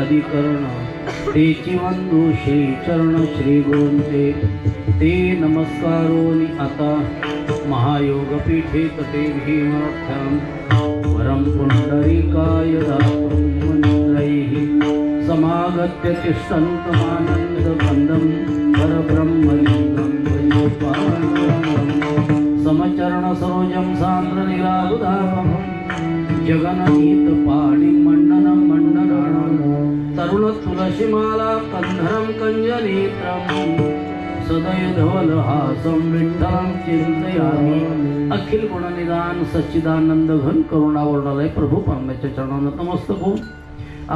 अधिकरण तेची वंदू श्री चरण श्री गुरुंचे ते नमस्कारोनी आता महायोगपीठे तटे भीमर्थ्यां वरं पुंडरीकाय दातुं मंत्रैः समागत्य तिष्ठन्तमानन्दकन्दं परब्रह्मलिङ्गं वैपायनं समचरण सरोजं सान्द्रनिरावुधापं जगन्नीत पाणि मण्डनं मण्डनानं तरुण तुलसीमाला कंधरं कंजनेत्रं सदय धवलहासं विठ्ठलं चिंतयामि अखिल गुणनिदान सच्चिदानंद घन करुणावर्णालय प्रभू परमेश्वराच्या चरणात नमस्तक होऊन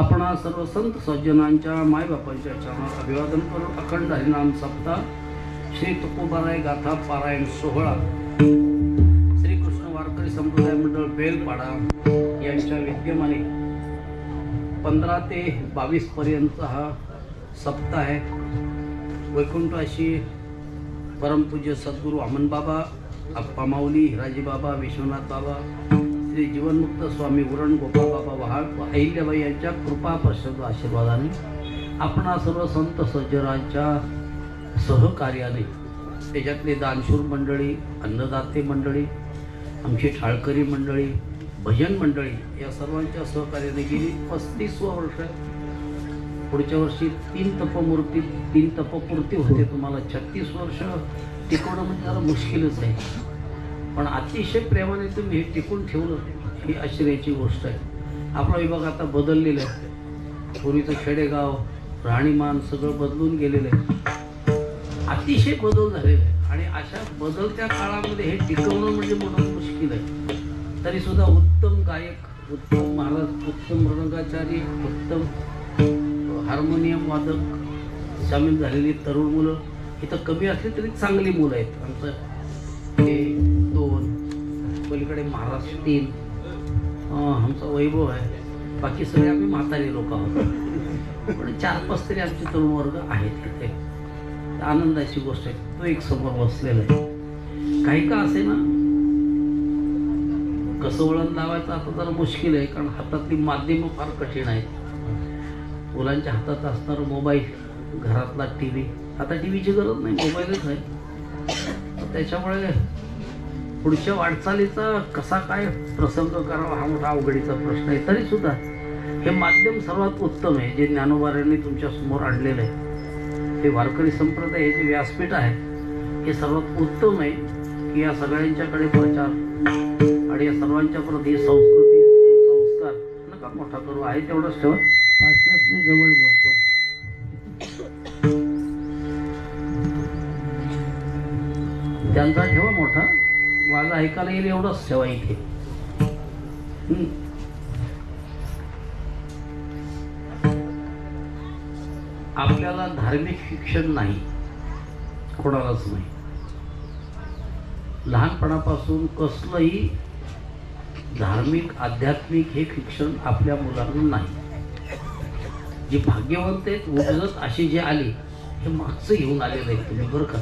आपणा सर्व संत सज्जनांच्या मायबापांच्या चरणात अभिवादन करून अखंड हरिनाम सप्ताह श्री तुकोबाराय गाथा पारायण सोहळा श्रीकृष्ण वारकरी संप्रदाय मंडळ बेलपाडा यांच्या विद्यमाने 15 ते 22 पर्यंत हा सप्ताह आहे। वैकुंठवासी परमपूज्य सद्गुरू वामन बाबा, अप्पा माऊली, हिराजी बाबा, विश्वनाथ बाबा, श्री जीवनमुक्त स्वामी उरण गोपाळ बाबा वहाळ व अहिल्याबाई यांच्या कृपा प्रसाद आशीर्वादाने आपणा सर्व संत सज्जनांच्या सहकार्याने त्याच्यातले दानशूर मंडळी, अन्नदाते मंडळी, आमची ठाळकरी मंडळी, भजन मंडळी या सर्वांच्या सहकार्याने गेली 35 वर्ष। पुढच्या वर्षी 3 तपपूर्ती होते। तुम्हाला 36 वर्ष टिकवणं म्हणजे जरा मुश्किलच आहे, पण अतिशय प्रेमाने तुम्ही हे टिकून ठेवलं ही आश्चर्याची गोष्ट आहे। आपला विभाग आता बदललेला आहे। पूर्वीचं खेडेगाव राहणीमान सगळं बदलून गेलेलं आहे, अतिशय बदल झालेला आहे आणि अशा बदलत्या काळामध्ये हे टिकवणं म्हणजे मोठं मुश्किल आहे। तरी सुद्धा उत्तम गायक, उत्तम महाराज, उत्तम मृदंगाचारी, उत्तम हार्मोनियम वादक सामील झालेली तरुण मुलं इथं कमी असली तरी चांगली मुलं आहेत। आमचं हे 2 पलीकडे महाराज 3 आमचा वैभव आहे, बाकी सगळे आम्ही म्हातारे लोक आहोत, पण 4-5 तरी आमचे तरुण वर्ग आहेत इथे। आनंदाची गोष्ट आहे। तो एक समोर बसलेला आहे। काही का असे ना कसं वळण लावायचं आता जरा मुश्किल आहे, कारण हातातली माध्यमं फार कठीण आहेत। मुलांच्या हातात असणारा मोबाईल, घरातला टी व्ही, आता टी व्हीची गरज नाही, मोबाईलच आहे। त्याच्यामुळे पुढच्या वाटचालीचा कसा काय प्रसंग करावा हा मोठा अवघडीचा प्रश्न आहे। तरी सुद्धा हे माध्यम सर्वात उत्तम आहे जे ज्ञानोबारायांनी तुमच्या समोर आणलेलं आहे। हे वारकरी संप्रदाय हे जे व्यासपीठ आहे हे सर्वात उत्तम आहे की या सगळ्यांच्याकडे प्रचार आणि या सर्वांच्या प्रती संस्कृती संस्कार नका मोठा करू, आहे तेवढंच ठेवा। पाचव्यातनी जवळ बोलतो त्यांचा ठेवा मोठा, माझा ऐकायला येईल एवढंच ठेवा इथे। आपल्याला धार्मिक शिक्षण नाही, कोणालाच नाही। लहानपणापासून कसलंही धार्मिक आध्यात्मिक हे शिक्षण आपल्या मुलांना नाही। जे भाग्यवंत आहेत उजळत असे जे आले हे मागचं घेऊन आलेलं आहे तुम्ही, बरं का।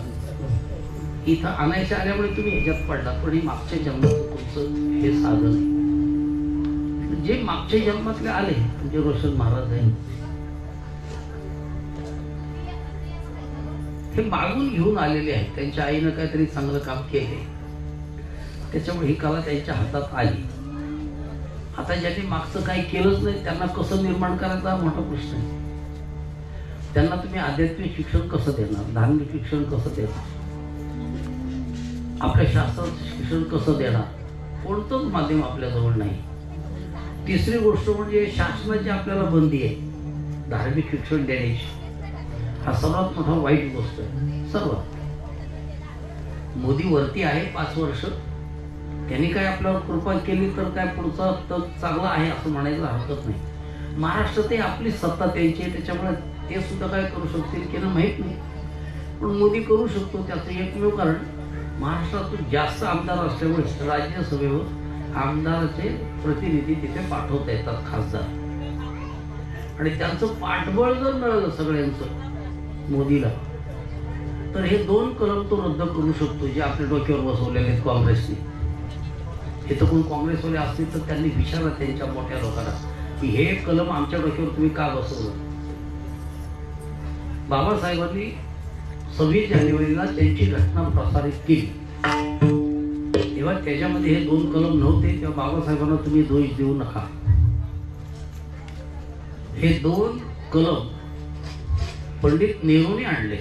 इथं आणायच्या आल्यामुळे तुम्ही ह्याच्यात पडला, पण ही मागच्या जन्माचं तुमचं हे साधन आहे। जे मागच्या जन्मातले आले म्हणजे रोशन महाराज आहे, हे मागून घेऊन आलेले आहेत। त्यांच्या आईनं काहीतरी चांगलं काम केले, त्याच्यामुळे ही कला त्यांच्या हातात आली। आता ज्यांनी मागचं काही केलंच नाही त्यांना कसं निर्माण करायचा हा मोठा प्रश्न आहे। त्यांना तुम्ही आध्यात्मिक शिक्षण कसं देणार, धार्मिक शिक्षण कसं देणार, आपल्या शास्त्राचं शिक्षण कसं देणार, कोणतंच माध्यम आपल्याजवळ नाही। तिसरी गोष्ट म्हणजे शासनाची आपल्याला बंदी आहे धार्मिक शिक्षण देण्याची। हा सर्वात मोठा वाईट गोष्ट आहे. सर्वात मोदी वरती आहे 5 वर्ष, त्यांनी काय आपल्यावर कृपा केली तर काय पुढचा तर चांगला आहे असं म्हणायला हरकत नाही. महाराष्ट्रात आपली सत्ता त्यांची आहे, त्याच्यामुळे ते सुद्धा काय करू शकतील की नाही माहीत नाही, पण मोदी करू शकतो. त्याचं एकमेव कारण महाराष्ट्रातून जास्त आमदार असल्यामुळे राज्यसभेवर आमदाराचे प्रतिनिधी तिथे पाठवता येतात, खासदार, आणि त्यांचं पाठबळ जर मिळालं सगळ्यांचं मोदीला, तर हे 2 कलम तो रद्द करू शकतो जे आपल्या डोक्यावर बसवलेले आहेत काँग्रेसने. हे तर कोण काँग्रेसवाले असतील तर त्यांनी विचारलं त्यांच्या मोठ्या लोकांना की हे कलम आमच्या डोक्यावर तुम्ही का बसवलं. बाबासाहेबांनी 26 जानेवारीला त्यांची घटना प्रसारित केली, तेव्हा त्याच्यामध्ये हे 2 कलम नव्हते. तेव्हा बाबासाहेबांना तुम्ही दोष देऊ नका. हे 2 कलम पंडित नेहरूने आणले.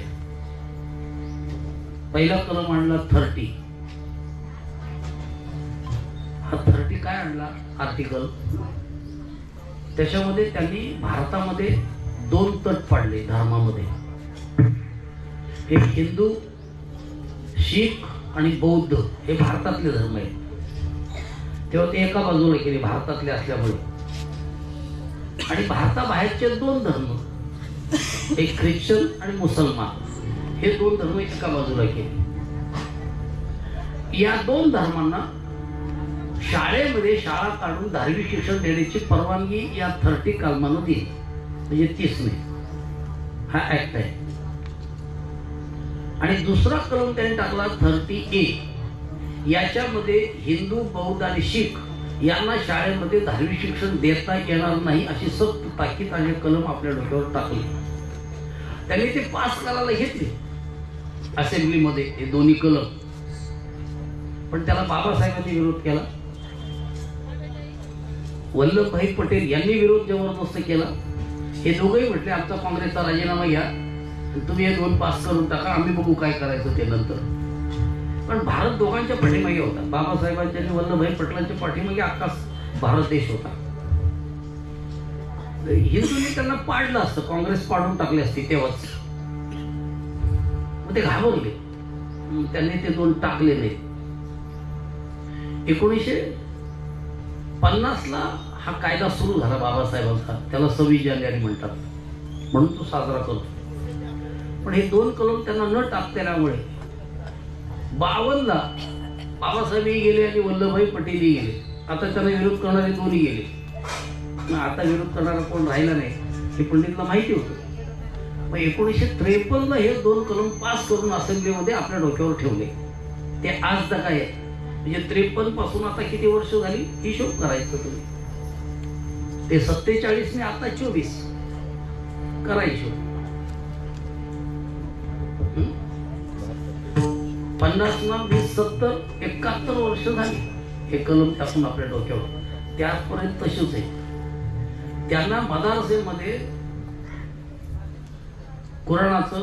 पहिला कलम आणला 30. हा 30 काय आणला आर्टिकल, त्याच्यामध्ये त्यांनी भारतामध्ये 2 तट पाडले धर्मामध्ये. एक हिंदू, शीख आणि बौद्ध हे भारतातले धर्म आहेत, तेव्हा ते एका बाजूला केले भारतातले असल्यामुळे. आणि भारताबाहेरचे 2 धर्म, एक ख्रिश्चन आणि मुसलमान, हे 2 धर्म एका बाजूला केले. या 2 धर्मांना शाळेमध्ये शाळा काढून धार्मिक शिक्षण देण्याची परवानगी या 30 कलमानं दिली, म्हणजे 30 मे हा ऍक्ट आहे. आणि दुसरा कलम त्यांनी टाकला 30A. याच्यामध्ये हिंदू, बौद्ध आणि शीख यांना शाळेमध्ये धार्मिक शिक्षण देता येणार नाही अशी सक्त ताकीद आणि कलम आपल्या डोक्यावर टाकले. त्यांनी ते पास करायला घेतले असेंब्लीमध्ये हे 2 कलम, पण त्याला बाबासाहेबांनी विरोध केला. वल्लभभाई पटेल यांनी विरोध जबरदस्त केला. हे दोघंही म्हटले आमचा काँग्रेसचा राजीनामा घ्या, तुम्ही हे 2 पास करून टाका, आम्ही बघू काय करायचं ते नंतर. पण भारत दोघांच्या पाठीमागे होता, बाबासाहेबांच्या आणि वल्लभभाई पटेलांच्या पाठीमागे अख्खा भारत देश होता. हिंदूंनी त्यांना पाडलं असतं, काँग्रेस पाडून टाकली असती तेव्हाच. मग ते घाबरले, त्यांनी ते 2 टाकले नाही. 1950ला हा कायदा सुरू झाला बाबासाहेबांचा, त्याला 26 जानेवारी म्हणतात, म्हणून तो साजरा करतो. पण हे 2 कलम त्यांना न टाकल्यामुळे 52ला बाबासाहेबही गेले आणि वल्लभभाई पटेलही गेले. आता त्यांना विरोध करणारे 2ही गेले. आता विरोध करणारा कोण राहिला नाही हे पंडितला माहिती होतं. मग 1953ला हे 2 कलम पास करून असेंब्लीमध्ये आपल्या डोक्यावर ठेवले. ते आज तक आहे, म्हणजे 53 पासून आता किती वर्ष झाली हिशोब करायचं तुम्ही. ते 47 ने आता 24 करायचो. 50 ना 20 70 71 वर्ष झाली हे कलम टाकून आपल्या डोक्यावर. त्यापर्यंत तसेच आहे. त्यांना मदरसेमध्ये कुराणाचं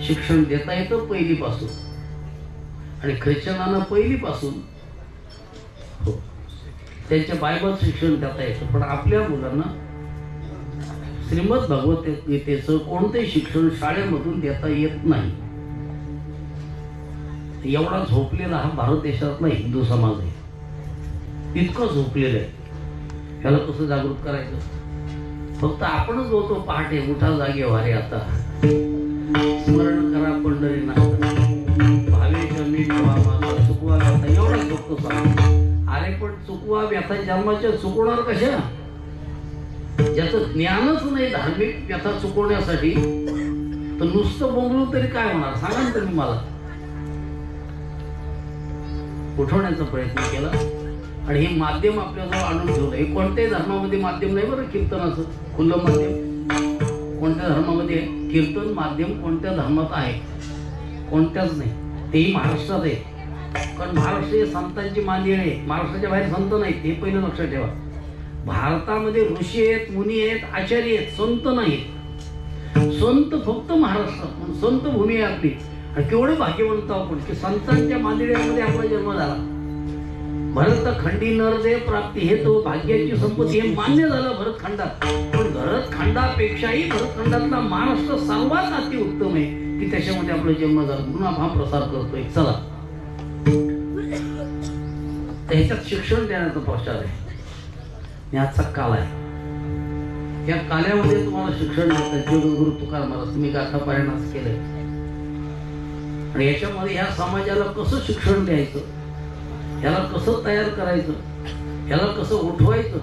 शिक्षण देता येतं पहिलीपासून, आणि ख्रिश्चनांना पहिलीपासून हो त्यांच्या बायबल शिक्षण देता येतं. पण आपल्या मुलांना श्रीमद भगवद्गीतेचं कोणतेही शिक्षण शाळेमधून देता येत नाही. एवढा झोपलेला हा भारत देशातला हिंदू समाज आहे, इतकं झोपलेलं आहे. ह्याला कसं जागृत करायचं? फक्त आपणच बोलतो पहाटे उठा जागे वारे आता, स्मरण करा पंढरीनाथ, भावे जमी माझा चुकवा व्यथा, एवढाच फक्त सांग. अरे पण चुकवा व्यथा जन्माच्या चुकवणार कशा? ज्याचं ज्ञानच नाही धार्मिक व्यथा चुकवण्यासाठी, तर नुसतं बोंबलू तरी काय होणार सांगा ना तुम्ही मला. उठवण्याचा प्रयत्न केला आणि हे माध्यम आपल्याजवळ आणून ठेवलं. हे कोणत्याही धर्मामध्ये माध्यम नाही बरं, कीर्तनाचं खुलं माध्यम कोणत्या धर्मामध्ये आहे? कीर्तन माध्यम कोणत्या धर्मात आहे? कोणत्याच नाही. तेही महाराष्ट्रात आहे, कारण महाराष्ट्र हे संतांची मांदिळ आहे. महाराष्ट्राच्या बाहेर संत नाहीत, हे पहिलं लक्षात ठेवा. भारतामध्ये ऋषी आहेत, मुनी आहेत, आचार्य आहेत, संत नाहीत. संत फक्त महाराष्ट्रात, म्हणून संत भूमी आहे आपली. आणि केवढे भाग्यवंत आपण की संतांच्या मांदिळ्यामध्ये आपला जन्म झाला. भरतखंडी नरदेव प्राप्ती हे तो भाग्याची संपत्ती हे मान्य झालं भरतखंडात. पण भरतखंडापेक्षाही भरतखंडातला महाराष्ट्र सर्वात अति उत्तम आहे की त्याच्यामध्ये आपला जन्म झाला म्हणून हा प्रसार करतोय. चला त्याच्यात शिक्षण देण्याचा प्रचार आहे. आजचा काल आहे. या काल्यामध्ये तुम्हाला शिक्षण देतात जगद्गुरु तुकाराम महाराज. तुम्ही गाथा पारायणाच केलंय आणि याच्यामध्ये या समाजाला कसं शिक्षण द्यायचं, याला कसं तयार करायचं, याला कसं उठवायचं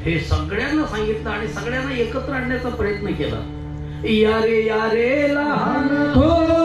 हे सगळ्यांना सांगितलं आणि सगळ्यांना एकत्र आणण्याचा प्रयत्न केला. या रे लहान थोरा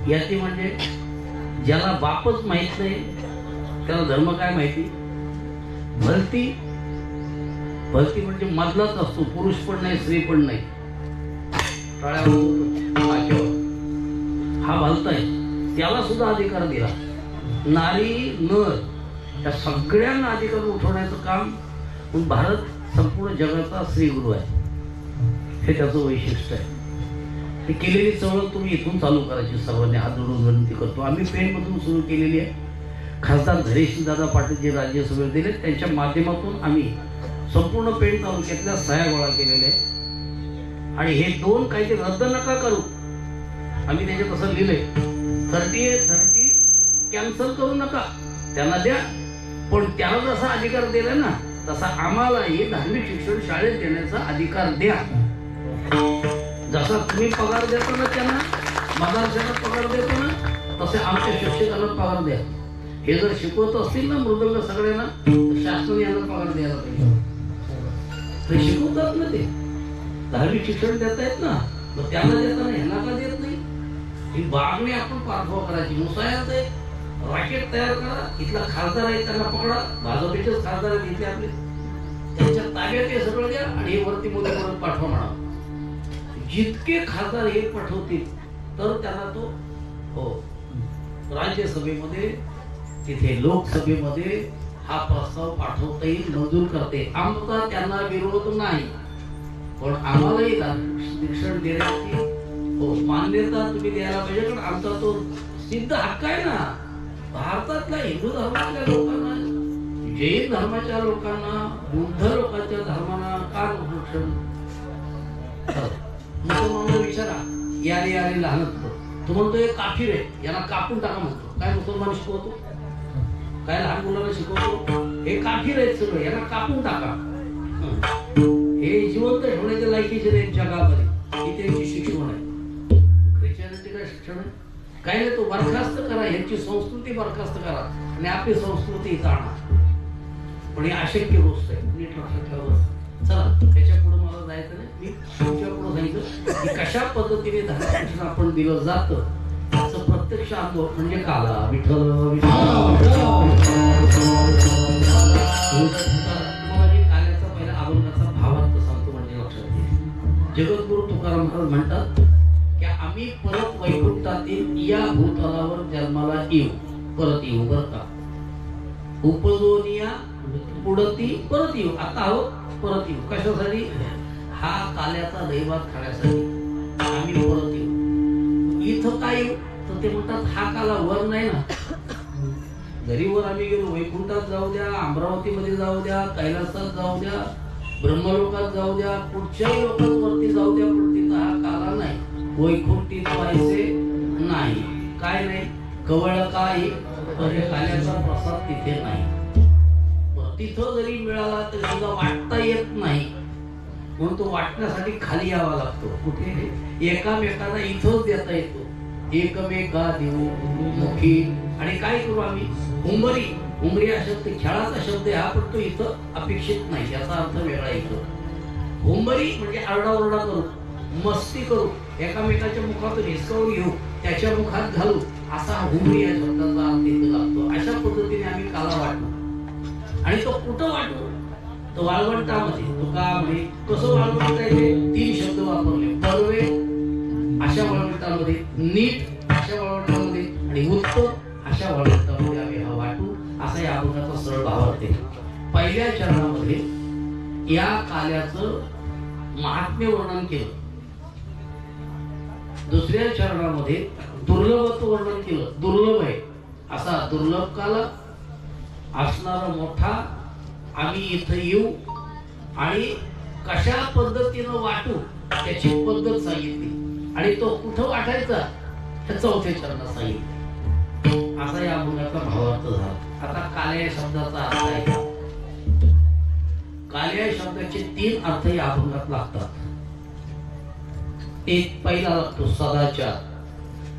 याती म्हणजे ज्याला बापच माहित नाही त्याला धर्म काय माहिती. भलती भलती म्हणजे मधलाच असतो, पुरुष पण नाही स्त्री पण नाही. हा भलताय त्याला सुद्धा अधिकार दिला. नारी नर त्या सगळ्यांना अधिकार उठवण्याचं काम भारत संपूर्ण जगाचा श्रीगुरु आहे. हे त्याचं वैशिष्ट्य आहे. ही केलेली चळवळ तुम्ही इथून चालू करायची. सर्वांनी हात जोडून विनंती करतो. आम्ही पेणमधून सुरू केलेली आहे. खासदार धैर्यशील दादा पाटील जे राज्यसभेत दिले त्यांच्या माध्यमातून आम्ही संपूर्ण पेण तालुक्यातल्या सह्या गोळा केलेल्या आहे. आणि हे दोन काहीतरी रद्द नका करू. आम्ही त्याच्यात असं लिहिलंय 30 कॅन्सल करू नका, त्यांना द्या. पण त्याला जसा अधिकार दिला ना तसा आम्हालाही धार्मिक शिक्षण शाळेत देण्याचा अधिकार द्या. जसा तुम्ही पगार देतो ना त्यांना, मदरशाला पगार देतो ना, तसे आमच्या शिक्षकांना पगार द्या. हे जर शिकवत असतील ना मृदंग सगळ्यांना तर शासनाने यांना पगार द्यायला पाहिजे. ते शिकवतात ना, ते धार्मिक शिक्षण देत आहेत ना, मग त्यांना देताना ह्यांना का देत नाही. ही बागणी आपण पाठवा करायची. मुसायात आहे रॉकेट तयार करा. इथला खासदार आहे त्यांना पकडा, भाजपचेच खासदार आहेत इथले आपले, त्यांच्या ताब्यात हे सगळं द्या आणि हे वरती मोदी परत पाठवा म्हणा. जितके खासदार हे पाठवतील तर त्यांना तो हो राज्यसभेमध्ये तिथे लोकसभेमध्ये हा प्रस्ताव पाठवता येईल, मंजूर करते. आमचा त्यांना विरोध नाही, पण आम्हालाही शिक्षण देण्याची हो मान्यता तुम्ही द्यायला पाहिजे. कारण आमचा तो सिद्ध हक्क आहे ना. भारतातल्या हिंदू धर्माच्या लोकांना, जैन धर्माच्या लोकांना, बुद्ध लोकांच्या धर्मांना का शिक्षण. मुसलमानांना विचारा, यारे लहान तो म्हणतो हे काफिर आहे, यांना कापून टाका म्हणतो. काय मुसलमान शिकवतो, काय लहान मुलांना शिकवतो, हे काफिर आहेत सगळं, यांना कापून टाका. हे जिवंत ठेवण्याच्या लायकीचे नाही जगामध्ये. ही त्यांची शिक्षण आहे. ख्रिश्चनांचे काय शिक्षण आहे? काय नाही, तो बरखास्त करा, यांची संस्कृती बरखास्त करा आणि आपली संस्कृती इथं आणा. पण ही अशक्य गोष्ट आहे, नीट लक्षात ठेवा. चला त्याच्या पुढे मला जायचं नाही. मी तुमच्या पुढे सांगितलं की कशा पद्धतीने धर्मशिक्षण आपण दिलं जातं त्याचं प्रत्यक्ष अनुभव म्हणजे काला विठ्ठल. तुम्हाला मी काल्याचा पहिला अभंगाचा भावार्थ सांगतो म्हणजे लक्षात घ्या. जगद्गुरु तुकाराम महाराज म्हणतात की आम्ही परत वैकुंठातील या भूतलावर जन्माला येऊ, परत येऊ बरं का. उपजोनिया पुढती परत येऊ. आता आहोत परत येऊ. कशासाठी? हा काल्याचा दैवात खाण्यासाठी. आम्ही परत येऊ. इथं काय येऊ तर ते म्हणतात हा काला वर नाही ना. जरी वर आम्ही गेलो, वैकुंठात जाऊ द्या, अमरावतीमध्ये जाऊ द्या, कैलासात जाऊ द्या, ब्रह्मलोकात जाऊ द्या, कुठच्याही लोकांवरती जाऊ द्या, पण तिथं हा काला नाही. वैकुंठीत व्हायचे नाही. काय नाही, कवळ काही काल्याचा प्रसाद तिथे नाही. तिथं जरी मिळाला तरी सुद्धा वाटता येत नाही, म्हणून तो वाटण्यासाठी खाली यावा लागतो. कुठे? एकामेकांना इथंच देता येतो. एकमेका देऊ मुखी. आणि काय करू आम्ही? हुंबरी. हुंबरी हा शब्द खेळाचा शब्द आहे हा, पण तो इथं अपेक्षित नाही, याचा अर्थ वेगळा येतो. हुंबरी म्हणजे आरडाओरडा करू, मस्ती करू, एकामेकाच्या मुखातून हिसकावून घेऊ, त्याच्या मुखात घालू, असा हुंबरी या शब्दाचा अर्थ इथे लागतो. अशा पद्धतीने आम्ही काला वाटलो. आणि तो कुठं वाटू? तो वाळवंटामध्ये. तुका म्हणे कसं वाळवंटायचे? 3 शब्द वापरले. परवे अशा वाळवंटामध्ये, नीट अशा वाळवंटामध्ये आणि उत्तम अशा वाळवंटामध्ये आम्ही हा वाटू, असा या अभंगाचा सरळ भावार्थ आहे. पहिल्या चरणामध्ये या काल्याचं महात्म्य वर्णन केलं. दुसऱ्या चरणामध्ये दुर्लभत्व वर्णन केलं. दुर्लभ आहे असा दुर्लभ काला असणारा मोठा आम्ही इथं येऊ आणि कशा पद्धतीनं वाटू त्याची पद्धत सांगितली. आणि तो कुठं वाटायचा हे चौथ्या चरणात सांगितलं. असा या अभंगाचा भावार्थ झाला. आता काल्या शब्दाचा अर्थ आहे. काल्या शब्दाचे 3 अर्थ या अभंगात लागतात. एक पहिला लागतो सदाचार.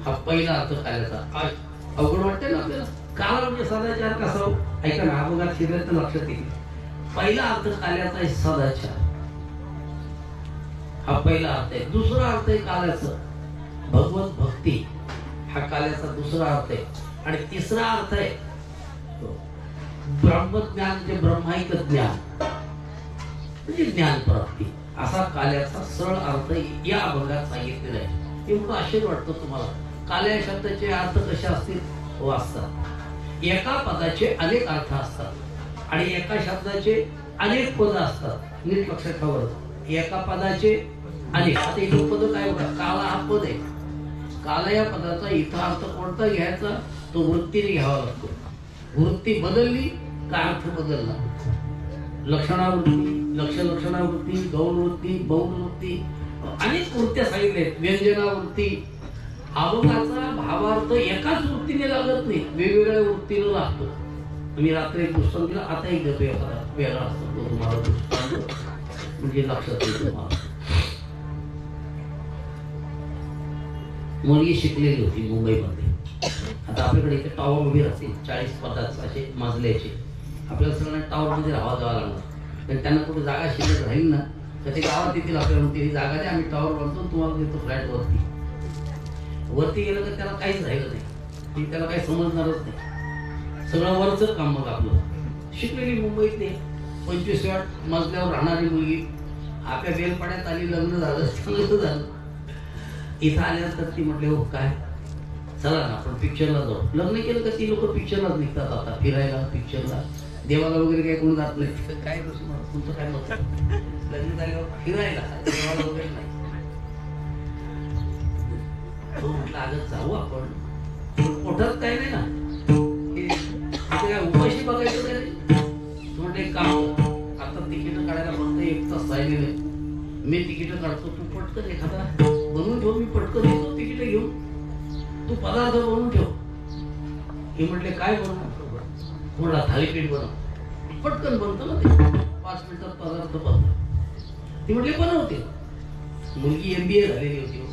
हा पहिला अर्थ काल्याचा. अवघड वाटते ना आपल्याला? काला म्हणजे सदाचार कसा? ऐका ना, अभंगात शिरलं तर लक्षात येईल. पहिला अर्थ काल्याचा आहे सदाचार. हा पहिला अर्थ आहे. दुसरा अर्थ आहे काल्याचा भगवत भक्ती. हा काल्याचा दुसरा अर्थ आहे. आणि तिसरा अर्थ आहे ब्रह्मज्ञान, म्हणजे ब्रह्माईक ज्ञान, म्हणजे ज्ञान प्राप्ती. असा काल्याचा सरळ अर्थ या अभंगात सांगितलेला आहे. एवढं आश्चर्य वाटतं तुम्हाला? काल्या शब्दाचे अर्थ कसे असतील? असतात. एका पदाचे अनेक अर्थ असतात आणि एका शब्दाचे अनेक पद असतात. नीट लक्षात ठेवा. एका पदाचे अनेक. आता इथं पद काय होता? काला हा पद आहे. काला या पदाचा इथं अर्थ कोणता घ्यायचा? तो वृत्तीने घ्यावा लागतो. वृत्ती बदलली का अर्थ बदलला. लक्षणावृत्ती, लक्षणावृत्ती, गौणवृत्ती, बहुवृत्ती, अनेक वृत्त्या सांगितल्या. व्यंजनावृत्ती. अभंगाचा भावार्थ एकाच वृत्तीने लागत नाही, वेगवेगळ्या वृत्तीने लागतो. मी रात्री एक पुस्तक दिलं, आता एक देतो एखादा वेगळा असतो तुम्हाला पुस्तक, म्हणजे लक्षात येईल तुम्हाला. मुलगी शिकलेली होती मुंबईमध्ये. आता आपल्याकडे इथे टॉवर उभी राहते 40-50 असे मजल्याचे. आपल्याला सगळ्यांना टॉवर मध्ये राहावं जावं लागणार. पण त्यांना कुठे जागा शिल्लक राहील ना तर ते गावात येतील आपल्याला, ती जागा द्या, आम्ही टॉवर बांधतो, तुम्हाला देतो फ्लॅट वरती गेलं तर त्याला काहीच राहिलं नाही. त्याला काही समजणारच नाही. सगळं वरच काम. मग आपलं शिकलेली मुंबईतली 25व्या मजल्यावर राहणारी मुलगी आपल्या बेलपाड्यात आली, लग्न झालं, चांगलं झालं. इथं आल्यानंतर ती म्हटले हो काय चला ना आपण पिक्चरला जाऊ. लग्न केलं का ती लोक पिक्चरलाच निघतात. आता फिरायला, पिक्चरला, देवाला वगैरे काही कोण जात नाही. काय तुमचं काय मत? लग्न झाल्यावर फिरायला, देवाला वगैरे नाही. लागत जाऊ आपण, पोटात काय नाही ना, काय उपाशी बघायचं काय. म्हटलं एक काम, आता तिकीट काढायला फक्त 1 तास राहिलेलं आहे. मी तिकीट काढतो, तू पटकन एखादा बनवून ठेव. मी पटकन येतो तिकीट घेऊन, तू पदार्थ बनवून ठेव. हे म्हटले काय बनवू? म्हटला थालीपीठ बनव. पटकन बनतो ना ते, 5 मिनिटात पदार्थ बनतो. ती म्हटले बनवते. मुलगी MBA झालेली होती.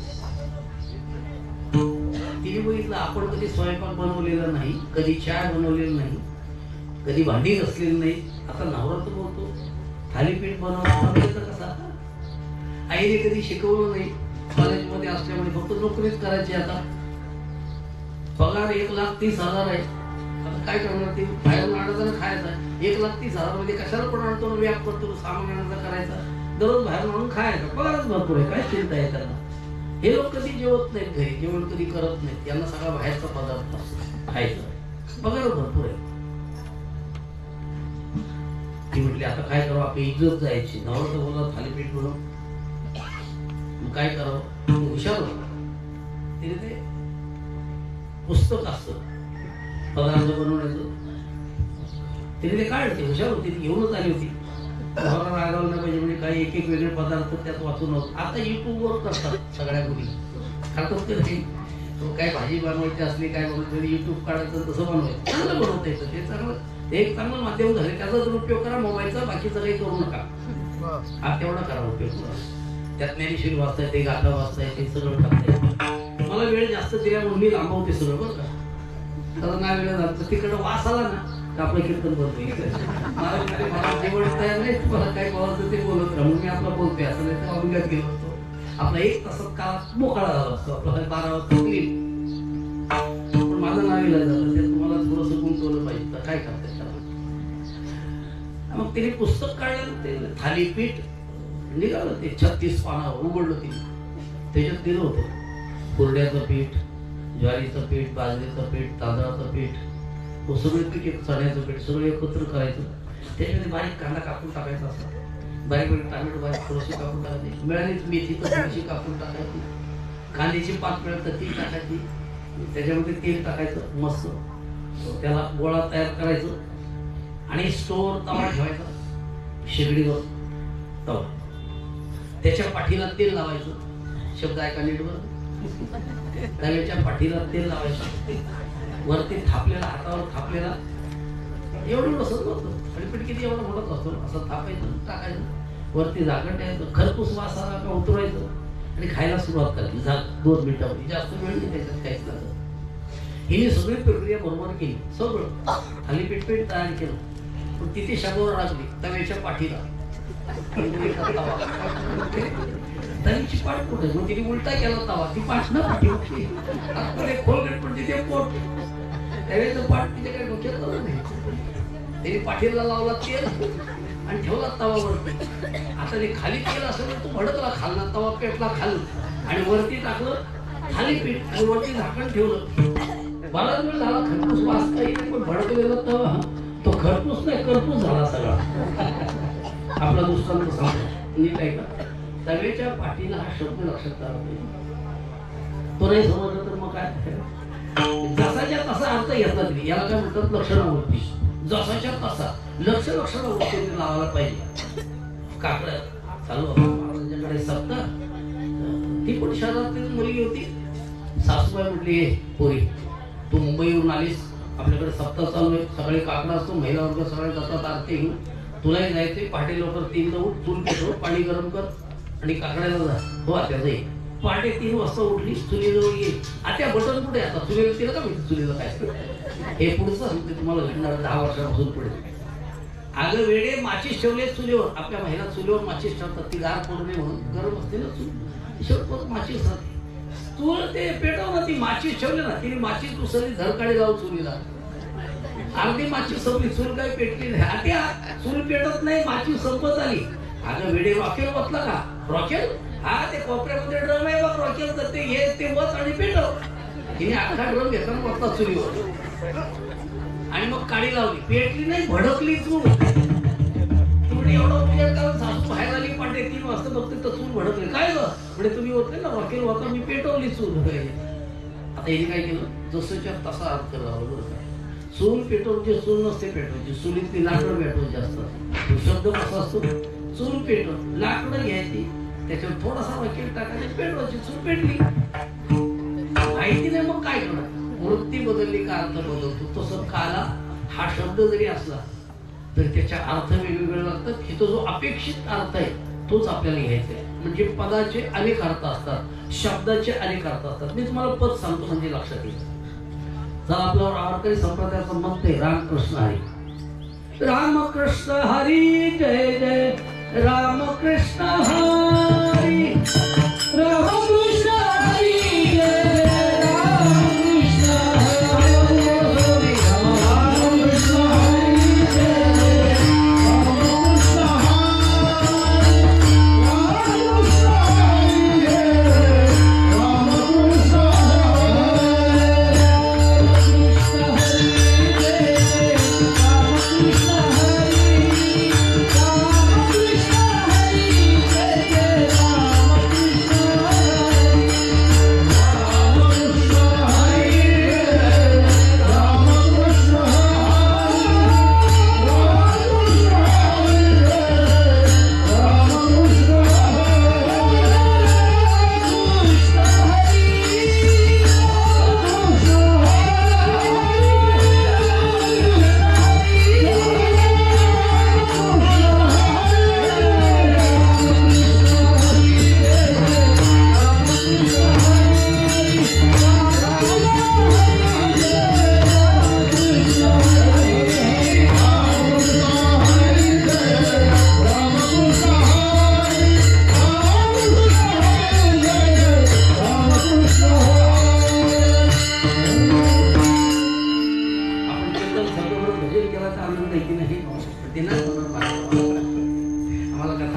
तिने बघितलं आपण कधी स्वयंपाक बनवलेला नाही, कधी चहा बनवलेला नाही, कधी भांडी घासलेली नाही. आता नवरा तर बोलतो थालीपीठ बनवता कसा. आईने कधी शिकवलं नाही. कॉलेजमध्ये असल्यामुळे फक्त नोकरीच करायची. आता पगार 1,30,000 आहे. आता काय करणार? ते बाहेरून आणताना खायचा. 1,30,000 मध्ये कशाला पण आणतो ना, व्याप करतो, सामान आणायचा करायचा, दररोज बाहेरून आणून खायचा. पगारच भरपूर आहे, काय चिंता आहे त्यांना. हे लोक कधी जेवत नाहीत, घरी जेवण कधी करत नाहीत. त्यांना सगळा बाहेरचा पदार्थ असतो खायचा. पगार भरपूर आहे. ती म्हटली आता काय करू, आपली इज्जत जायची. नवरा तर बोलला थालीपीठ बनव. काय करावं, हुशार होता. तिने ते पुस्तक असतं पदार्थ बनवण्याचं, तिने ते काढते. हुशार होती, ती घेऊनच आली होती. रागावलं नाही पाहिजे म्हणजे काही एक एक वेगळे पदार्थ त्यात वाचून होत. आता युट्यूबवर करतात सगळ्या मुली, खातात ते नाही. काय भाजी बनवायची असली, काय बनवायचं, युट्यूब काढायचं, तसं बनवायचं. चांगलं बनवता येतं ते, चांगलं. एक चांगलं माध्यम झालं. त्याचा जर उपयोग करा मोबाईलचा, बाकीचं काही करू नका. हा तेवढा करा उपयोग. त्यात ज्ञानेश्वरी वाचता येते, गाथा वाचता येते, सगळं करता येते. मला वेळ जास्त दिल्या म्हणून मी लांबवते सगळं बरं का. तर नाही वेळ झालं तर तिकडं वास आला ना तर आपलं कीर्तन बनतो. मला जेवण तयार नाही, मला काय बोलायचं ते बोलत राहून मी आपलं बोलतोय. असं नाही तर अभिघात गेलो असतो. आपला एक तासात काळ मोकळा झाला असतो. आपला 12 वाजता क्लीन. पण माझं नाव झालं ते तुम्हाला थोडंसं गुंतवलं पाहिजे. तर काय करताय त्याला. मग तिने पुस्तक काढलं, ते थालीपीठ निघालं. ते 36 पानावर उघडलं तिने. त्याच्यात दिलं होतं कुरड्याचं पीठ, ज्वारीचं पीठ, बाजरीचं पीठ, तांदळाचं पीठ, सगळे पीठ, चण्याचं पीठ सगळं एकत्र करायचं. त्याच्यामध्ये बारीक कांदा कापून टाकायचा असतो, बारीक बारीक टोमॅटो बारीक थोडीशी कापून टाकायची, मिळालीच मेथी तर थोडीशी कापून टाकायची, कांद्याची पात मिळत तर ती टाकायची, त्याच्यामध्ये तेल टाकायचं मस्त, त्याला गोळा तयार करायचं आणि स्टोवर तवा ठेवायचा, शेगडीवर तवा, त्याच्या पाठीला तेल लावायचं. शब्द ऐका नीट बरं. तव्याच्या पाठीला तेल लावायचं, वरती थापलेला, हातावर थापलेला एवढं बसत नव्हतं. आणि पीठ किती एवढं मोठं असतो, असं थापायचं, टाकायचं, वरती झाकण ठेवायचं, खरपूस वास आला का उतरवायचं आणि खायला सुरुवात करायची. 2 मिनिटांमध्ये, जास्त वेळ नाही त्याच्यात काहीच लागत. हिने सगळी प्रक्रिया बरोबर केली, सगळं थालीपीठ पीठ तयार केलं. पण तिथे शाबूवर लागली तव्याच्या पाठीला तरीची पाठ कुठे, मग तिने उलटा केला तवा, ती पाठ न पाठी उठली, खोलगट पण तिथे पोट, त्यावेळेचं पाठ तिथे काही डोक्यात नाही. त्याने पाठीला लावला तेल आणि ठेवला तवावरती. आता ते खाली तेल असं तो भडकला खालना, तवा पेटला खाल आणि वरती टाकलं थालीपीठ आणि वरती झाकण ठेवलं. बराच वेळ झाला, खरपूस वास काही पण भडकलेला तवा तो खरपूस नाही करपूस झाला सगळा. आपला दृष्टांत सांगतो नीट आहे का. तव्याच्या पाठीला हा शब्द लक्षात आला, तो नाही समजला तर मग काय. जसाच्या तसा अर्थ घेतला तरी याला काय म्हणतात लक्षणावृत्ती. जसाच्या तसा लक्षणावृत्ती लावायला पाहिजे. काकड चालू होता महाराजांच्याकडे सप्ताह, ती पण शहरातील मुलगी होती. सासूबाई म्हटली, पोरी तू मुंबईवरून आलीस, आपल्याकडे सप्ताह चालू आहे, सगळे काकडा असतो, महिला वर्ग सगळे जातात आरती घेऊन, तुलाही जायचंय. पहाटे लवकर 3ला उठ, चूल पेटव, पाणी गरम कर आणि काकड्याला जा. हो आत्या जाईल. पहाटे 3 वाजता उठली, चुलीजवळ ये. आत्या बटन कुठे, आता चुलीला तिला का माहिती चुलीला काय. हे पुढचं सांगते तुम्हाला, घडणार 10 वर्षापासून पुढे. अगं वेडे, माचीस ठेवले चुलीवर. आपल्या महिला चुलीवर माचीस ठेवतात, ती गार पडू नये म्हणून, गरम असते ना चूल, शेवट माचीस राहते. चूल ते पेटव ना, ती माचीस ठेवली ना, तिने माचीस दुसरी झरकाळी लावून चुलीला, अर्धी माचीस संपली, चूल काही पेटली नाही. आत्या चूल पेटत नाही, माचीस संपत आली. अगं वेडे, रॉकेल बसला का. रॉकेल, हा ते कोपऱ्यामध्ये ड्रम आहे बघ रॉकेल, तर ते घे, ते बस आणि पेटव. तिने अख्खा ड्रम घेतला बसला चुलीवर आणि मग काडी लावली, पेटली नाही, भडकली चूल. तुम्ही एवढा उपचार करून सासू बाहेर आली, पहाटे 3 वाजता बघते तर चूल भडकली. काय ग म्हणजे तुम्ही होते ना रॉकेल होता, मी पेटवली चूल. आता हिने काय केलं, जसंच्या तसा अर्थ लावला. चूल पेटवची, चूल नसते पेटवायची, चुलीतली लाकडं पेटवायची असतात. शब्द कसा असतो, चूल पेटव, लाकडं घ्यायची, त्याच्यावर थोडासा रॉकेल टाकायची, पेटवायची, चूल पेटली. माहिती नाही मग काय करणार, वृत्ती बदलली का अर्थ बदलतो. तसं काला हा शब्द जरी असला तरी त्याच्या अर्थ वेगवेगळे लागतात. हे तो जो अपेक्षित अर्थ आहे तोच आपल्याला घ्यायचा आहे. म्हणजे पदाचे अनेक अर्थ असतात, शब्दाचे अनेक अर्थ असतात. मी तुम्हाला पद सांगतो म्हणजे लक्षात येईल. जर आपल्यावर वारकरी संप्रदायाचं मत आहे रामकृष्ण हरी, रामकृष्ण हरी जय जय, रामकृष्ण हरी, रामकृष्ण हरी जय, रामकृष्ण हरी, रामकृष्ण हरी जय, रामकृष्ण हरी, रामकृष्ण हरी, रामकृष्ण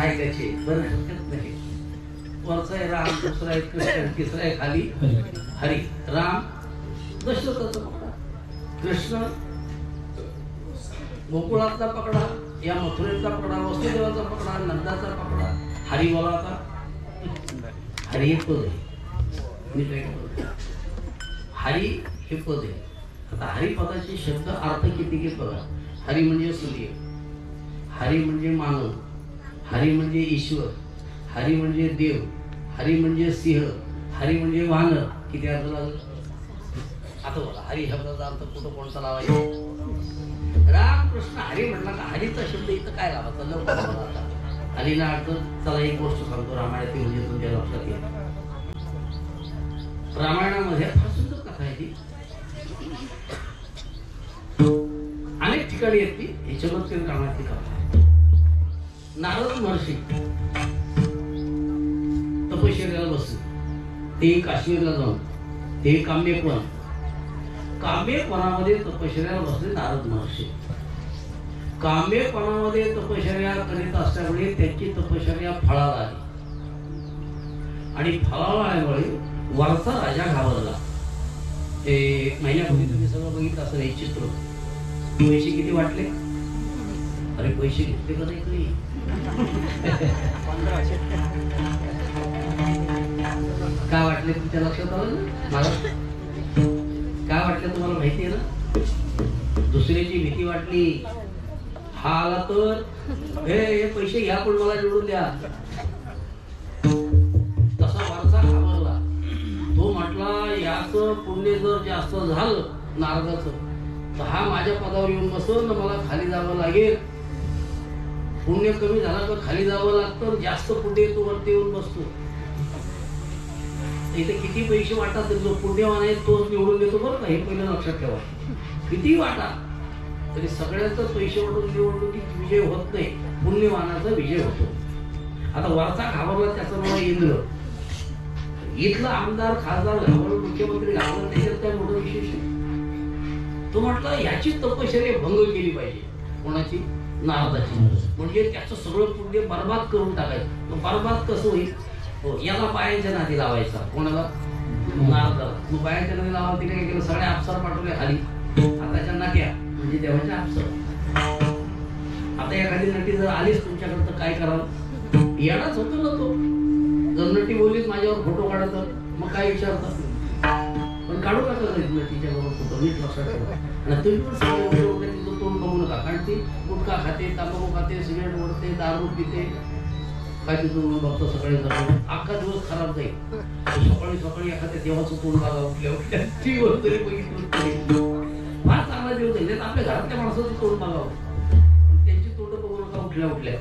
आहे त्याचे बरं हरकत नाही. वरचा आहे राम, दुसरा आहे कृष्ण, तिसरा आहे खाली हरी. राम दशरथाचा पकडा, कृष्ण गोकुळातला पकडा, या मथुरेचा पकडा, वसुदेवाचा पकडा, नंदाचा पकडा. हरी बोला आता. हरी हे पद आहे. हरी हे पद आहे. आता हरिपदाचे शब्द अर्थ किती की बघा. हरी म्हणजे सूर्य, हरी म्हणजे मानव, हरी म्हणजे ईश्वर, हरी म्हणजे देव, हरी म्हणजे सिंह, हरी म्हणजे वानर. किती अर्थ लागला आता बोला. हरी शब्दाचा अर्थ कुठं कोणता लावायचा? रामकृष्ण हरी म्हणला का हरीचा शब्द इथं काय लावायचा? लवकर बोला. हरीला अर्थ चला एक गोष्ट सांगतो रामायणातील म्हणजे तुमच्या लक्षात येईल. रामायणामध्ये फार सुंदर कथा आहे ती. अनेक ठिकाणी येत ती. ही चमत्कार रामायणाची कथा आहे. नारद महर्षी तपश्चर्याला बसले. ते काश्मीरला जाऊन ते काम्यवन, काम्यवनामध्ये तपश्चर्याला बसले नारद महर्षी. काम्यवनामध्ये तपश्चर्या करीत असल्यामुळे त्यांची तपश्चर्या फळाला आली आणि फळाला आल्यामुळे वरचा राजा घाबरला. ते महिन्यापूर्वी तुम्ही सगळं बघितलं असेल हे चित्र. पैसे किती वाटले? अरे पैसे घेतले का नाही? काय वाटले तुमच्या लक्षात आलं ना? मला काय वाटलं तुम्हाला माहिती आहे ना? दुसऱ्याची भीती वाटली. हा आला तर हे पैसे घ्या पण मला निवडून द्या. तसा वारसा घाबरला. तो म्हटला याचं पुण्य जर जास्त झालं नारदाचं तर हा माझ्या पदावर येऊन बसून मला खाली जावं लागेल. पुण्य कमी झाला तर खाली जावं लागतं, जास्त पुण्य येतो वरती येऊन बसतो. इथे किती पैसे वाटा जो पुण्यवान आहे तोच निवडून देतो बरं का. हे पहिलं लक्षात ठेवा. किती वाटा तरी सगळ्यांचा पैसे वाटून निवडणुकीत विजय होत नाही, पुण्यवानाचा विजय होतो. आता वरचा घाबरला, त्याचं नाव इंद्र. इथला आमदार खासदार घाबरला, मुख्यमंत्री घाबरला, त्याच्यात काय मोठं विशेष आहे? तो म्हटला याची तपश्चर्या भंग केली पाहिजे. कोणाची? नारदाची. म्हणजे त्याचं सगळं पुण्य बरबाद करून टाकायचं. बरबाद कसं होईल? हो, याला बायांच्या नादी लावायचा. कोणाला? नारदाला. मग बायांच्या नादी लावा. तिने काय केलं? सगळ्या अप्सरा पाठवल्या खाली. आताच्या नाट्या म्हणजे देवाच्या अप्सरा. आता एखादी नटी जर आलीच तुमच्याकडे तर काय करावं? येणारच होतो ना तो. जर नटी बोललीच माझ्यावर फोटो काढत मग काय विचारतात? पण काढू का नटीच्या बरोबर फोटो? नीट लक्षात ठेवा. आणि तुम्ही पण सगळे तिचं तोंड बघू नका. कारण ती गुटखा खाते, तंबाखू खाते, सिगरेट ओढते, दारू पिते. काय तिथून बघतो सकाळी जातो अख्खा दिवस खराब जाईल. सकाळी सकाळी एखाद्या देवाचं तोंड बघा उठल्या उठल्या ती तरी बघितलं फार चांगला दिवस जाईल. आपल्या घरातल्या माणसाचं तोंड बघावं. त्यांची तोंड बघू नका उठल्या उठल्या.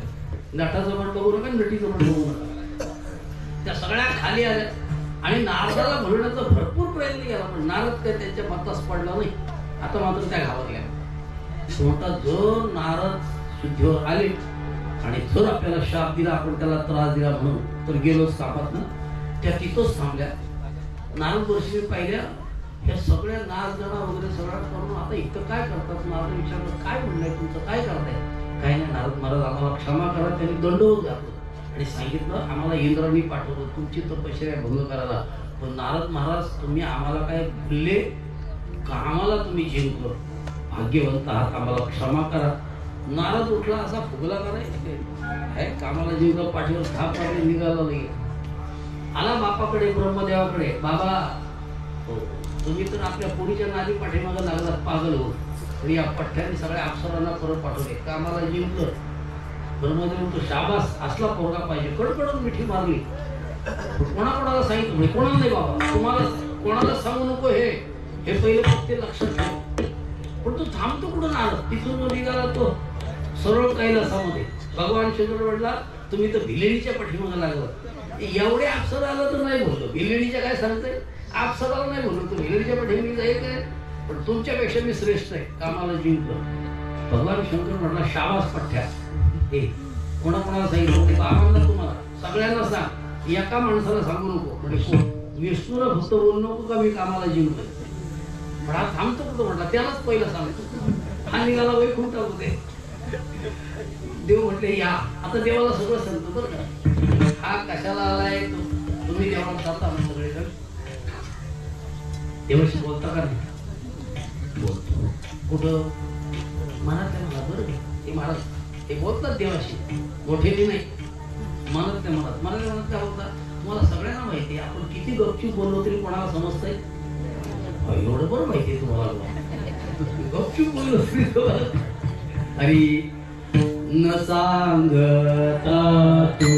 नटाचं पण बघू नका, नटीचं पण बघू नका. त्या सगळ्या खाली आल्या आणि नारदाला भरण्याचा भरपूर प्रयत्न केला पण नारद काय त्यांच्या मतास पडला नाही. आता मात्र त्या घाबरल्या. म्हणतात जर नारद शुद्धीवर आले आणि जर आपल्याला शाप दिला, आपण त्याला त्रास दिला म्हणून तर गेलोच कापात ना. त्या तिथंच थांबल्या. नारद वर्षी पाहिल्या ह्या सगळ्या नाचगाणा वगैरे सगळं करून आता इतकं काय करतात? नारद विचारलं काय म्हणलंय तुमचं, काय करताय? काय नाही नारद महाराज आम्हाला क्षमा करा. त्यांनी दंडवत घातलं आणि सांगितलं आम्हाला इंद्रांनी पाठवलं तुमची तपश्चर्या भंग करायला. पण नारद महाराज तुम्ही आम्हाला काय बोलले का? आम्हाला तुम्ही जिंकलं, भाग्यवंत आहात, आम्हाला क्षमा करा. नारद उठला असा फुगला करायचे कामाला जिंकलं, पाठीवर थाप पाडले, निघाला नाही. आला बापाकडे, ब्रह्मदेवाकडे. बाबा हो तुम्ही तर आपल्या पोरीच्या नादी पाठीमागं लागलात पागल हो. आणि या पठ्ठ्याने सगळ्या अप्सरांना परत पाठवले. कामाला जिंकलं. ब्रह्मदेव तो शाबास असला पोरगा पाहिजे. कडकडून मिठी मारली. कोणाकोणाला सांगितलं म्हणजे कोणाला नाही बाबा, तुम्हाला कोणाला सांगू नको हे पहिलं फक्त लक्षात ठेव. पण तो थांबतो कुठून आला? तिथून निघाला तो सरळ कैलासामध्ये. भगवान शंकर म्हटला तुम्ही तर भिलेणीच्या पाठीमागे लागला. एवढे अप्सरा आलं तर नाही बोललो. भिलेणीच्या काय सांगतंय? अप्सराला नाही बोललो. तू भिलेणीच्या पाठीमागे जाईल काय? पण तुमच्यापेक्षा मी श्रेष्ठ आहे, कामाला जिंकलो. भगवान शंकर म्हटला शाबास पठ्ठ्या. हे कोणाकोणाला सांगितलं ते बाबांना, तुम्हाला सगळ्यांना सांग, एका माणसाला सांगू नको. म्हणजे कोण? विष्णूला फक्त बोलू नको का मी कामाला जिंकलोय. पण हा थांबतो कुठं म्हटला, त्यालाच पहिलं सांगतो. हा निघाला वैकुंठामध्ये. देव म्हटले या. आता देवाला सगळं सांगतो बरं का, हा कशाला आलाय तुम्ही देवाला जाता ना सगळेजण, देवाशी बोलता का नाही? बोलतो. कुठं? मनात मला बरं ते महाराज ते बोलतात देवाशी, मोठे नाही म्हणत नाही. म्हणत म्हणत काय बोलतात मला सगळ्यांना माहिती आहे, आपण किती गपचूप बोललो तरी कोणाला समजतंय? एवढं बरं माहिती आहे तुम्हाला, गपचूप बोललो तरी. अरे न सांगता तू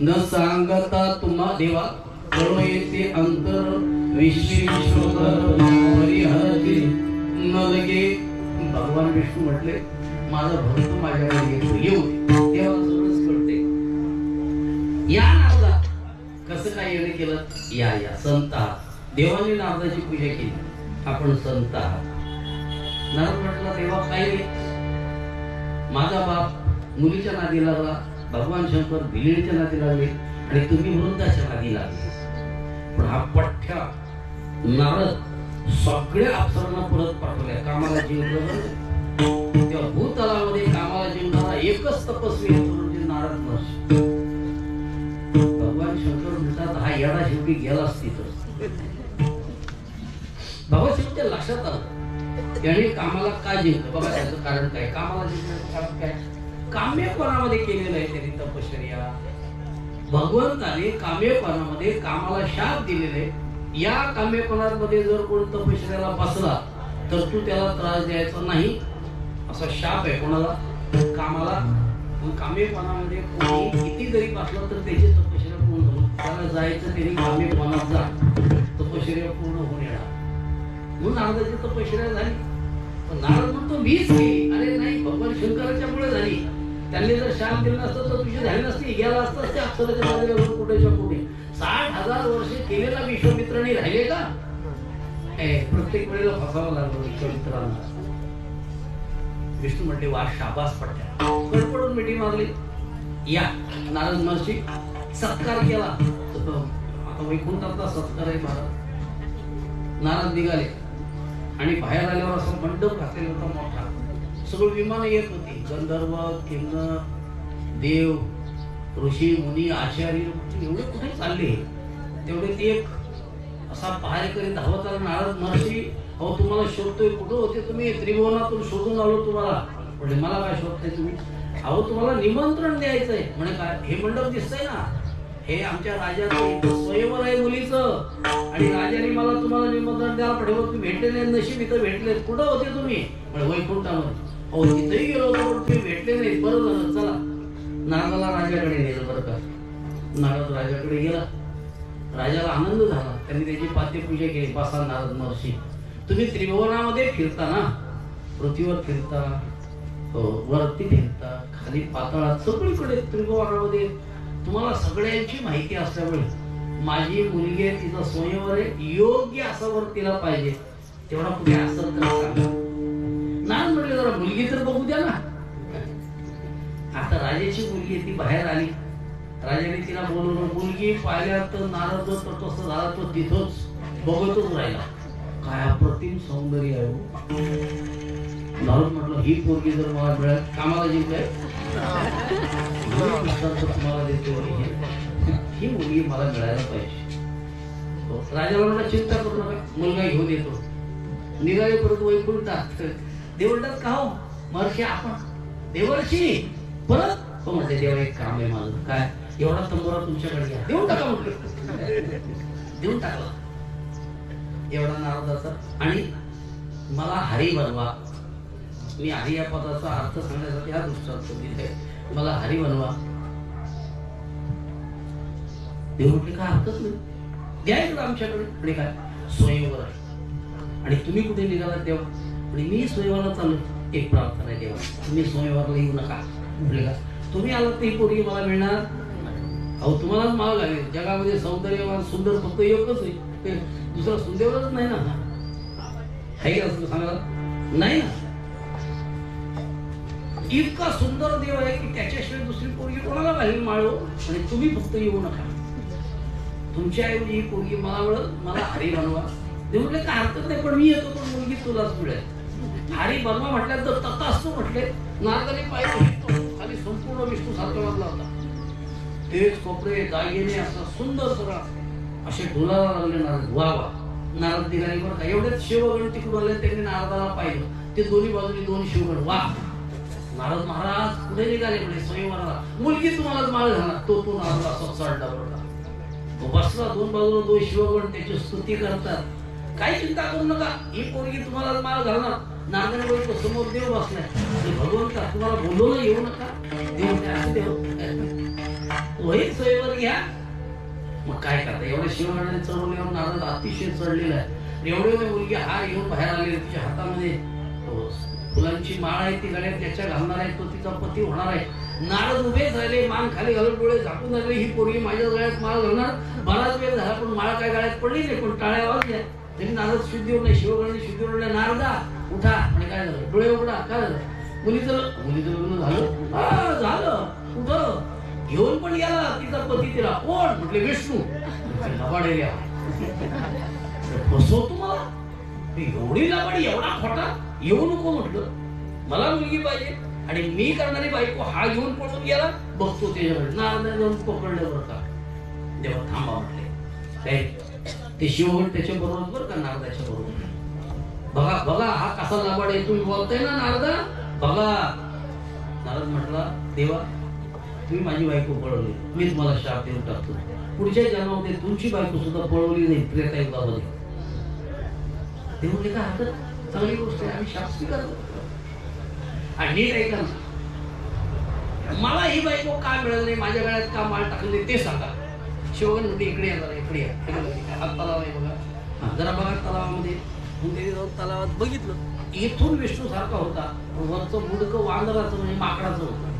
न सांगता तुम्हा देवा करो येते अंतर विश्वेश्वर हरिहरते न लगे. भगवान विष्णू म्हटले माझा भक्त माझ्याकडे येतो, येऊ तेव्हा सगळंच कळते. या नारदा कसं काय येणे केलं? या या संत आहात, देवाने नारदाची पूजा केली, आपण संत आहात. नारद म्हटला देवा काय नाही, माझा बाप मुलीच्या नादी लागला, भगवान शंकर भिलीच्या नादी लागले आणि तुम्ही वृद्धाच्या नादी लागले. पण हा पठ्ठ्या नारद सगळ्या अप्सरांना परत पाठवल्या, कामाला जिंकलं. तेव्हा भूतलामध्ये कामाला जिंकणारा एकच तपस्वी होतो म्हणजे नारद महर्षी. भगवान शंकर म्हणतात हा येडा शेवटी गेलाच तिथं. भगवान शेवटी लक्षात आलं त्याने कामाला का जिंकलं. बघा त्याचं कारण काय, कामाला जिंकण्याचं कारण काय, काम्यपणामध्ये केलेलं आहे त्यांनी तपश्चर्या. भगवंताने काम्यपणामध्ये कामाला शाप दिलेले आहे. या काम्यपणामध्ये जर कोण तपश्चर्याला बसला तर तू त्याला त्रास द्यायचा नाही असा शाप आहे कोणाला, कामाला. काम्यपणामध्ये कोणी किती जरी बसला तर त्याची तपश्चर्या पूर्ण होईल. त्याला जायचं त्यांनी काम्यपणात जा, तपश्चर्या पूर्ण होऊन येणार. म्हणून नारदाची तपश्चर्या झाली. पण नारद म्हणतो मीच केली. अरे नाही, भगवान शंकराच्या मुळे झाली. त्यांनी जर शाप दिलं नसतं तर तुझी झाली नसती, गेला असतं त्या अक्षराच्या बाजूला कुठेच्या कुठे. 60,000 वर्ष केलेला विश्वामित्राने राहिले का? प्रत्येक वेळेला फसावं लागलं विश्वामित्रांना. विष्णू म्हटले वा शाबास पडत्या, कडकडून मिठी मारली. या नारद महर्षी सत्कार केला. आता वैकुंठातला सत्कार आहे महाराज. नारद निघाले आणि बाहेर आल्यावर असा मंडप घातलेला होता मोठा. सगळं विमान येत होती, गंधर्व किन्नर देव ऋषी मुनी आचार्य एवढे कुठे चालले. तेवढे ते एक असा पहारेकरी धावत आला. नारद महर्षी अहो तुम्हाला शोधतोय, कुठं होते तुम्ही? त्रिभुवनातून शोधून आलो तुम्हाला. म्हणजे मला काय शोधताय तुम्ही? अहो तुम्हाला निमंत्रण द्यायचंय. म्हणे काय? हे मंडप दिसतंय ना, हे आमच्या राजाचं स्वयंवर आहे मुलीचं आणि राजाने मला तुम्हाला निमंत्रण द्यायला पाठवलं. तुम्ही भेटले नाही, नशीब इथं भेटले. कुठं होते तुम्ही? म्हणजे वैकुंठामध्ये. अहो तिथेही गेलो होतो पण तुम्ही भेटले नाही. बरं झालं, चला नारदाला राजाकडे नेलं. बरं का, नारद राजाकडे गेला. राजाला आनंद झाला. त्यांनी त्याची पाद्यपूजा केली. बसा नारद महर्षी, तुम्ही त्रिभुवनामध्ये फिरता ना, पृथ्वीवर फिरता, वरती भिंता, खाली पातळात, सगळीकडे त्रिभुवनामध्ये तुम्हाला सगळ्यांची माहिती असल्यामुळे माझी मुलगी आहे, तिचा स्वयंवर आहे, योग्य असं वर तिला पाहिजे तेवढा कुठे असं नाही म्हटलं, जरा मुलगी तर बघू द्या ना. आता राजाची मुलगी ती बाहेर आली, राजाने तिला बोलवलं. मुलगी पाहिल्या तर नारद तटस्थ झाला, तो तिथंच बघतच राहिला. काय अप्रतिम सौंदर्य आहे. नारद म्हटलं, ही पोरगी जर मला मिळाली, कामाला जिंकलाय तुम्हाला देतो, ही मुलगी मला मिळायला पाहिजे. राजाला म्हटलं, चिंता करू नका, मुलगा घेऊन येतो. निघाले परत वैकुंठात. देवळात का हो महर्षी, आपण देवर्षी परत? हो म्हणते, देवा एक काम आहे माझं. काय? एवढा तंबोरा तुमच्याकडे घ्या, देऊन टाका म्हटलं. देऊन टाकला एवढा नारदाचा. आणि मला हरी बनवा. मी हरी या पदाचा अर्थ सांगण्यासाठी हा दृष्टांत दिलाय. मला हरी बनवा. देव म्हटले, काय हरकत नाही, द्यायचं आमच्याकडे. आणि काय? स्वयंवर आहे. आणि तुम्ही कुठे निघालात तेव्हा? आणि मी स्वयंवराला चालू. एक प्रार्थना आहे देवा, तुम्ही स्वयंवराला येऊ नका. म्हटले का? तुम्ही आलात तर ही पोरगी मला मिळणार? अहो तुम्हालाच माळ घालेल. जगामध्ये सौंदर्यवान सुंदर फक्त एकच आहे, दुसरा सुंदरच नाही ना. आहे असं सांगा नाही ना. इतका सुंदर देव आहे की त्याच्याशिवाय दुसरी पोरगी कोणाला घालेल माळ? आणि तुम्ही फक्त येऊ नका. तुमच्या ऐवजी ही पोरगी मला हरी बनवा. ते म्हटले, काय हरकत नाही, पण मी येतो, पण मुलगी तुलाच मिळेल. हरी बनवा म्हटल्यानंतर तथास्तु म्हटले. नारदाने पाहिजे खाली संपूर्ण विष्णू सारखा वाजला होता. तेच कपडे दागिने असं सुंदर सगळा असे डोलायला लागले नारद. वा वा. नारद निघाले बरं का. एवढेच शिवगण तिकडून आले, त्यांनी नारदाला पाहिलं. ते दोन्ही बाजूनी दोन शिवगण. वा. नारद महाराज पुढे निघाले म्हणजे स्वयंवराला. मुलगी तुम्हालाच माळ घालणार. तो नारद असा चढला बरं. बसला, दोन बाजूला दोन शिवगण त्याची स्तुती करतात. काही चिंता करू नका, ही पोरगी तुम्हाला माळ घालणार. नारदाने बघितलं, समोर देव बसलाय. भगवंता तुम्हाला बोलवलं, येऊ नका. देव वही स्वयंवर घ्या. मग काय करता, एवढ्या शिवगणाने चढवल्यावर नारद अतिशय चढलेला आहे. एवढे मुलगी हार घेऊन बाहेर आलेली, तिच्या हातामध्ये फुलांची माळ आहे, ती गळ्यात त्याच्या घालणार आहे, तो तिचा पती होणार आहे. नारद उभे झाले, मान खाली घालून डोळे झाकून झाले. ही पोरगी माझ्या गळ्यात माळ घालणार. बराच वेळ झाला पण माळ काय गळ्यात पडली नाही, पण टाळ्या वाजल्या. तरी नारद शुद्धी नाही, शिवगणाने शुद्धी होणार. नारदा उठा. आणि काय झालं? डोळे उघडा. काय झालं? मुलीचं लग्न झालं? झालं. कुठं? घेऊन पण गेला तिचा पती. तिला कोण? म्हटले विष्णू. लबाडेल्या फसवतो मला, एवढी लबाडी, एवढा खोटा. येऊ नको म्हटलं, मला मुलगी पाहिजे आणि मी करणारी बायको. हा घेऊन पळून गेला, बघतो त्याच्याकडे. नारदाने जाऊन पकडलं बरं का. देवा थांबा म्हटले. ते शिवगण त्याच्या बरोबर बरं का, नारदाच्या बरोबर. बघा बघा हा कसा लबाड आहे, तुम्ही बोलताय ना नारदा, बघा. नारद म्हटला, देवा तुम्ही माझी बायको पळवली, मी तुम्हाला शाप देऊन टाकतो. पुढच्या जन्मामध्ये तुमची बायको सुद्धा पळवली नाही त्रेतायुगामध्ये. ते म्हणजे काय हरकत, चांगली गोष्ट आहे, आम्ही शाप स्वीकारतो. आणि नीट ऐका ना, मला ही बायको का मिळाली नाही, माझ्या गळ्यात का माळ टाकली ते सांगा. शिवगण म्हणते इकडे या, जरा इकडे या. हा तलाव आहे बघा, जरा बघा तलावामध्ये. जाऊन तलावात बघितलं, इथून विष्णू सारखा होता, वरचं मुडकं वांदराचं म्हणजे माकडाचं होतं.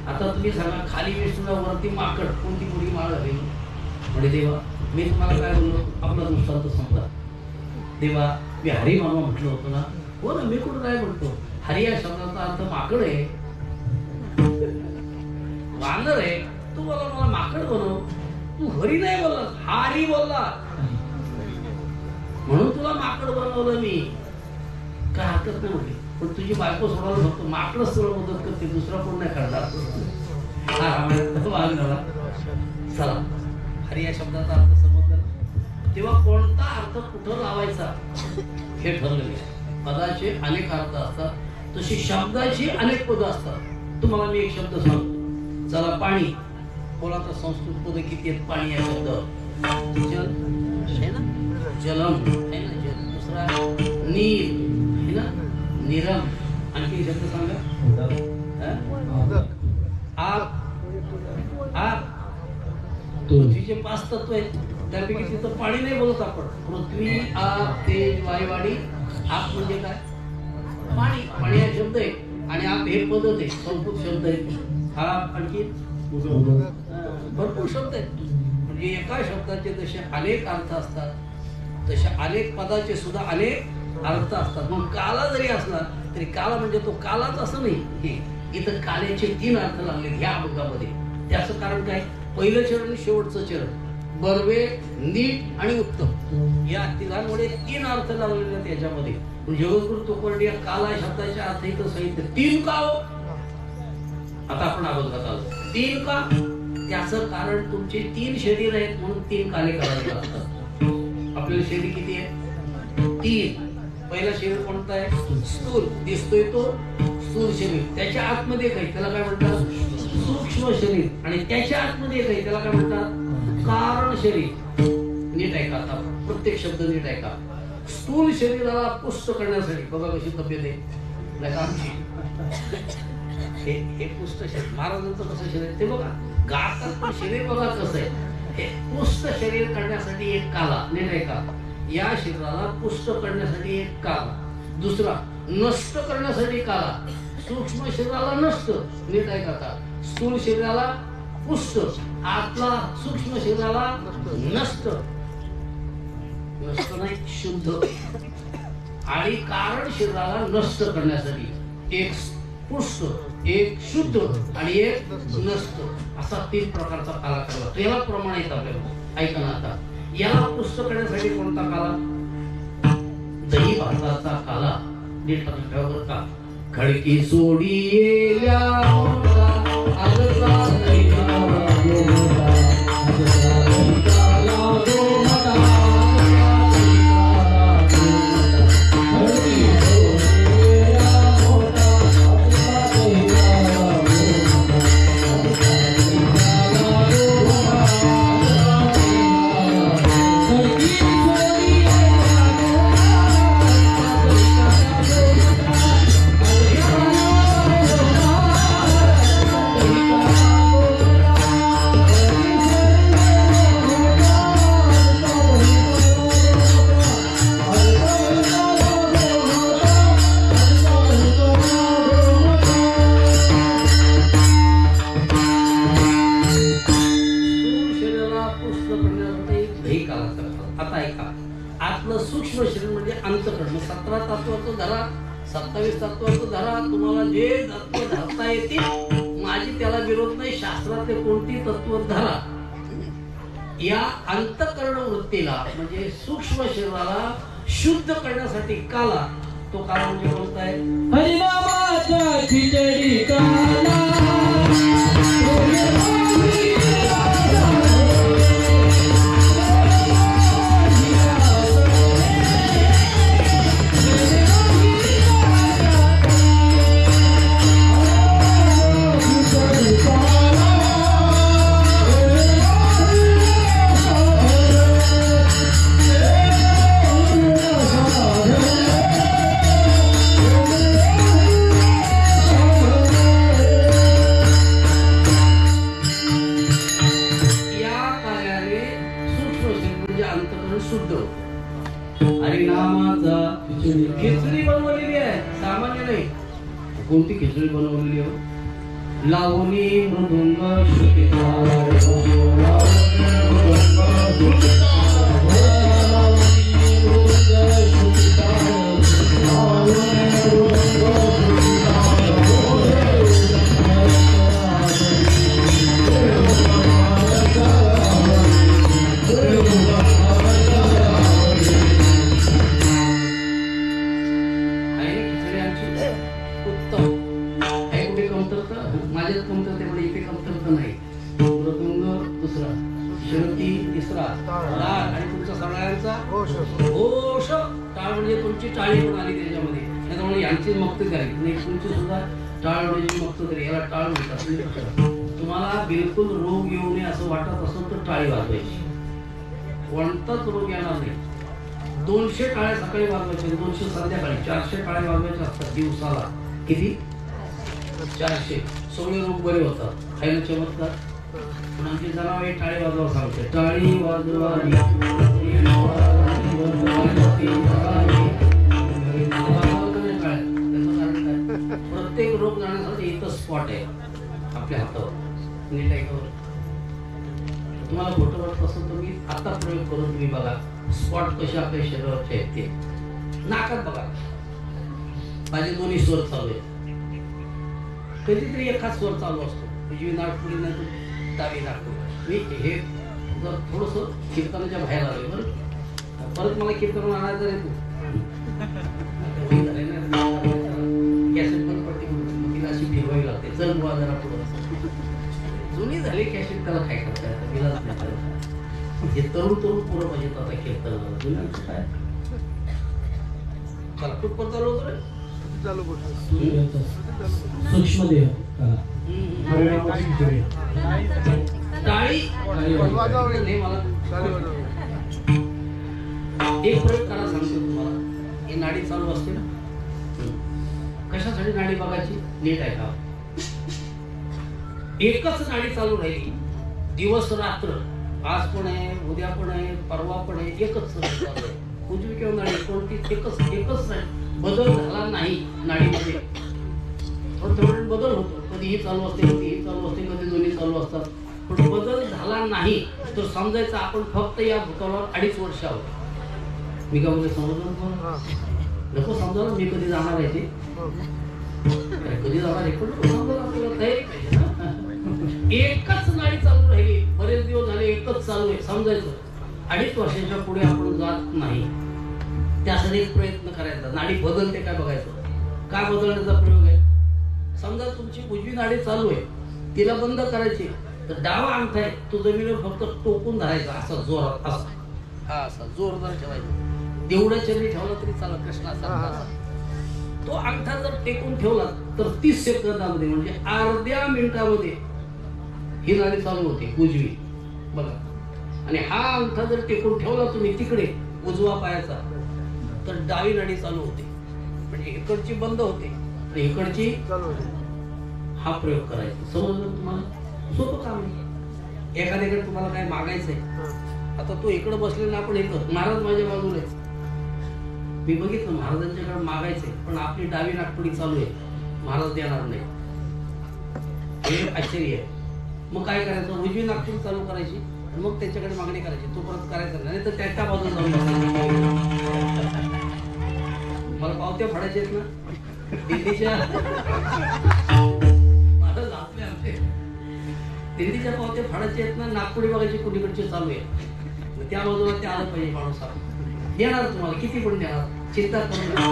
आता तुम्ही सांगा, खाली विष्णूला वरती माकड, कोणती मुली माळ झाली? म्हणजे देवा मी तुम्हाला काय बोललो, आपला दृष्टांत समजा. देवा मी हरी मामा म्हटलं होतं ना. हो ना, मी कुठं काय म्हणतो, हरी या शब्दाचा अर्थ माकड आहे, वानर आहे. तू मला माकड बनव, तू हरी नाही बोलला, हरी बोलला, म्हणून तुला माकड बनवलं मी. काय हरकत नाही म्हटली, पण तुझी बायको सोडायला फक्त माकडच तुला मदत करते, दुसरा कोण नाही करणार. चला, हरी या शब्दाचा अर्थ समजला. तेव्हा कोणता अर्थ कुठं लावायचा हे ठरलेलं आहे. पदाचे अनेक अर्थ असतात, तशी शब्दाची अनेक पद असतात. तुम्हाला मी एक शब्द सांगतो. चला, पाणी. बोला तर संस्कृत पद किती आहेत? पाणी या शब्द जल आहे ना, जलम आहे ना, जल. दुसरा नीर आहे ना, निरम. आणखी शब्द सांगा. आग. आग. पृथ्वीचे 5 तत्व आहेत, त्यापैकी तिथं पाणी नाही बोलत आपण. पृथ्वी, आग, तेज, वायू आणि आप म्हणजे काय? पाणी. पाणी हा शब्द आहे. आणि आप हे पदच आहे, संस्कृत शब्द आहे हा. आणखी भरपूर शब्द आहेत. म्हणजे एका शब्दाचे जसे अनेक अर्थ असतात तसे अनेक पदाचे सुद्धा अनेक अर्थ असतात. मग काला जरी असला तरी काला म्हणजे तो कालाच असं नाही. हे इथं काल्याचे 3 अर्थ लागले ह्या अभंगामध्ये. त्याचं कारण काय? पहिलं चरण आणि शेवटचं चरण, बर्वे, नीट आणि उत्तम या तिघांमुळे 3 अर्थ लागलेले आहेत याच्यामध्ये. जगद्गुरु तुकोर्डे या काला शब्दाच्या अर्थ इथं सांगितलं 3 का हो? आता आपण अभंगात आलो. 3 का? त्याचं कारण तुमचे 3 शरीर आहेत म्हणून 3 काले करावे लागतात. आपल्याला शरीर किती आहे? 3. पहिला शरीर कोणता आहे? स्थूल, दिसतोय तो स्थूल शरीर. त्याच्या आतमध्ये काही त्याला काय म्हणतात? सूक्ष्म शरीर. आणि त्याच्या आतमध्ये काही त्याला काय म्हणतात? कारण शरीर. नीट ऐका आता, प्रत्येक शब्द नीट ऐका. स्थूल शरीराला पुष्ट करण्यासाठी बघा कशी तब्येत आहे नाही का आमची. हे पुष्ट शरीर महाराजांचं कसं शरीर ते बघा. गातात पण शरीर बघा कसं आहे. हे पुष्ट शरीर करण्यासाठी एक काला. नीट ऐका. या शरीराला पुष्ट करण्यासाठी एक काला. दुसरा नष्ट करण्यासाठी काला. सूक्ष्म शरीराला नष्ट. नीट ऐका आता. स्थूल शरीराला पुष्ट, आतला सूक्ष्म शरीराला नष्ट. नष्ट नाही, शुद्ध. आणि कारण शरीराला नष्ट करण्यासाठी एक पुष्ट, एक शुद्ध आणि एक नष्ट असा 3 प्रकारचा काला करावा. त्याला प्रमाण येत आपल्याला. ऐका ना आता. याला पुष्ट करण्यासाठी कोणता काला? दही भाताचा काला. नीट ठेवा का. खडकी सोडी येल्या सूक्ष्म शरीर म्हणजे अंतःकरण. 17 तत्वाचं धरा, 27 तत्वाचं धरा. तुम्हाला जे तत्व धरता येतील माझी त्याला विरोध नाही. शास्त्रातले कोणती तत्व धरा. या अंतःकरण वृत्तीला म्हणजे सूक्ष्म शरीराला शुद्ध करण्यासाठी काला. तो काला म्हणजे कोणता आहे? हरिनामाच्या खिचडी काला. खिचडी बनवलेली आहे, सामान्य नाही. कोणती खिचडी बनवलेली आहे? लावणी मृदुंग श्रुती टाळी पण आली त्याच्यामध्ये. त्याच्यामुळे यांची मक्त करायची नाही. तुमची सुद्धा टाळवण्याची मक्त करी. याला टाळ म्हणतात. तुम्हाला बिलकुल रोग येऊ नये असं वाटत असेल तर टाळी वाजवायची. कोणताच रोग येणार नाही. 200 टाळ्या सकाळी वाजवायच्या, 200 संध्याकाळी, 400 टाळ्या वाजवायच्या असतात दिवसाला. किती? 400. सगळे रोग बरे होतात. खायला चमत्कार. पण आमची जनावरे टाळी वाजवा सांगते. टाळी वाजवावी प्रत्येक रोग जाण्यासाठी इथं स्पॉट आहे आपल्या हातावर. नीट आहे का? तुम्हाला खोटं वाटत असेल तुम्ही आता प्रयोग करून तुम्ही बघा स्पॉट कसे आपल्या शरीरावरचे आहेत ते. नाकात बघा, माझे दोन्ही स्वर चालू आहेत. कधीतरी एखाद स्वर चालू असतो, उजवी नाकपुडी नाही तर डावी नाकपुडी. मी हे जर थोडंसं कीर्तनाच्या बाहेर आलोय बरं, परत मला कीर्तन आणायचं रे तू कॅसेट पण पडते म्हणून तिला अशी फिरवावी लागते. चल बुवा जरा पुढं. जुनी झाली कॅसेट, त्याला काय करता येतं, तिलाच नाही करत. हे तरुण पोरं पाहिजेत आता कीर्तनाला. जुन्यांचं काय चला कुठपर चालू होतं रे? सूक्ष्मदेह टाळी मला एक प्रयोग करा सांगतो तुम्हाला. ही नाडी चालू असते ना, कशासाठी नाडी बघायची? नीट आहे का? एकच नाडी चालू राहिली दिवस रात्र, आज पण आहे, उद्या पण आहे, परवा पण आहे, एकच चालू आहे. उजवी किंवा नाडी कोणती? एकच नाही. बदल झाला नाही नाडीमध्ये. थोडं बदल होतो, कधीही चालू असते, कधीही चालू असते, कधी दोन्ही चालू असतात. पण बदल झाला नाही तर समजायचं आपण फक्त या भूतलावर 2.5 वर्ष आहोत. मी का म्हणजे समजलं नको समजावं. मी कधी जाणार आहे ते कधी जाणार आहे पण समजायला आपल्याला तयारी पाहिजे ना. एकच नाडी चालू राहिली, बरेच दिवस झाले एकच चालू आहे, समजायचं 2.5 वर्षाच्या पुढे आपण जात नाही. त्यासाठी एक प्रयत्न करायचा. नाडी बदलते काय बघायचं. काय बदलण्याचा प्रयोग आहे? समजा तुमची उजवी नाडी चालू आहे, तिला बंद करायची तर डावा अंगठा आहे तो जमिनीवर फक्त टोकून धरायचा, असा जोरात, असा असा जोरदार ठेवायचा. तेवढ्या चरणी ठेवला तरी चालत. कृष्णाचा तो अंगठा जर टेकून ठेवला तर 30 सेकंदामध्ये म्हणजे अर्ध्या मिनिटामध्ये ही नाडी चालू होते उजवी बघा. आणि हा अंगठा जर टेकून ठेवला तुम्ही तिकडे उजवा पायाचा तर डावी नाडी चालू होते. म्हणजे इकडची बंद होते आणि इकडची चालू होते. हा प्रयोग करायचा. समजलं तुम्हाला? सोपं काम आहे. एखाद्याकडे तुम्हाला काय मागायचंय, आता तो इकडे बसलेला, आपण इकडं, महाराज माझ्या बाजूला आहे. मी बघितलं महाराजांच्याकडे मागायचंय पण आपली डावी नागपुडी चालू आहे, महाराज देणार नाही. हे आश्चर्य आहे. मग काय करायचं? उजवी नागपुडी चालू करायची आणि मग त्याच्याकडे मागणी करायची. तो परत करायचं नाही तर त्याच्या बाजूला जाऊन बसायचं. मला पावत्या फाडायच्या आहेत ना दिल्लीच्या, महाराज आपले आमचे दिल्लीच्या पावत्या फाडायच्या आहेत ना, नागपुडी बघायची कुणीकडची चालू आहे. त्या बाजूला ते आलं पाहिजे माणूस. देणार तुम्हाला किती पण देणार, चिंता करू नका.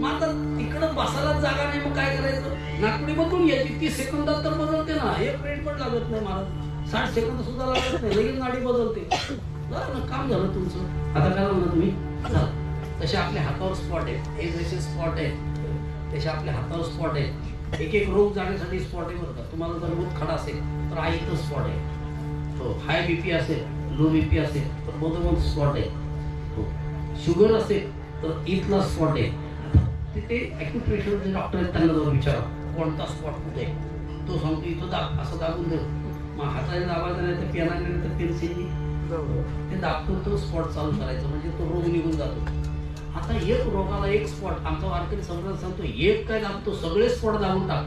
मात्र तिकडं बसायला जागा नाही, मग काय करायचं? नागपुडी बदलून घ्यायची. 30 सेकंदात तर बदलते ना, 1 मिनिट पण लागत नाही महाराज. 60 सेकंद सुद्धा लागत नाही, लगेच नाडी बदलते. काम झालं तुमचं. आता करा म्हणा तुम्ही. तसे आपल्या हातावर स्पॉट आहेत. हे जसे स्पॉट आहेत तसे आपल्या हातावर स्पॉट आहेत. एक रोग जाण्यासाठी स्पॉट आहे बरं का. तुम्हाला जर मूतखडा असेल तर हा इथं स्पॉट आहे. हो, हाय बीपी असेल, लो बीपी असेल तर मधोमध स्पॉट आहे. हो, शुगर असेल तर इथला स्पॉट आहे. तिथे ॲक्युप्रेशरचे डॉक्टर आहेत, त्यांना जाऊन विचारा कोणता स्पॉट कुठे आहे. तो सांगतो इथं दाब, असं दाबून दे. मग हाताने दाबायचं नाही तर पेनाने नाही तर पेन्सिलनी ते दाबतो, तो स्पॉट चालू करायचा म्हणजे तो रोग निघून जातो. आता एक रोगाला एक स्पॉट, आमचा वारकरी संप्रदाय सांगतो एक काय दाबतो, सगळे स्पॉट दाबून टाक.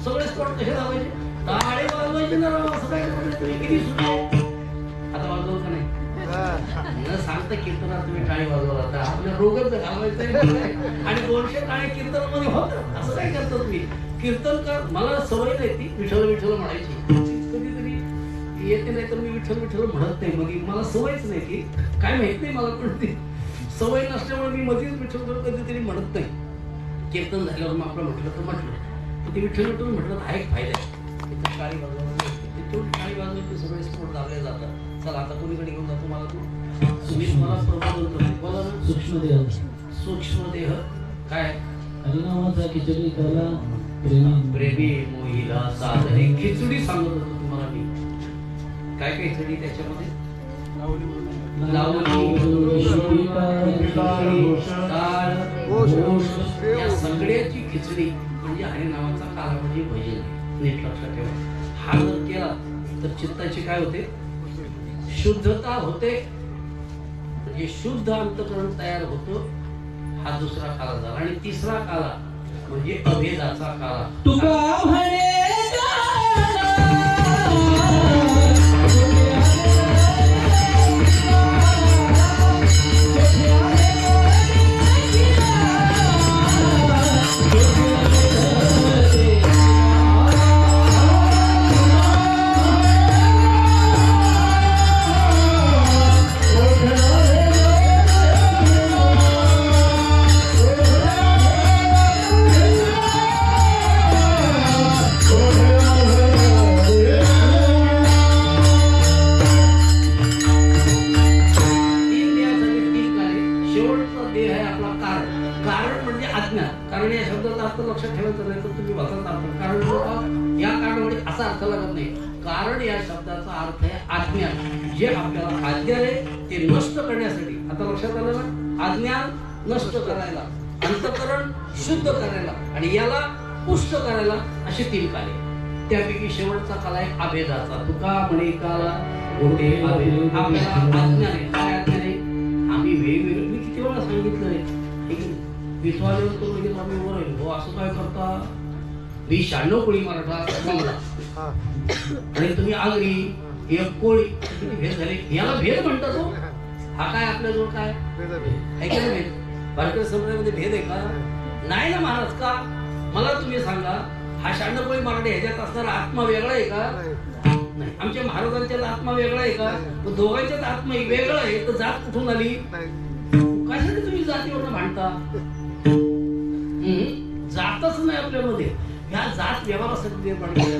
सगळे स्पॉट कसे दाबायचे? टाळे वाजवायचे ना. आता वाजवलं का नाही? न सांगता कीर्तनात तुम्ही टाळी वाजवला तर आपल्या रोगच घालवायचं आणि 200 टाळे कीर्तनामध्ये होत. असं काय करता तुम्ही? कीर्तन कर. मला सवय नाही ती विठ्ठल विठ्ठल म्हणायची. कधीतरी येते नाही तर मी विठ्ठल विठ्ठल म्हणत नाही. मग मला सवयच नाही की काय माहित नाही मला, पण ती सवय नसल्यामुळे मी मध्येच विठ्ठल कधीतरी म्हणत नाही. कीर्तन झाल्यावर मग आपलं म्हटलं तर म्हटलं ते विठ्ठल विठ्ठल म्हटलं तर हा एक फायदा आहे. तिथं टाळी वाजवली, तिथून टाळी वाजवली सगळे स्फोट दाबले जातात. चला आता कोणीकडे घेऊन जातो मला तू. तुम्ही मला प्रबोधन करतो. बोला ना. सूक्ष्मदेह. सूक्ष्मदेह काय? हरिनामाचा खिचडी कला प्रेमी मोहिला साधने. खिचडी सांगत होतो तुम्हाला मी. काय काय खिचडी त्याच्यामध्ये? या सगळ्याची खिचडी म्हणजे हरिनामाचा काला म्हणजे भजन. नीट लक्षात ठेवा. हा जर केला तर चित्ताची काय होते? शुद्धता होते. म्हणजे शुद्ध अंतकरण तयार होतं. हा दुसरा काला झाला. आणि तिसरा काला म्हणजे अभेदाचा काला. तुका म्हणे लक्षात ठेवायचं नाही तर तुम्ही वचन अर्थ. कारण या काळामध्ये असा अर्थ लागत नाही. कारण या शब्दाचा अर्थ आहे आज्ञा. जे आपल्याला आज्ञा आहे ते नष्ट करण्यासाठी. आता लक्षात आलं ना, आज्ञा नष्ट करायला, अंतःकरण शुद्ध करायला आणि याला पुष्ट करायला, असे 3 काले. त्यापैकी शेवटचा काला आहे अभेदाचा. तुका म्हणे काला गोटे अभेद. आपल्याला आज्ञा आहे. काय आज्ञा आहे? आम्ही वेगवेगळे, मी किती वेळा सांगितलंय, विश्वास तो म्हणजे आम्ही वर आहे हो, असं काय करता, मी 96 कोळी मराठा आणि तुम्ही आगरी एक कोळी, भेद झाले. याला भेद म्हणतात हो. हा काय आपल्याजवळ काय आहे का भेद? भारतीय संप्रदायामध्ये भेद आहे का? नाही ना महाराज. का मला तुम्ही सांगा, हा 96 कोळी मराठा ह्याच्यात असणारा आत्मा वेगळा आहे का? नाही. आमच्या महाराजांच्यात आत्मा वेगळा आहे का? दोघांच्यात आत्मा वेगळा आहे. तर जात कुठून आली? कशासाठी तुम्ही जातीवर भांडता? जातच नाही आपल्यामध्ये. ह्या जात व्यवहारासाठी निर्माण केल्या.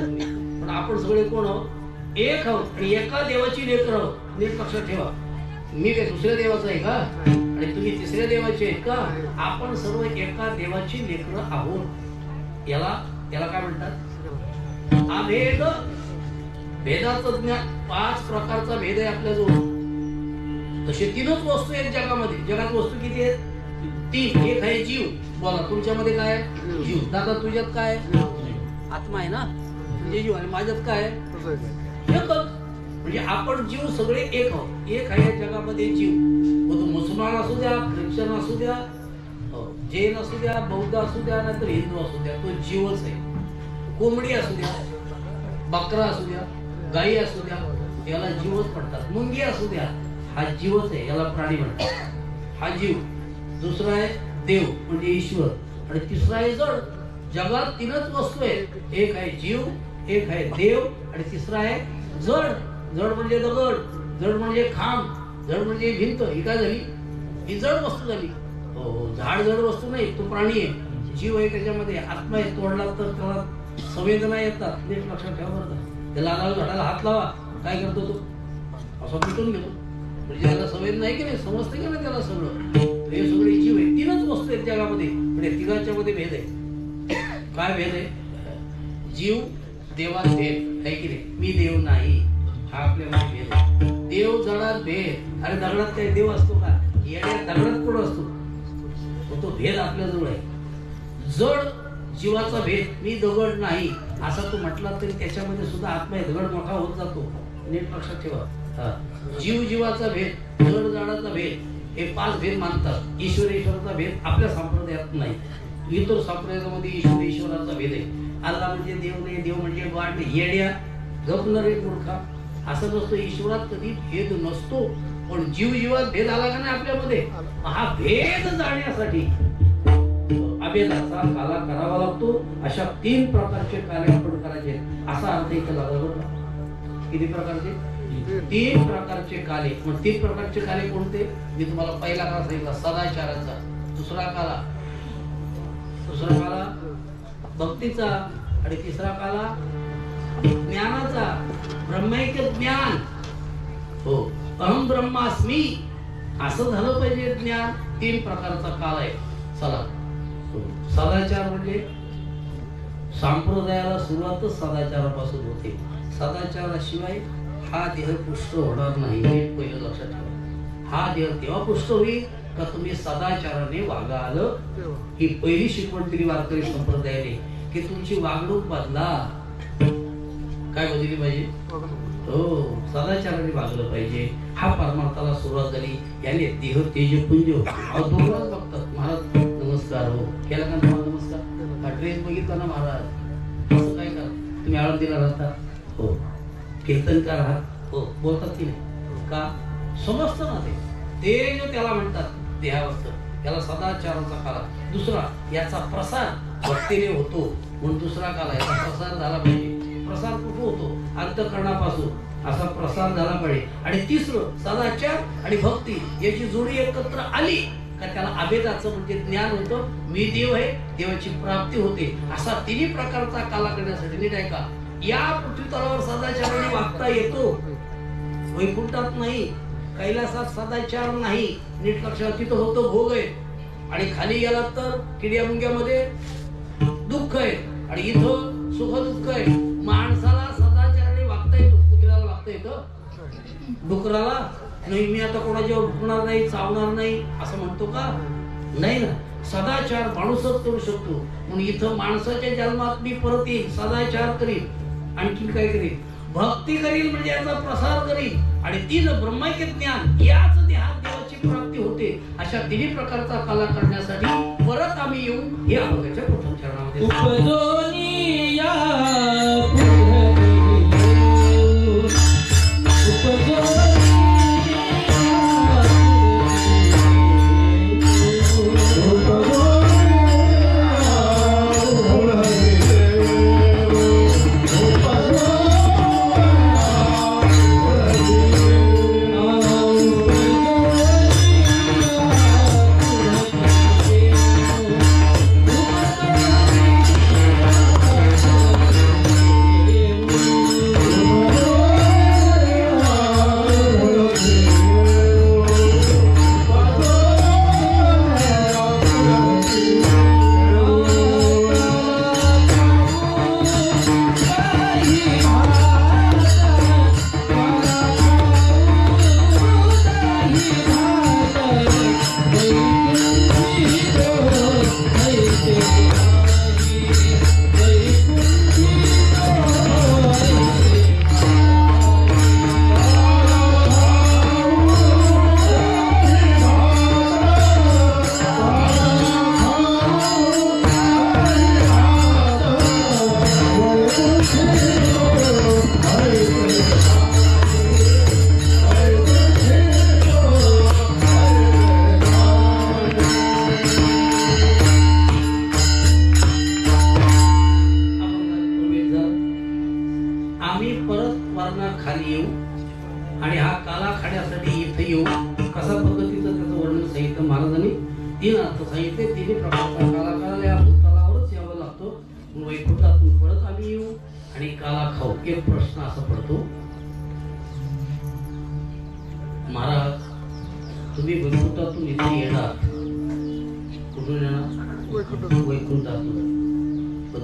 पण आपण सगळे कोण आहोत? एक आहोत आणि एका देवाची लेकर आहोत. नीट लक्षात ठेवा. मी काय दुसऱ्या देवाचा आहे का? आणि तुम्ही तिसऱ्या देवाचे आहेत का? आपण सर्व एका देवाची लेकर आहोत. याला काय म्हणतात? अभेद. भेदाचं ज्ञान. 5 प्रकारचा भेद आहे आपल्याजवळ. तसे 3च वस्तू आहेत जगामध्ये. जगात वस्तू किती आहेत? 3. एक आहे जीव. बोला तुमच्यामध्ये काय आहे? जीव. दादा तुझ्यात काय आहे? आत्मा आहे ना, म्हणजे जीव. आणि माझ्यात काय आहे? एकच. म्हणजे आपण जीव सगळे एक आहोत. एक आहे या जगामध्ये जीव. मग तो मुसलमान असू द्या, ख्रिश्चन असू द्या, जैन असू द्या, बौद्ध असू द्या, नाहीतर हिंदू असू द्या, तो जीवच आहे. कोंबडी असू द्या, बकरा असू द्या, गाई असू द्या, याला जीवच म्हणतात. मुंगी असू द्या, हा जीवच आहे, याला प्राणी म्हणतात. हा जीव. दुसरा आहे देव म्हणजे ईश्वर. आणि तिसरा आहे जड. जगात 3च वस्तू आहेत. एक आहे जीव, एक आहे देव आणि तिसरा आहे जड. जड म्हणजे दगड, जड म्हणजे खांब, जड म्हणजे भिंत. ही काय झाली? ही जड वस्तू झाली. झाड जड वस्तू नाही, तो प्राणी आहे. जीव आहे, त्याच्यामध्ये आत्मा आहे. तोडला तर त्याला संवेदना येतात. नीट लक्षात ठेवा बरं. त्याला झाडाला हात लावा, काय करतो तो? असं पिटून घेतो. म्हणजे त्याला संवेदना आहे की नाही? समजते का नाही त्याला सगळं? हे सगळे जीव आहे. 3च वस्तू आहेत जगामध्ये. म्हणजे 3च्या मध्ये भेद आहे. काय भेद आहे? जीव देवात भेद आहे की नाही? मी देव नाही, हा आपल्याला भेद आहे. देव जडात भेद. अरे दगडात काही देव असतो का? येड्या दगडात कोण असतो? तो भेद आपल्याजवळ आहे. जड जीवाचा भेद. मी दगड नाही असा तो म्हटला तरी त्याच्यामध्ये सुद्धा आत्मा आहे. दगड मोठा होत जातो. नीट लक्षात ठेवा. जीव जीवाचा भेद, जड जाडाचा भेद, हे 5 भेद मानतात. ईश्वराचा भेद आपल्या संप्रदायात नाही. इतर संप्रदायामध्ये ईश्वराचा भेद आहे. अल्ला म्हणजे देव नाही, देव म्हणजे वाट नाही. येड्या गपणार रे मूर्खा. असं नसतं. ईश्वरात कधी भेद नसतो. पण जीव जीवात भेद आला का नाही आपल्यामध्ये? हा भेद जाणण्यासाठी अभेदाचा काला करावा लागतो. अशा 3 प्रकारचे काले आपण करायचे. असा अर्थ इथे लागला बरं. किती प्रकारचे? 3 प्रकारचे काले. मग 3 प्रकारचे काले कोणते? मी तुम्हाला पहिला काला सांगितला सदाचाराचा. दुसरा काला भक्तीचा. आणि तिसरा काला ज्ञानाचा. ब्रह्मैक्य ज्ञान. हो, अहम ब्रह्मास्मी असं झालं पाहिजे ज्ञान. 3 प्रकारचा काल आहे. चला, सदाचार म्हणजे संप्रदायाला सुरुवातच सदाचारापासून होते. सदाचाराशिवाय हा देह पुष्ट होणार नाही. हे पहिलं लक्षात ठेवा. हा देह तेव्हा पुष्ट होईल का तुम्ही सदाचाराने वागाल. ही पहिली शिकवण दिली वारकरी संप्रदायाने की तुमची वागणूक बदला. काय बदलली पाहिजे? हो, सदाचाराने वागलं पाहिजे. हा परमार्थाला सुरुवात झाली. याने देह तेजपुंज दोघांनाच बघतात. महाराज महाराज नमस्कार हो केला का तुम्हाला नमस्कार? हा ड्रेस बघितला ना महाराज? असं काय करा तुम्ही आळंदीला राहता हो, कीर्तनकार आहात हो, बोलतात की नाही का? समजतं ना ते जो त्याला म्हणतात देहावस्थ, त्याला सदाचाराचा काला. दुसरा याचा प्रसार भक्तीने होतो म्हणून दुसरा काला याचा प्रसार झाला पाहिजे. प्रसार कुठं होतो? अंतःकरणापासून असा प्रसार झाला पाहिजे. आणि तिसरं सदाचार आणि भक्ती याची जोडी एकत्र आली का त्याला अभेदाचं म्हणजे ज्ञान होतं. मी देव आहे, देवाची प्राप्ती होते. असा तिन्ही प्रकारचा काला करण्यासाठी नीट आहे का या पृथ्वी तलावर सदाचाराने वागता येतो. वैकुंठात नाही, कैलासात सदाचार नाही. नीट लक्षात तिथं होतं भोग आहे आणि खाली गेलात तर किड्या मुंग्यामध्ये दुःख आहे आणि इथं सुख दुःख आहे. माणसाला सदाचाराने वागता येतो, कुत्र्याला वागता येतं, डुकराला नाही. मी आता कोणाच्यावर भुकणार नाही, चावणार नाही असं म्हणतो का? नाही ना. सदाचार माणूसच करू शकतो. म्हणून इथं माणसाच्या जन्मात मी परत येईल, सदाचार करीन, आणखी काय करीन? भक्ती करील म्हणजे याचा प्रसार करील आणि तीन ब्रह्मैक्य ज्ञान याच देहात देवाची प्राप्ती होते. अशा तिन्ही प्रकारचा कला करण्यासाठी परत आम्ही येऊ हे अभंगाच्या प्रथम चरणामध्ये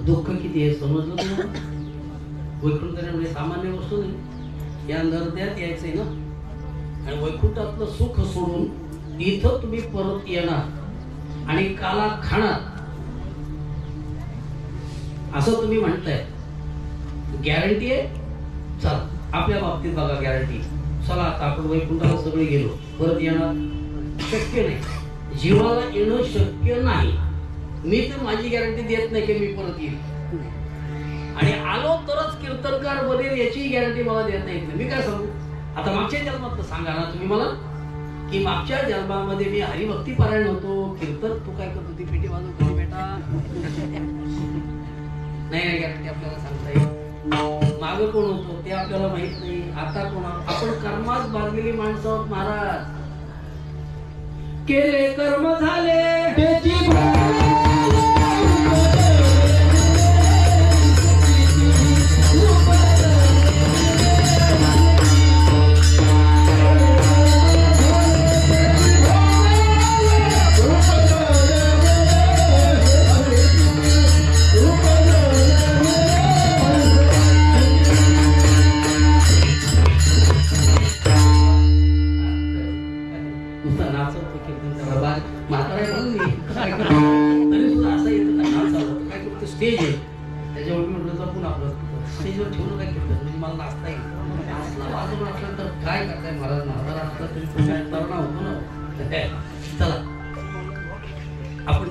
दुःख किती आहे समजलं तुम्हाला? वैकुंठ म्हणजे सामान्य वस्तू नाही. या नरद्यात यायचंय ना आणि वैकुंठातलं सुख सोडून इथं तुम्ही परत येणार आणि काला खाणार असं तुम्ही म्हणताय. गॅरंटी आहे? चला आपल्या बाबतीत बघा गॅरंटी. चला आता आपण वैकुंठाला सगळे गेलो, परत येणार शक्य नाही. जीवाला येणं शक्य नाही. मी तर माझी गॅरंटी देत नाही की मी परत येईल आणि आलो तरच कीर्तनकार बनेल याची गॅरंटी मला देता येत नाही. मी काय सांगू? आता मागच्या जन्मात सांगा ना तुम्ही मला की मागच्या जन्मामध्ये मी हरिभक्ती पारायण होतो, कीर्तन तू काय करत होती, पेटी वाजवत बेटा? नाही गॅरंटी आपल्याला सांगता येईल. मागं कोण होतो ते आपल्याला माहित नाही. आता कोण? आपण कर्मात बांधलेली माणसं आहोत महाराज. केले कर्म झाले त्याची स्टेज आहे त्याच्यावर म्हटलं तर पुन्हा आपलं स्टेजवर ठेवलं काय केलं म्हणजे मला नाचता येईल. वाजवून असलं तर काय करताय महाराज? महाराज असलं तरी तरुणा होतो ना. चला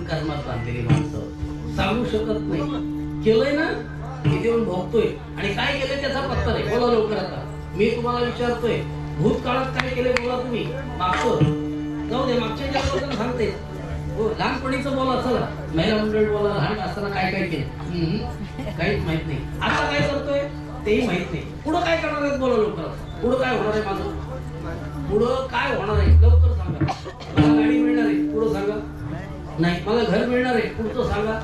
कर्मात बांधलेली माणसं सांगू शकत नाही. केलंय ना इथे येऊन भोगतोय आणि काय केलंय त्याचा पत्ता नाही. बोला लवकर आता. मी तुम्हाला विचारतोय भूतकाळात काय केलंय बोला तुम्ही. मागचं जाऊ दे, मागच्या जन्मात सांगते. हो लहानपणीचं बोला, चला महिला मंडळ बोला. लहान असताना काय काय केलं काहीच माहित नाही. आता काय करतोय तेही माहित नाही. पुढं काय करणार आहेत बोला लवकर. पुढं काय होणार आहे माझं? पुढं काय होणार आहे लवकर सांगा. मला गाडी मिळणार आहे पुढं सांगा. नाही मला घर मिळणार आहे पुढचं सांगा.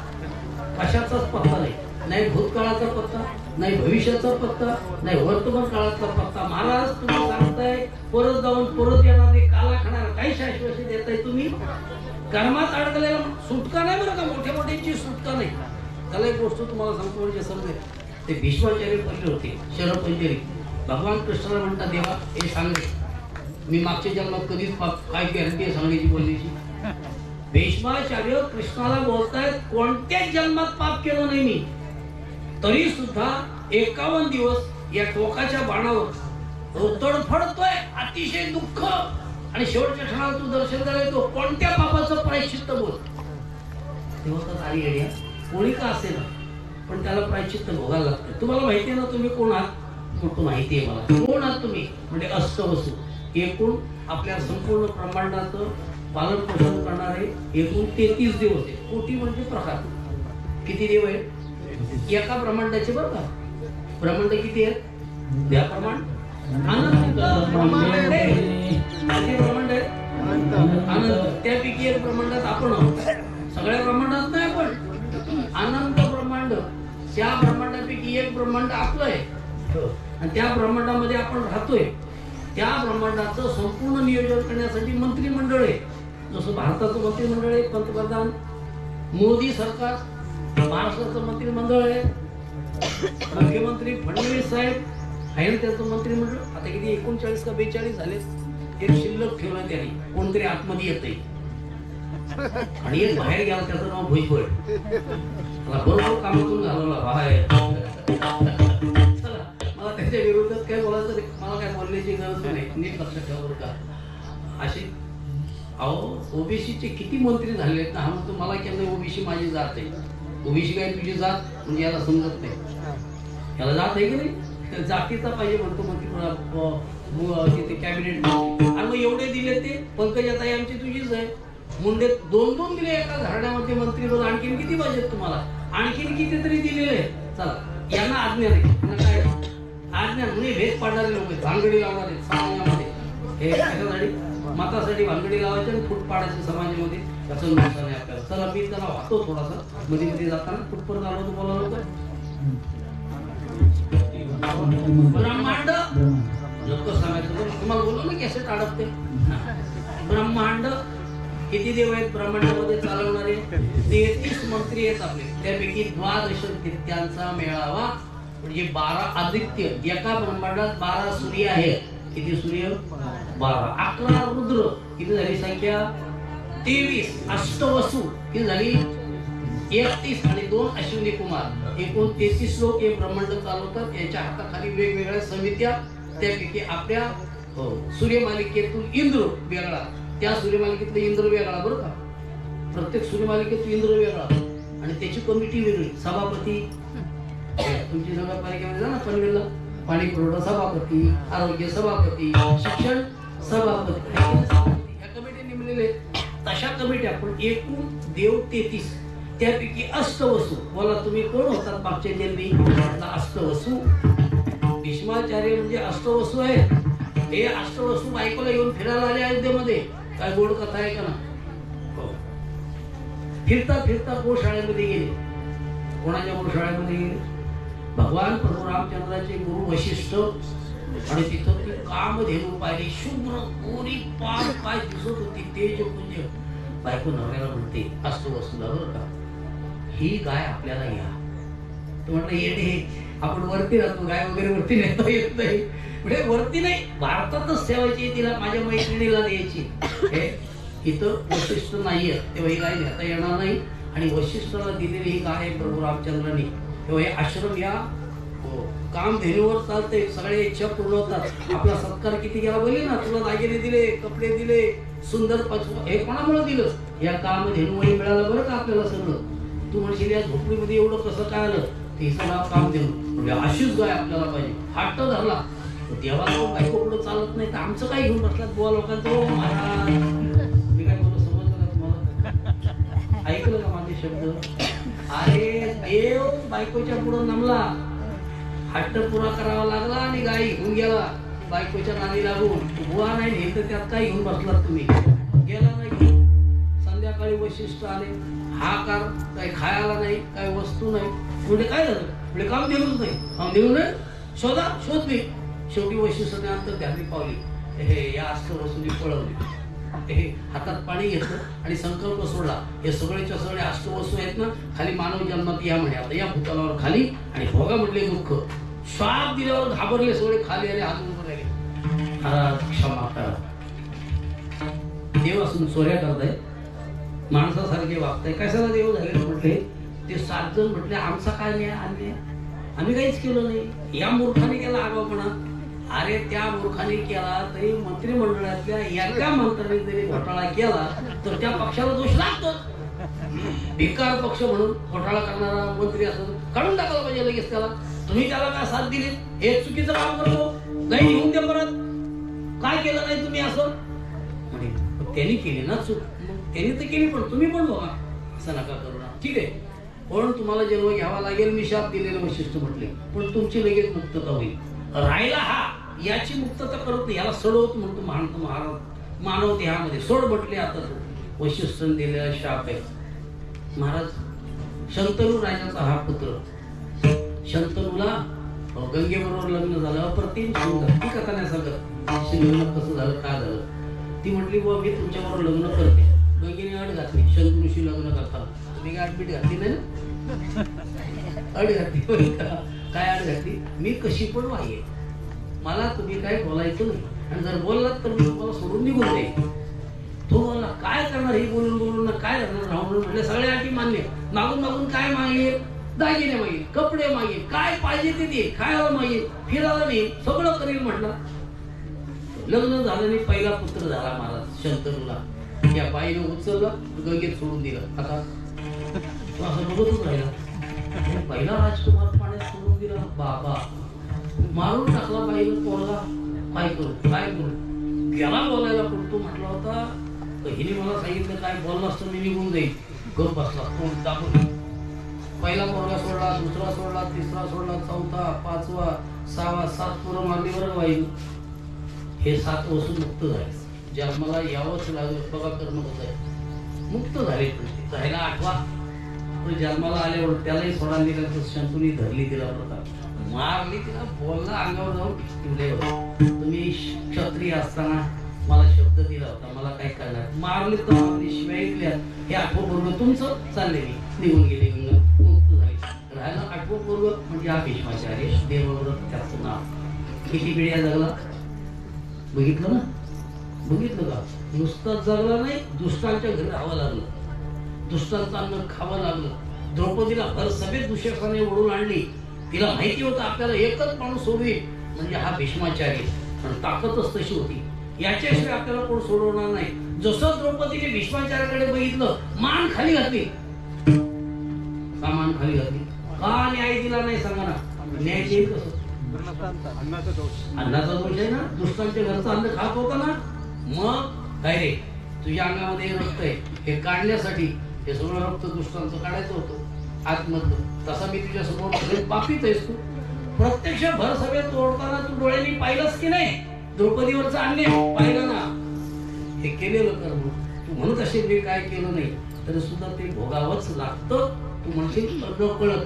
कशाचाच पत्ता नाही. नाही भूतकाळाचा पत्ता, नाही भविष्याचा पत्ता, नाही वर्तमान काळाचा पत्ता. महाराज तुम्ही सांगताय परत जाऊन परत येणार नाही, काला खाणार. काही शाश्वती देताय तुम्ही. कर्मात अडकलेला सुटका नाही बरं का, मोठ्या मोठ्यांची सुटका नाही. त्याला एक गोष्ट तुम्हाला सांगतो म्हणजे समजेल. ते भीष्माचार्य पहिले होते शरपंजरी. भगवान कृष्णाला म्हणतात देवा हे सांग मी मागच्या जन्मात कधीच काय गॅरंटी आहे सांगायची बोलण्याची. भीष्माचार्य कृष्णाला बोलतायत कोणत्याच जन्मात पाप केलं नाही मी, तरी सुद्धा 51 दिवस या टोकाच्या बाणावर तडफडतोय, अतिशय दुःख. आणि शेवटच्या क्षणाला तू दर्शन द्यायला येतो, कोणत्या पापाचं प्रायश्चित्त बोल. तेव्हा तर आली येड्या कोणी का असेल पण त्याला प्रायश्चित्त भोगायला लागतं. तुम्हाला माहिती आहे ना तुम्ही कोण आहात? कुठं माहिती आहे मला. कोण आहात तुम्ही? म्हणजे अष्टवसू. एकूण आपल्या संपूर्ण ब्रह्मांडाचं पालन पोषण करणारे एकूण 33 देव होते. कोटी म्हणजे प्रकार. किती देव आहेत एका ब्रह्मांडाचे बरं का? ब्रह्मांड किती आहेत? द्या प्रमाण. अनंत ब्रह्मांड आहे. अनंत. त्यापैकी एक ब्रह्मांडात आपण आहोत. सगळ्या ब्रह्मांडात नाही आपण. अनंत ब्रह्मांड. त्या ब्रह्मांडापैकी एक ब्रह्मांड आपलं आहे आणि त्या ब्रह्मांडामध्ये आपण राहतोय. त्या ब्रह्मांडाचं संपूर्ण नियोजन करण्यासाठी मंत्रिमंडळ आहे. जसं भारताचं मंत्रिमंडळ आहे, पंतप्रधान मोदी सरकार, महाराष्ट्राचं मंत्रिमंडळ आहे, मुख्यमंत्री फडणवीस साहेब आहे ना त्याचं मंत्रिमंडळ. आता किती 39 का 42 झाले. एक शिल्लक ठेवलं त्यांनी, कोणतरी आतमध्ये येतंय आणि एक बाहेर गेला त्याचं नाव भुजबळ. बरोबर कामातून घालवला बाहेर. मला त्याच्या विरोधात काय बोलायचं मला काय बोलण्याची गरज नाही. नीट लक्षात ठेवा बरं का. असे अहो ओबीसीचे किती मंत्री झाले आहेत ना. हा म्हणतो मला केलं ओबीसी माझी जात आहे. ओबीसी काय तुझी जात म्हणजे याला समजत नाही. याला जात आहे की नाही, जातीचा पाहिजे म्हणतो मंत्री तिथे कॅबिनेट. आणि मग एवढे दिले ते पंकजाताई आमची तुझीच आहे. मुंडे 2-2 दिले एका घराण्यामध्ये मंत्रीपद. आणखीन किती पाहिजेत तुम्हाला? आणखीन किती तरी दिलेले. चला यांना आज्ञा नाही. काय आज्ञा म्हणजे भेद पाडणारे लोक आहेत, भानगडी लावणारे समाजामध्ये. हे कशासाठी? मतासाठी भानगडी लावायचे आणि फूट पाडायचे समाजामध्ये. त्याचं नुकसान आहे आपल्याला. चला मी त्याला वाहतो थोडासा मध्ये मध्ये जाताना. फुटपर्यंत आलो तुम्हाला लोक ब्रह्मांड लोक सांगायचं तुम्हाला बोललो ना कॅसेट अडकते. ब्रह्मांड किती देव आहेत ब्रह्मांडामध्ये चालवणारे? 33 मंत्री आहेत आपले. त्यापैकी 12 दित्यांचा मेळावा म्हणजे 12 आदित्य. एका ब्रह्मांडात 12 सूर्य आहेत. किती सूर्य? 12. 11 रुद्र. किती झाली संख्या? 23. अष्टवसू किती झाली? 31 आणि 2 अश्विनी कुमार. एकूण 33 लोक हे ब्रह्मांड चालवतात. याच्या हाताखाली वेगवेगळ्या समित्या. त्यापैकी आपल्या सूर्यमालिकेतून इंद्र वेगळा, त्या सूर्यमालिकेतला इंद्र वेगळा बरं का. प्रत्येक सूर्यमालिकेत इंद्र वेगळा आणि त्याची कमिटी वेगळी. सभापती तुमची नगरपालिकेमध्ये जा ना पनवेलला, पाणी पुरवठा सभापती, आरोग्य सभापती, शिक्षण सभापती, या कमिटी नेमलेले. तशा कमिट्या पण एकूण देव 33. त्यापैकी अष्टवसू. बोला तुम्ही कोण होतात मागच्या जन्मी? अष्टवसू. भीष्माचार्य म्हणजे अष्टवसू आहे. हे अष्टवसू बायकोला येऊन फिरायला आले अयोध्येमध्ये. काय गोड कथा आहे का ना? फिरता फिरता गोशाळेमध्ये गेले. कोणाच्या गोशाळेमध्ये गेले? भगवान प्रभू रामचंद्राचे गुरु वशिष्ठ. आणि तिथं ती कामधेनू पाहिली. शुभ्र कोरी पाय पाय दिसत होती, तेजपुंज. बायको नवऱ्याला म्हणते अष्टवसूला बरं का, ही गाय आपल्याला घ्या. तो म्हटलं येते आपण वरती राहतो, गाय वगैरे वरती नेता येत नाही. म्हणजे वरती नाही, भारतातच ठेवायची, तिला माझ्या मैत्रिणीला द्यायची. हे इथं वशिष्ठ नाहीये तेव्हा ही गाय घेता येणार नाही. आणि वशिष्ठाला दिलेली ही गाय प्रभू रामचंद्रांनी. तेव्हा हे आश्रम या काम धेनुवर चालते, सगळ्या इच्छा पूर्ण होतात. आपला सत्कार किती केला बोलले ना, तुला दागिने दिले, कपडे दिले, सुंदर हे कोणामुळे दिलं? या काम धेनुवरी मिळालं बरं का आपल्याला सगळं. तू म्हणशील या झोपडीमध्ये एवढं कसं काय आलं? ते सगळं काम धेनू म्हणजे अशीच गाय आपल्याला पाहिजे. हट्ट धरला देवाला बायको पुढे चालत नाही तर आमचं काय घेऊन बसलात बुवा लोकांचं? ओ महाराज, मी काय बोलतो समजलं का तुम्हाला? ऐकलं का माझे शब्द? अरे देव बायकोच्या पुढे नमला, हट्ट पुरा करावा लागला आणि गाई घेऊन गेला बायकोच्या नादी लागून. बुवा नाही नेत तर त्यात काय घेऊन बसलात तुम्ही? गेला नाही. संध्याकाळी वशिष्ठ आले, हाकार, काही खायला नाही, काही वस्तू नाही. म्हणजे काय झालं? म्हणजे काम देऊच नाही. काम देऊ नये, शोधा, शोध नाही. शेवटी वशिष्ठाने अंतर ध्यानी पावली, हे या अस्त्र वस्तूंनी पळवली. हे हातात पाणी घेतलं आणि संकल्प सोडला, हे सगळेच्या सगळे अष्टवस्तू आहेत ना, खाली मानव जन्मात या म्हणे, आता या भूतलावर खाली. आणि भोगा म्हटले दुःख. श्वाप दिल्यावर घाबरले सगळे, खाली आले, हात उभं राहिले. महाराज क्षमा करा, देव असून चोऱ्या करताय, माणसासारखे वागताय, कशाला देव झाले म्हटले. ते 7 जण म्हटले आमचा काय नाही, आम्ही काहीच केलं नाही. या मूर्खाने केला आगाऊपणा. अरे त्या मूर्खाने केला तरी मंत्रिमंडळातल्या एका मंत्र्याने जरी घोटाळा केला तर त्या पक्षाला दोष लागतो. भिकार पक्ष म्हणून घोटाळा करणारा मंत्री असतो, काढून टाकायला पाहिजे लगेच त्याला. तुम्ही त्याला काय साथ दिली? हे चुकीचं काम करतो, नाही येऊन द्या परत. काय केलं नाही तुम्ही असं म्हणे. त्यांनी केली ना चूक, त्यांनी तर केली, पण तुम्ही पण बघा, असं नका करू ना. ठीक आहे, पण तुम्हाला जन्म घ्यावा लागेल, मी शाप दिलेले वशिष्ठ म्हटले, पण तुमची लगेच मुक्तता होईल. राहिला हा याची मुक्तता करत नाही, याला सोडवत म्हणतो महाराज. मानव देहामध्ये सोड म्हटले. आता तो वशिष्ठाने दिलेला शाप आहे. महाराज, शंतनू राजाचा हा पुत्र, शंतनूला गंगेबरोबर लग्न झालं, अप्रतिम सुंदर. ती कथा नाही सांगत लग्न कसं झालं, काय झालं. ती म्हटली बुवा मी तुमच्याबरोबर लग्न करते. गंगेने अड घातली, शंतनूशी लग्न करता. तुम्ही काय अडबीट घातली नाही ना? अड घातली. काय अड घातली? मी कशी पण वाही, मला तुम्ही काय बोलायचं नाही, आणि जर बोललात तर मी तुम्हाला सोडून निघून जाईल. तो बोलला काय करणार, ही बोलून बोलून काय करणार, राहून म्हटले सगळ्या अटी मान्य. मागून मागून काय मागेल? दागिने मागेल, कपडे मागेल, काय पाहिजे ते दे, खायला मागेल, फिरायला नाही, सगळं करेल म्हटलं. लग्न झालं नाही, पहिला पुत्र झाला महाराज शंतनूला. या बाईने उचललं, गंगेत सोडून दिलं. आता तो असं बघतच राहिला. पहिला राजकुमार पाण्यात सोडून दिला. बाबा मारून टाकला बाईनं पोरला. काय करू, काय करू? गेला बोलायला, पण तो म्हटला होता हिने मला सांगितलं काय बोलला असतं मी निघून जाईल. गप बसला, तोंड दाबून. पहिला पोरगा सोडला, दुसरा सोडला, तिसरा सोडला, चौथा, पाचवा, 6वा, 7 पोरं मारली बरं बाईनं. हे 7 वसून मुक्त झाले. जन्माला यावंच लागलं, बघा कर्म होत आहे. मुक्त झाले. राहिला 8वा. जन्माला आल्यावर त्यालाही सोडायला दिला तर शंतूनी धरली तिला, प्रकार मारली तिला, बोलला अंगावर जाऊन. तुम्ही क्षत्रिय असताना मला शब्द दिला होता, मला काय करणार, मारली तर मारली, शिवाय दिल्या. हे 8वं पोरग तुमचं, चालले मी निघून गेले, मुक्त झाले. राहिला 8वं पोरग म्हणजे हा भीष्माचार्य, देवव्रत त्याचं नाव. किती पिढ्या जगला बघितलं ना, बघितलं का? नुसताच जगला नाही, दुष्टांच्या घरी राहावं लागलं, दुष्टांचं अन्न खावं लागलं. द्रौपदीला भर सभेत दुःशासनाने ओढून आणली. तिला माहिती होतं आपल्याला एकच माणूस सोडवी म्हणजे हा भीष्माचार्य, पण ताकदच तशी होती, याच्याशिवाय आपल्याला कोण सोडवणार नाही. जसं द्रौपदीने भीष्माचार्याकडे बघितलं, मान खाली घातली. का मान खाली घातली? का न्याय दिला नाही सांगा ना? न्याय देईल कसं? अन्नाचा दोष आहे ना, दुष्टांच्या घरचं अन्न खात होता ना. मग काय रे, तुझ्या अंगामध्ये रक्त आहे, हे काढण्यासाठी हे सगळं रक्त दुष्टांचं काढायचं होतं आतमधलं. तसा मी तुझ्या समोर पापीत आहेस तू. प्रत्यक्ष भर सभेत तोडताना तू डोळ्यांनी पाहिलंस की नाही? द्रौपदीवरचा अन्याय पाहिलं ना. हे केलेलं कर्म तू म्हणत असेल मी काय केलं नाही, तरी सुद्धा ते भोगावंच लागतं. तू म्हणशील न कळत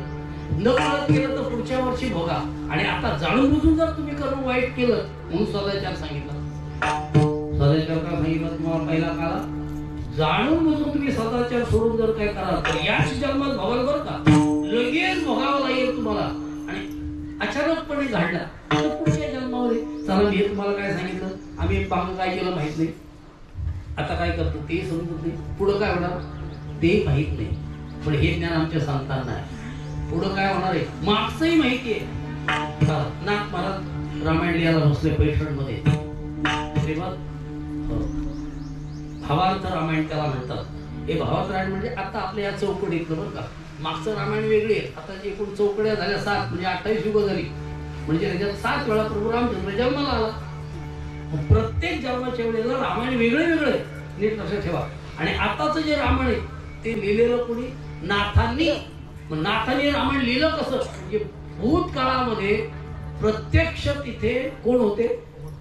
केलं तर पुढच्या वर्षी भोगा. आणि आता जाणून बुजून जर तुम्ही कर्म वाईट केलं म्हणून सदाचार सांगितलं. सदाचार का सांगितलं तुम्हाला? पहिला काळा जाणून बुजून तुम्ही सदाचार सोडून जर काय कराल तर याच जन्मात भोगाल बरं का, लगेच भोगावं लागेल तुम्हाला. आणि अचानकपणे घडला तर पुढच्या जन्मामध्ये चला मी तुम्हाला काय सांगितलं, आम्ही पाहून काय केलं माहित नाही, आता काय करतो ते समजत नाही, पुढं काय होणार ते माहित नाही. पण हे ज्ञान आमच्या संतांना आहे. पुढं काय होणार आहे मागचंही माहिती आहे, नाथ महाराज रामायण लिहायला बसले पैठणमध्ये. तेव्हा भावार्थ रामायण त्याला म्हणतात. हे भावार्थ रामायण म्हणजे आता आपल्या या चौकडीतलं बरं का. मागचं रामायण वेगळे आहे. आता जे एकूण चौकड्या झाल्या 7 म्हणजे 28 युग झाली. म्हणजे त्याच्यात 7 वेळा प्रभू रामचंद्र जन्माला आला. प्रत्येक जन्माच्या वेळेला रामायण वेगळे वेगळे नीट लक्षात ठेवा. आणि आताचं जे रामायण आहे ते लिहिलेलं कोणी? नाथांनी. नाथांनी रामायण लिहिलं कसं? म्हणजे भूतकाळामध्ये प्रत्यक्ष तिथे कोण होते?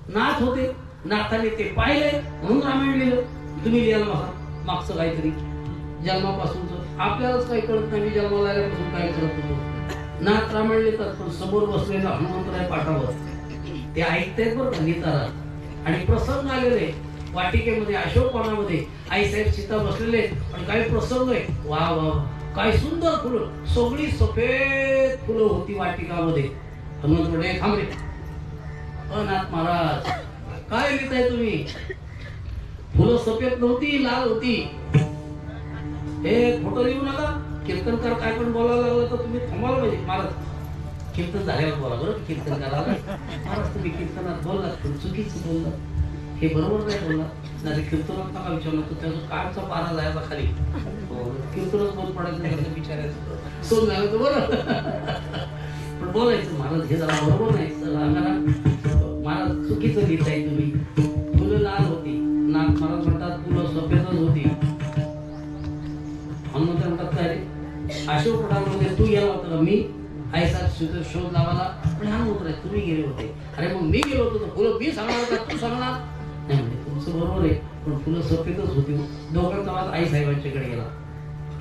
नाथ होते. नाथांनी ते पाहिले म्हणून रामायण लिहिलं. तुम्ही लिहायला बघा मागचं काहीतरी जन्मापासूनच आपल्यालाच काही कळत नाही. जन्माला आल्यापासून काय करत होतो. नाथ रामायण लिहितात पण समोर बसलेला हनुमंतराय पाठावर ते ऐकतायत बरं का लिहिताना. आणि प्रसंग आलेले वाटिकेमध्ये अशोकवनामध्ये आईसाहेब सीता बसलेले आणि काही प्रसंग आहे. वा वा काय सुंदर फुलं, सगळी सफेद फुलं होती वाटिकामध्ये. हनुमंत म्हणे थांबले. नाथ महाराज काय लिहिताय तुम्ही? फुलं सफेद नव्हती, लाल होती. हे खोटं लिहू नका. कीर्तनकार काय पण बोलायला लागलं तर तुम्ही थांबायला पाहिजे. महाराज कीर्तन झाल्यावर बोला बरं. कीर्तन करायला महाराज तुम्ही कीर्तनात बोललात पण चुकीचं बोललात. हे बरोबर नाही बोललात. नाही कीर्तनात नका विचारलं तर त्याचा काळचा पारा जायचा खाली. कीर्तनच बोल पडायचं विचारायचं सोन झालं तर बरं. पण बोलायचं महाराज हे जरा बरोबर नाही. महाराज चुकीचं लिहिताय तुम्ही. फुलं लाल होती. नाथ महाराज म्हणतात फुलं सफेदच होती. हनुमंत म्हणतात काय रे अशोक पटामध्ये तू गेला होता का? मी आईसाहेब शोध लावायला. पण हा होत तुम्ही गेले होते. अरे मग मी गेलो होतो तर फुलं मी सांगणार का तू सांगणार? नाही म्हणजे तुमचं बरोबर आहे पण फुलं सफेदच होती. दोघांचा वाद आईसाहेबांच्याकडे गेला.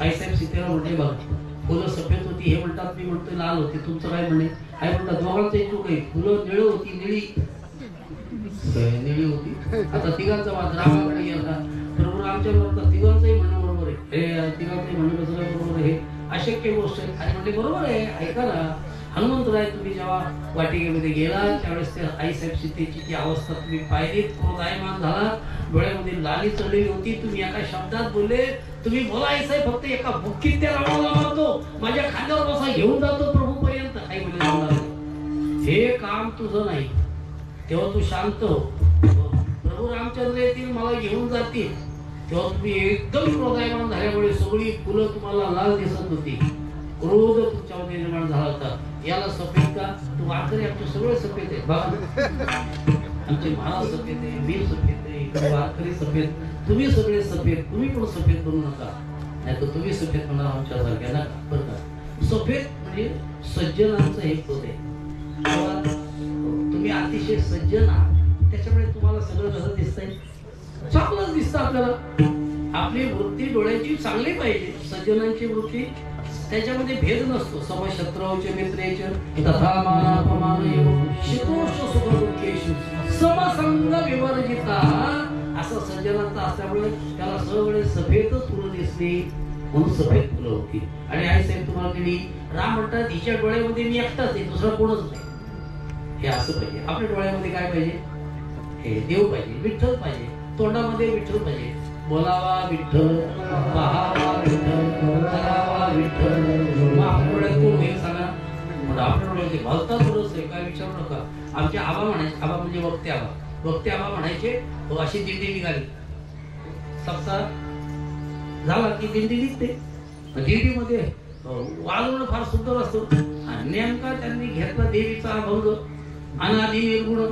आईसाहेब सीतेला म्हणले बघा फुलं सफेद होती हे म्हणतात, मी म्हणतोय लाल होती. तुमचं काय म्हणे? आई म्हणतात दोघांचं एक चूक आहे. फुलं निळ होती, निळी होती. आता तिघांचा वाद रामाकडे गेला. प्रभू रामचंद्र म्हणतात तिघांचंही म्हणणं बरोबर आहे. हे तिघांचंही म्हणणं कसं काय बरोबर आहे? अशक्य गोष्ट आहे. आणि म्हणजे बरोबर आहे. ऐका ना हनुमंतराय तुम्ही जेव्हा वाटिकेमध्ये गेला त्यावेळेस त्या आईसाहेब सीतेची ती अवस्था तुम्ही पाहिलीत. क्रोधायमान झाला. डोळ्यामध्ये लाली चढलेली होती. तुम्ही एका शब्दात बोलले तुम्ही बोला आईसाहेब फक्त एका बुक्कीत त्या रामाला मारतो, माझ्या खांद्यावर बसा घेऊन जातो प्रभूपर्यंत. आई बोलले हे काम तुझं नाही. तेव्हा तू शांत हो. प्रभू रामचंद्र येतील मला घेऊन जातील. तेव्हा तुम्ही एकदम क्रोधायमान झाल्यामुळे सगळी फुलं तुम्हाला लाल दिसत होती. क्रोध तुमच्यामध्ये निर्माण झाला होता. याला सफेद का? तू वारकरी आमचे सगळे सफेद आहेत बघा. आमचे महाराज सफेद आहे, मी सफेद आहे, वारकरी सफेद, तुम्ही सगळे सफेद. तुम्ही पण सफेद बनू नका नाही तर तुम्ही सफेद म्हणा आमच्या सारख्या ना बरं का. सफेद म्हणजे सज्जनांचं हे क्रोध आहे. तुम्ही अतिशय सज्जन आहात त्याच्यामुळे तुम्हाला सगळं कसं दिसतंय? चांगलंच दिसतं आपल्याला. आपली वृत्ती डोळ्याची चांगली पाहिजे. सज्जनांची वृत्ती त्याच्यामध्ये भेद नसतो. समशत्रूचे मित्रेचे तथा मानापमान शीतोष्ण सुख दुःखेषु समसंग विवर्जिता. असं सज्जनांचा असल्यामुळे त्याला सगळे सफेदच फुलं दिसली म्हणून सफेद फुलं होती. आणि आईसाहेब तुम्हाला दिली. राम म्हणतात हिच्या डोळ्यामध्ये मी एकटाच आहे, दुसरा कोणच नाही. हे असं पाहिजे. आपल्या डोळ्यामध्ये काय पाहिजे? हे देव पाहिजे, विठ्ठल पाहिजे. तोंडामध्ये विठ्ठल पाहिजे. बोलावा विठ्ठल, पाहावा विठ्ठल, करावा विठ्ठल. मग आपल्या डोळ्यात कोण होईल सांगा? म्हणून आपल्या डोळ्यात भलता थोडंच आहे काय विचारू नका. आमचे आबा म्हणायचे, आबा म्हणजे वक्ते आबा. वक्ते आबा म्हणायचे अशी दिंडी निघाली. सप्ताह झाला की दिंडी निघते. दिंडीमध्ये वाजवणं फार सुंदर असतं. आणि नेमका त्यांनी घेतला देवीचा अभंग अनादि निर्गुण.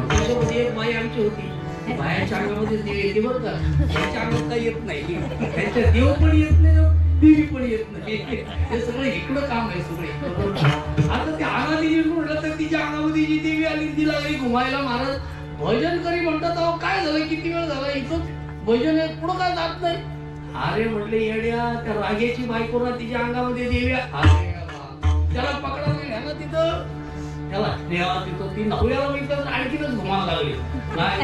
त्याच्यामध्ये एक बाई आमची होती. बायाच्या अंगामध्ये देव येते बरं का. त्याच्या अंगात काही येत नाही. त्यांच्या देव पण येत नाही, देवी पण येत नाही. हे सगळं इकडं काम आहे सगळे. आता ते अनादि निर्गुण म्हटलं तर तिच्या अंगामध्ये जी देवी आली ती लागली घुमायला. महाराज भजन करी म्हणतात अहो काय झालं, किती वेळ झाला इथं भजन आहे, पुढं काय जात नाही. अरे म्हटले येड्या त्या रागेची बायको ना तिच्या अंगामध्ये देव्या. त्याला पकडा नाही ना तिथं. त्याला तिथं ती नवऱ्याला मिळतात आणखीनच घुमायला लागली. काय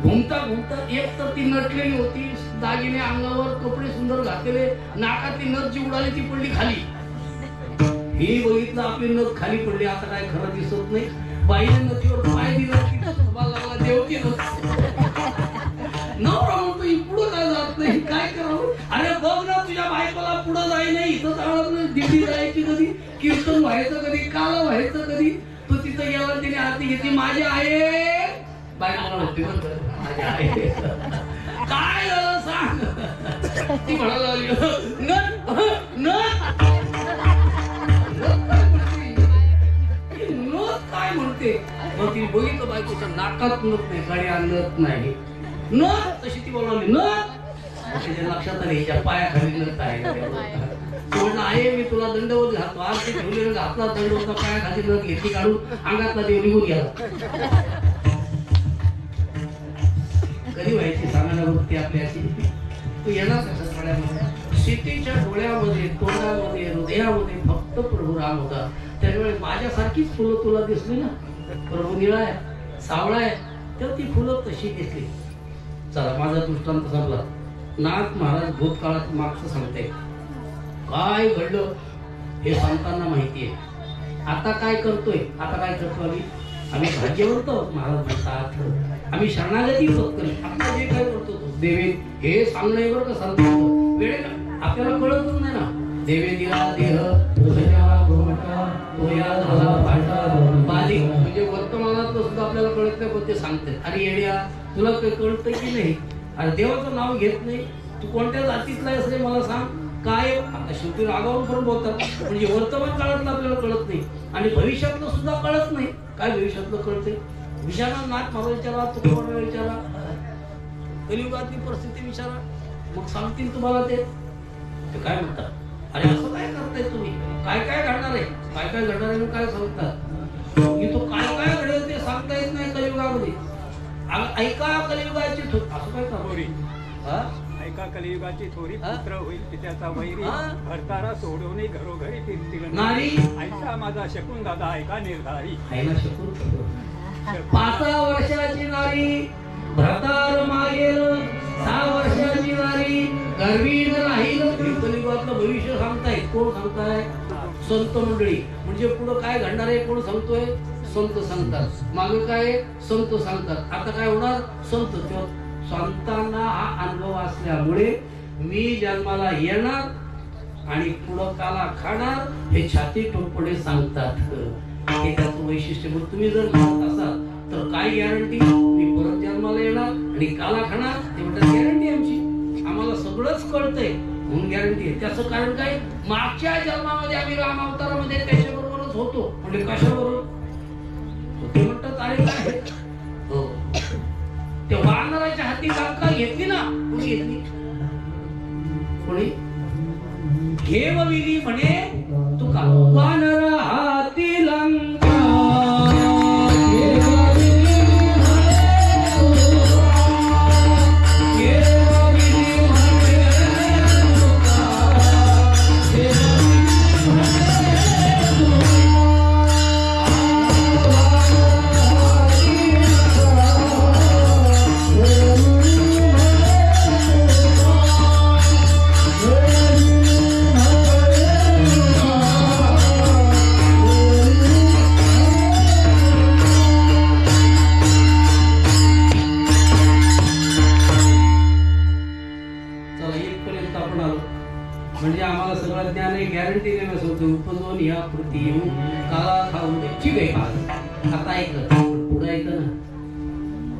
घुमता घुमता एक तर ती नटलेली होती, दागिने अंगावर, कपडे सुंदर घातलेले, नाकातली नथ जी उडाली ती पडली खाली. हे बघितलं आपली नथ खाली पडली. आता काय खरं दिसत नाही. बाईने नथीवर पाय दिला तिथंच उभा लागला देवकी नथ. नवरा म्हणतो ही पुढं काय जात नाही, काय करावं? अरे बघ ना तुझ्या बायकोला पुढं जाई नाही, इथं जाणार नाही. दिंडी जायची कधी कीर्तन व्हायचं कधी, काल व्हायचं कधी. तो तिथं गेला, तिने आरती घेतली, माझी आहे बायकोला होती माझी आहे. काय झालं सांग. ती म्हणायला लागली नथ काय म्हणते. मग तिने बघितलं बायकोच्या नाकात नथ नाही, गाडी आणत नाही नथ. तशी ती बोलावली नथ. त्याच्या लक्षात आले हिच्या पायाखाली नथ आहे. म्हणलं आहे मी तुला दंडवत घालतो. आज ते ठेवलेलं घातला दंडवता, पायाखाली नथ घेतली काढून, अंगातला देव निघून गेला. कधी व्हायची सांगायला वृत्ती आपल्याची. तू येणार कशा डोळ्यामध्ये, सीतेच्या डोळ्यामध्ये, तोंडामध्ये, हृदयामध्ये फक्त प्रभू राम होता. त्यामुळे माझ्यासारखीच फुलं तुला दिसली ना. प्रभू निळा आहे, सावळा आहे, तर ती फुलं तशी दिसली. चला माझा दृष्टांत संपला. नाथ महाराज भूतकाळात मागचं सांगते. काय घडलं हे सांगताना माहिती आहे. आता काय करतोय, आता काय करतो आम्ही भाग्यवंत महाराज म्हणतात. आम्ही शरणागती पत्करी. आता जे काय करतो तो देवे हे सांगणे बरं का सांगतो. वेळ आपल्याला कळतच नाही ना. देवे दिला देह बाधिक म्हणजे वर्तमानात सुद्धा आपल्याला कळत नाही, पण ते सांगते. अरे येड्या तुला काही कळतं की नाही. अरे देवाचं नाव घेत नाही. तू कोणत्या जातीतला आहेस रे मला सांग. काय आता शेवटी रागावून पण बोलतात. म्हणजे वर्तमान काळातलं आपल्याला कळत नाही आणि भविष्यातलं सुद्धा कळत नाही. काय भविष्यातलं कळते. विचारा नाथ महाराज विचारा, तुकोबा विचारा, कलियुगातली परिस्थिती विचारा, मग सांगतील तुम्हाला ते काय म्हणतात. अरे असं काय करताय तुम्ही, काय काय घडणार आहे, काय काय घडणार आहे काय सांगतात. तो काय काय घडेल ते सांगता येत नाही कलियुगामध्ये. ऐका कलियुगाची असं काय का ऐका कलियुगाची थोरी पुत्र होईल पित्याचा वैरी. भरतारा सोडून घरोघरी फिरतील नारी. ऐका माझा शकून दादा ऐका निर्धारी. 5 वर्षाची नारी भरतार मागेल, 6 वर्षाची नारी गर्वीण राहील. कलियुगातलं भविष्य सांगतायत. कोण सांगताय. संत मंडळी. म्हणजे पुढे काय घडणार आहे कोण सांगतोय. संत सांगतात. मागे काय संत सांगतात. आता काय होणार संत. संतांना हा अनुभव असल्यामुळे मी जन्माला येणार आणि पुढं काला खाणार हे छाती ठोकपणे सांगतात. हे त्याचं वैशिष्ट्य. मग तुम्ही जर म्हणत असाल तर काय गॅरंटी मी परत जन्माला येणार आणि काला खाणार ते म्हणतात गॅरंटी आमची. आम्हाला सगळंच कळतंय म्हणून गॅरंटी आहे. त्याचं कारण काय. मागच्या जन्मामध्ये आम्ही राम अवतारामध्ये त्याच्याबरोबरच होतो. म्हणजे कशाबरोबर ते म्हणतात. अरे काय हो ते वानराच्या हाती लंका घेतली ना. कोणी घेतली. कोणी घेवविली म्हणे तुका. वानर हाती लंका म्हणजे आम्हाला सगळं ज्ञान आहे. गॅरंटी देणं सोडतो. उपजवून या कृती येऊन काला खाऊन दे. ठीक आहे. आता ऐकलं पुढं ऐकलं ना.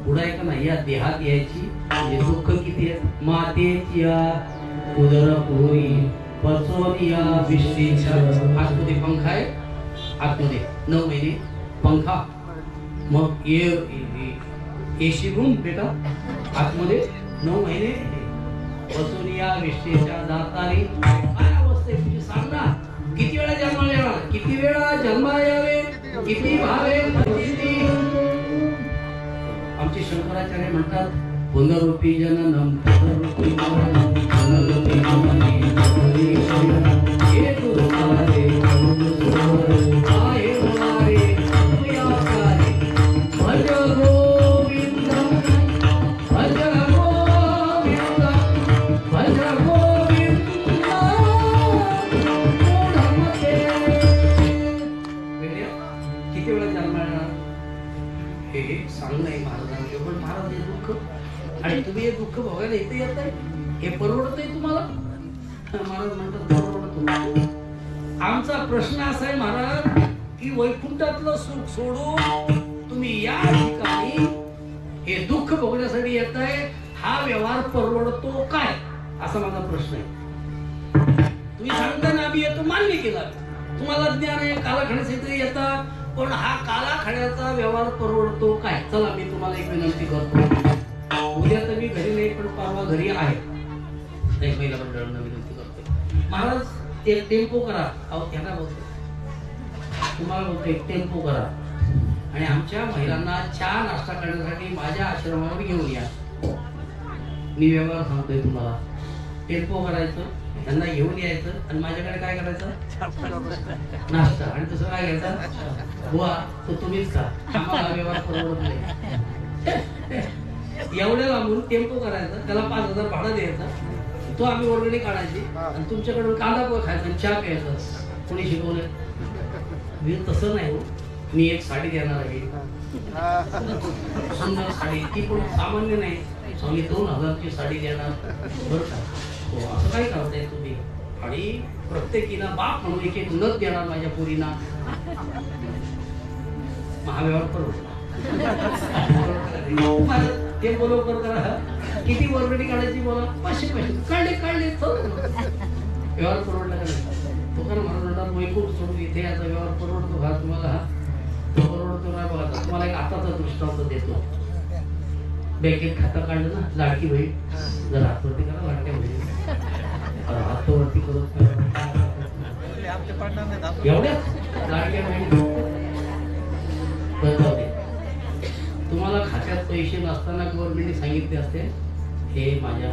पुढं ऐकलं ना. या देहात यायची म्हणजे दुःख किती आहे. मातेची उदर पोरी पचवून या विष्णीच्या आतमध्ये पंखा आहे. आतमध्ये 9 महिने पंखा. मग एसी रूम बेटा आतमध्ये 9 महिने बसून या विष्णीच्या दातारी. काय अवस्था आहे तुझी सांग ना. किती वेळा जन्माला येणार, किती वेळा जन्माला यावे, किती भावे. आमचे शंकराचार्य म्हणतात पुनरुपी जननम पुनरुपी मरणम पुनरुपी जननी हे तुझे आहे होणारे तुया कार्य. भज गोविंदम भज महाराजांचे. पण महाराज हे दुःख आणि तुम्ही हे दुःख भोगायला इथे येत आहे. हे परवडत आहे तुम्हाला. महाराज म्हणतात परवडत. आमचा प्रश्न असा आहे महाराज की वैकुंठातलं सुख सोडून तुम्ही या ठिकाणी हे दुःख भोगण्यासाठी येत आहे, हा व्यवहार परवडतो काय असा माझा प्रश्न आहे. तुम्ही सांगता ना आम्ही येतो, मान्य केला, तुम्हाला ज्ञान आहे, कालाखाण्यासाठी येतात, पण हा कालाखाण्याचा व्यवहार परवडतो काय. चला मी तुम्हाला एक विनंती करतो, उद्या तर मी घरी नाही पण परवा घरी आहे, महिला मंडळांना विनंती करतो, महाराज एक टेम्पो करा. अहो त्यांना बोलतो, तुम्हाला बोलतो एक टेम्पो करा आणि आमच्या महिलांना चहा नाश्ता करण्यासाठी माझ्या आश्रमावर घेऊन या. मी व्यवहार सांगतोय तुम्हाला, टेम्पो करायचं, त्यांना घेऊन यायचं आणि माझ्याकडे काय करायचं, नाश्ता, आणि दुसरं काय घ्यायचं, बुवा तो तुम्हीच खा, आम्हाला व्यवहार परवडत नाही. एवढ्या लांबून टेम्पो करायचा, त्याला 5,000 भाडं द्यायचं, तो आम्ही वर्गणी काढायची आणि तुमच्याकडून कांदा पोहे खायचा आणि चहा प्यायचा. कोणी शिकवलं? मी तसं नाही हो, मी एक साडी देणार आहे, सुंदर साडी, ती पण सामान्य नाही, आम्ही 2,000ची साडी देणार बरं का. हो असं काय करताय तुम्ही, आणि प्रत्येकीनं बाप म्हणून एक एक नथ देणार माझ्या पोरींना. महाव्यवहार परवडला ते बोलव करा, किती वर्गणी काढायची बोला, 500 काढले व्यवहार परवडला का नाही. तो कारण म्हणून वैकुंठ सोडून इथे याचा व्यवहार परवडतो का तुम्हाला, हा तो परवडतो नाही बघा. तुम्हाला एक आताचा दृष्टांत देतो. बँकेत खातं काढलं ना, लाडकी बहीण, जरा हातवरती करा, लाडक्या बहीण हातवरती करत एवढ्याच लाडक्या बहीण. तुम्हाला खात्यात पैसे नसताना गव्हर्नमेंटने सांगितले असते, हे माझ्या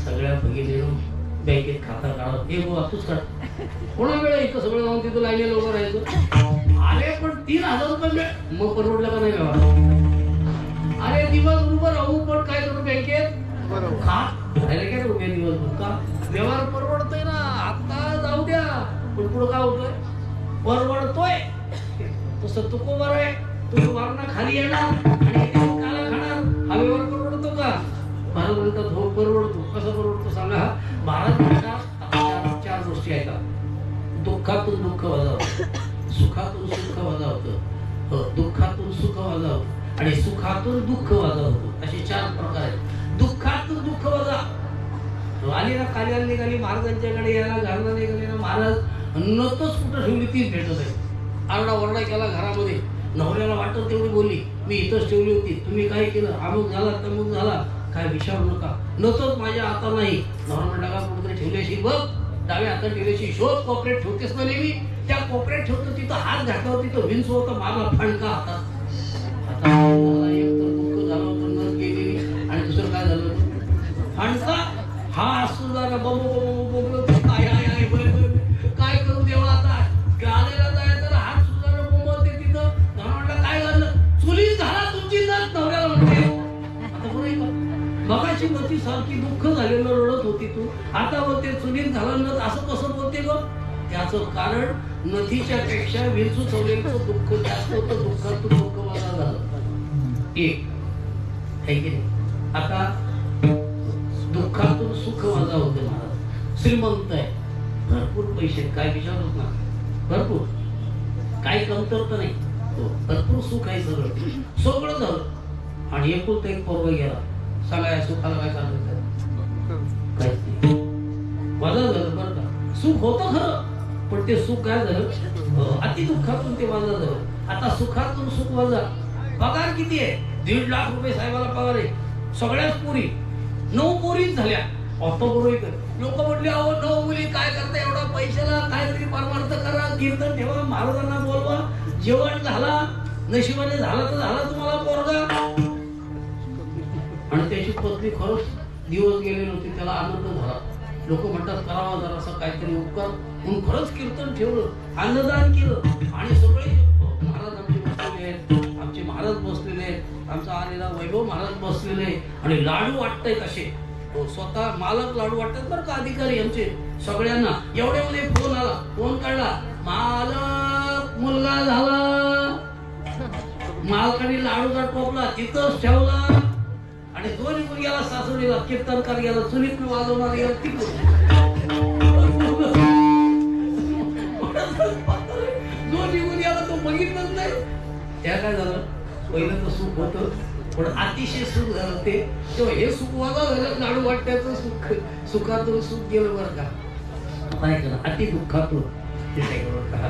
सगळ्या भगिनीनं बँकेत खाता काढत, हे गो तूच काढ. कोणा वेळा इथं सगळं जाऊन तिथं लाईनीला उभं राहायचं. अरे पण 3,000 रुपये मिळेल, मग परवडलं का नाही व्यवहार. अरे दिवस उभं राहू पण काय करू बँकेत खा राहिले काय रुपये दिवसभर का. व्यवहार परवडतोय ना, आता जाऊ द्या, पण पुढं काय होतोय, परवडतोय तसं तुको बरं आहे, तुम्ही वारणा खाली येणार आणि काला खाणार, हा व्यवहार परवडतो का. महाराज म्हणतात हो परवडतो. कसं परवडतो सांगा. महाराज म्हणतात 4 गोष्टी आहेत. दुःखातून दुःख वजा होतं, सुखातून सुख वजा होतं, दुःखातून सुख वजा होतं आणि सुखातून दुःख वजा होतं. असे 4 प्रकार आहेत. दुःखातून दुःख वजा आली ना, कार्याला निघाली महाराजांच्याकडे यायला, घराला निघाली ना, महाराज नतच कुठं ठेवली तीच भेटत आहे. आरडा वरडा केला घरामध्ये, नवऱ्याला वाटत तेवढी बोलली, मी इथंच ठेवली होती, तुम्ही काय केलं, अमुक झाला तमुक झाला, काय विचारू नका, नतच माझ्या हातात नाही. नवरा म्हणला का कुठेतरी ठेवल्याशी बघ, डाव्या हातात ठेवल्याशी शोध, कोपऱ्यात ठेवतेस ना नेहमी, त्या कोपऱ्यात ठेवतो तिथं हात घातला, तिथं विंच होतं, मागला फणका हातात. एक तर दुःख झालं होतं, नस गेलेली, आणि दुसरं काय झालं फणका. हा सुद्धा बोबो काय करू देवा, आता गालेला जायचं हात सुद्धा बोंबवते तिथं. म्हटलं काय झालं, चुलीत झाला तुमची नस, नवऱ्याला म्हणते. आता बरं मगाची मती सारखी दुःख झालेलं रडत होती तू, आता बोलते चुलीत झालं नस, असं कसं बोलते ग. त्याचं कारण नदीच्या पेक्षा विंचू चवलेलं दुःख जास्त होतं, दुःखातून दुःख वजा झालं. एक आहे की नाही. आता दुःखातून सुख वजा होते. महाराज श्रीमंत आहे, भरपूर पैसे, काय विचारत ना, भरपूर, काही कमतरता नाही, भरपूर सुख आहे, सगळं झालं आणि एकुलता एक पोरगा गेला. सांगा या सुखाला काय कारण काहीच नाही, वजा झालं बरं का. सुख होतं खरं, पण ते सुख काय झालं, अति दुःखातून ते वजा झालं. आता सुखातून सुख वजा. पगार किती आहे, 1.5 लाख रुपये साहेबाला पगार आहे, सगळ्याच पोरी, 9 पोरीच झाल्या. आता बरोबर लोक म्हटले, अहो 9 मुली काय करता एवढा पैशाला, काहीतरी परमार्थ करा, कीर्तन ठेवा, महाराजांना बोलवा, जेवण झाला, नशिबाने झाला तर झाला तुम्हाला पोरगा. आणि त्याची पत्नी खरंच दिवस गेले नव्हते, त्याला आनंद झाला. लोक म्हणतात करावा जरासा काहीतरी उपकार, म्हणून खरंच कीर्तन ठेवलं, अन्नदान केलं आणि सगळे महाराज आमचे बसलेले आहेत, आमचे महाराज बसलेले आहेत, आमचा आलेला वैभव महाराज बसलेले आहे आणि लाडू वाटतायत असे. स्वतः मालक लाडू वाटतात बरं का, अधिकारी आमचे सगळ्यांना. एवढे मध्ये फोन आला, फोन काढला, मालक मुलगा झाला. मालकाने लाडूचा टोपला तिथंच ठेवला आणि दोन्ही मुलग्याला सासवडीला, कीर्तनकार गेला, चुलीत वाजवणार गेला तिकडून. जो निघून याला तो बघितलंच नाही. त्या काय झालं, पहिलं तर सुख होतं पण अतिशय सुख झालं ते. तेव्हा हे सुख वाजा झालं, लाडू वाटण्याचं सुख, सुखातून सुख गेलं बरं का. काय करा, अति दुःखातून ते काय करा,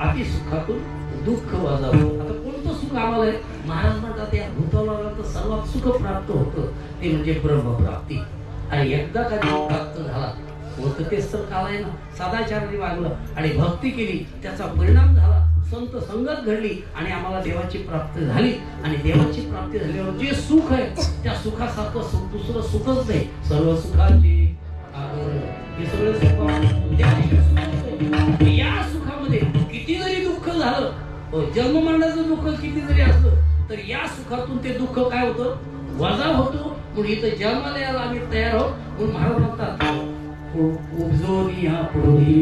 अति सुखातून दुःख वाजावं. आता कोणतं सुख आम्हाला आहे? महाराज म्हणतात या भूतलाला तर सर्वात सुख प्राप्त होतं ते म्हणजे ब्रह्मप्राप्ती. आणि एकदा का प्राप्त झाला होतं तेच तर काल आहे ना. सदाचाराने वागलं आणि भक्ती केली, त्याचा परिणाम झाला, संत संगत घडली आणि आम्हाला देवाची प्राप्ती झाली. आणि देवाची प्राप्ती झाल्यावर जे सुख आहे त्या सुखासारखं सुख दुसरं सुखच नाही. सर्व सुखाचे हे सगळं सुख या सुखामध्ये किती जरी दुःख झालं, जन्म मरणाचं दुःख किती जरी असलं तर या सुखातून ते दुःख काय होतं, वजा होतो. म्हणून इथं जन्माला यायला आम्ही तयार आहोत. म्हणून महाराज म्हणतात उपजोनी हा पुढे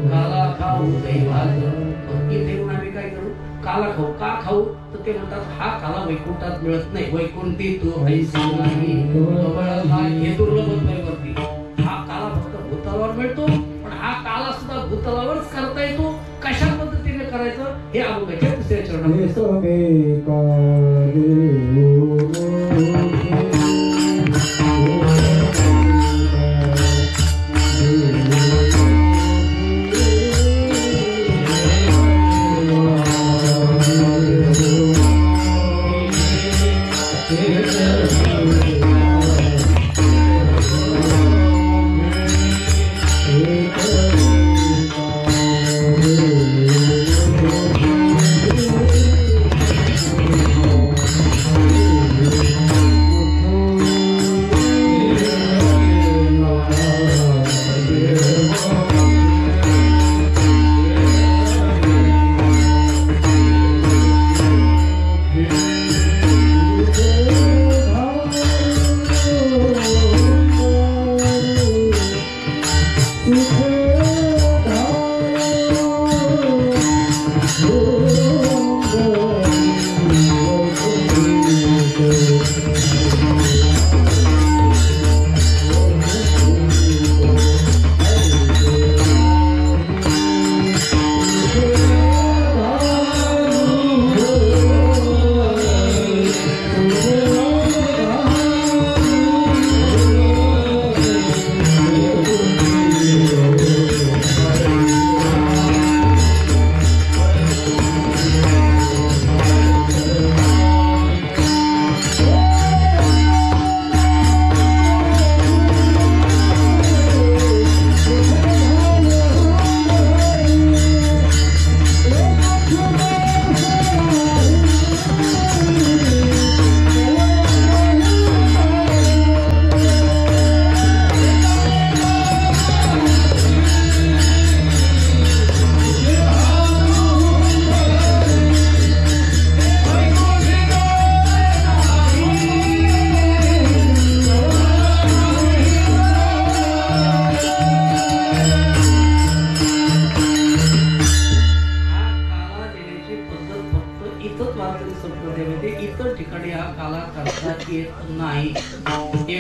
काला खाऊ दैवाचं. इथे येऊन आम्ही काय करू, काला खाऊ. का खाऊ तर ते म्हणतात हा काला वैकुंठात मिळत नाही. वैकुंठी तू हैसी नाही हे दुर्लभ वरती. हा काला फक्त भूतलावर मिळतो, पण हा काला सुद्धा भूतलावरच करता येतो. कशा पद्धतीने करायचं हे अभंगाच्या दुसऱ्या चरणामध्ये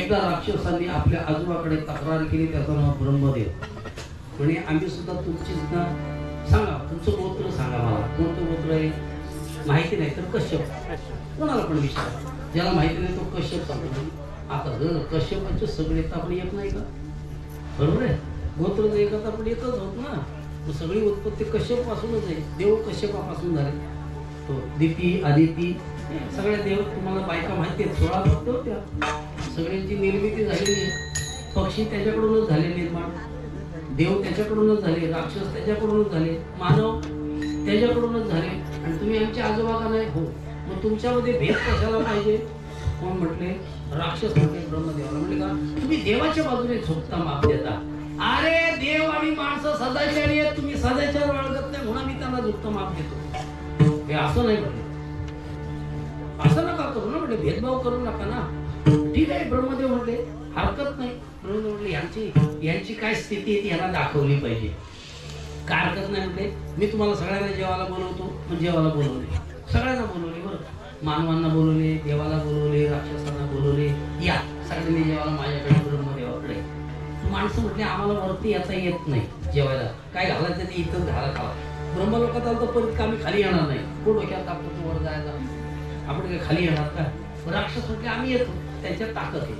राक्षसांनी आपल्या आजोबाकडे तक्रार केली. त्याचं नाव ब्रह्मदेव. म्हणे आम्ही सुद्धा तुमची सुद्धा सांगा, तुमचं गोत्र सांगा मला. कोणतं गोत्र आहे माहिती नाही तर कश्यप. कोणाला पण विचारा, ज्याला माहिती नाही तो कश्यप सांगतो. आता जर कश्यपाचे सगळे तर आपण येत नाही का, बरोबर आहे. गोत्र जर एकच आपण येतच आहोत ना. मग सगळी उत्पत्ती कश्यप पासूनच आहे. देव कश्यपापासून झाले. तो दिती आदिती सगळ्या देव तुम्हाला बायका माहिती आहेत. 16 भक्त होत्या. सगळ्यांची निर्मिती झालेली आहे. पक्षी त्याच्याकडूनच झाले निर्माण, देव त्याच्याकडूनच झाले, राक्षस त्याच्याकडूनच झाले, मानव त्याच्याकडूनच झाले. आणि तुम्ही आमचे आजोबा का नाही हो, मग तुमच्यामध्ये भेद कशाला पाहिजे. कोण म्हटले, राक्षस म्हटले ब्रह्मदेवाला. म्हटले का तुम्ही देवाच्या बाजूने झोपता माप देता. अरे देव आणि माणसं सदाचारी आहेत, तुम्ही सदाचार बाळगत नाही म्हणून मी त्यांना झोपता माप देतो. हे असं नाही म्हटलं, असं नका करू ना. म्हटले भेदभाव करू नका ना. ठीक आहे ब्रह्मदेव म्हटले हरकत नाही. ब्रह्मदेव म्हटले यांची काय स्थिती आहे ती यांना दाखवली पाहिजे. काय हरकत नाही म्हटले. मी तुम्हाला सगळ्यांना जेवायला बोलवतो. मग जेवायला बोलवले, सगळ्यांना बोलवले. बरं, मानवांना बोलवले, देवाला बोलवले, राक्षसांना बोलवले. या सगळ्यांनी जेवायला माझ्याकडे ब्रह्मदेवाकडे. माणसं म्हटले आम्हाला वरती याचा येत नाही. जेवायला काय घालायचं ते इथंच घाला खावा. ब्रह्मलोकात आलं तर परत आम्ही खाली येणार नाही. कोण डोक्यात टाकतो तू वर जायचा, आपण काय खाली येणार का? राक्षस म्हटले आम्ही येतो, त्यांच्यात ताकद आहे.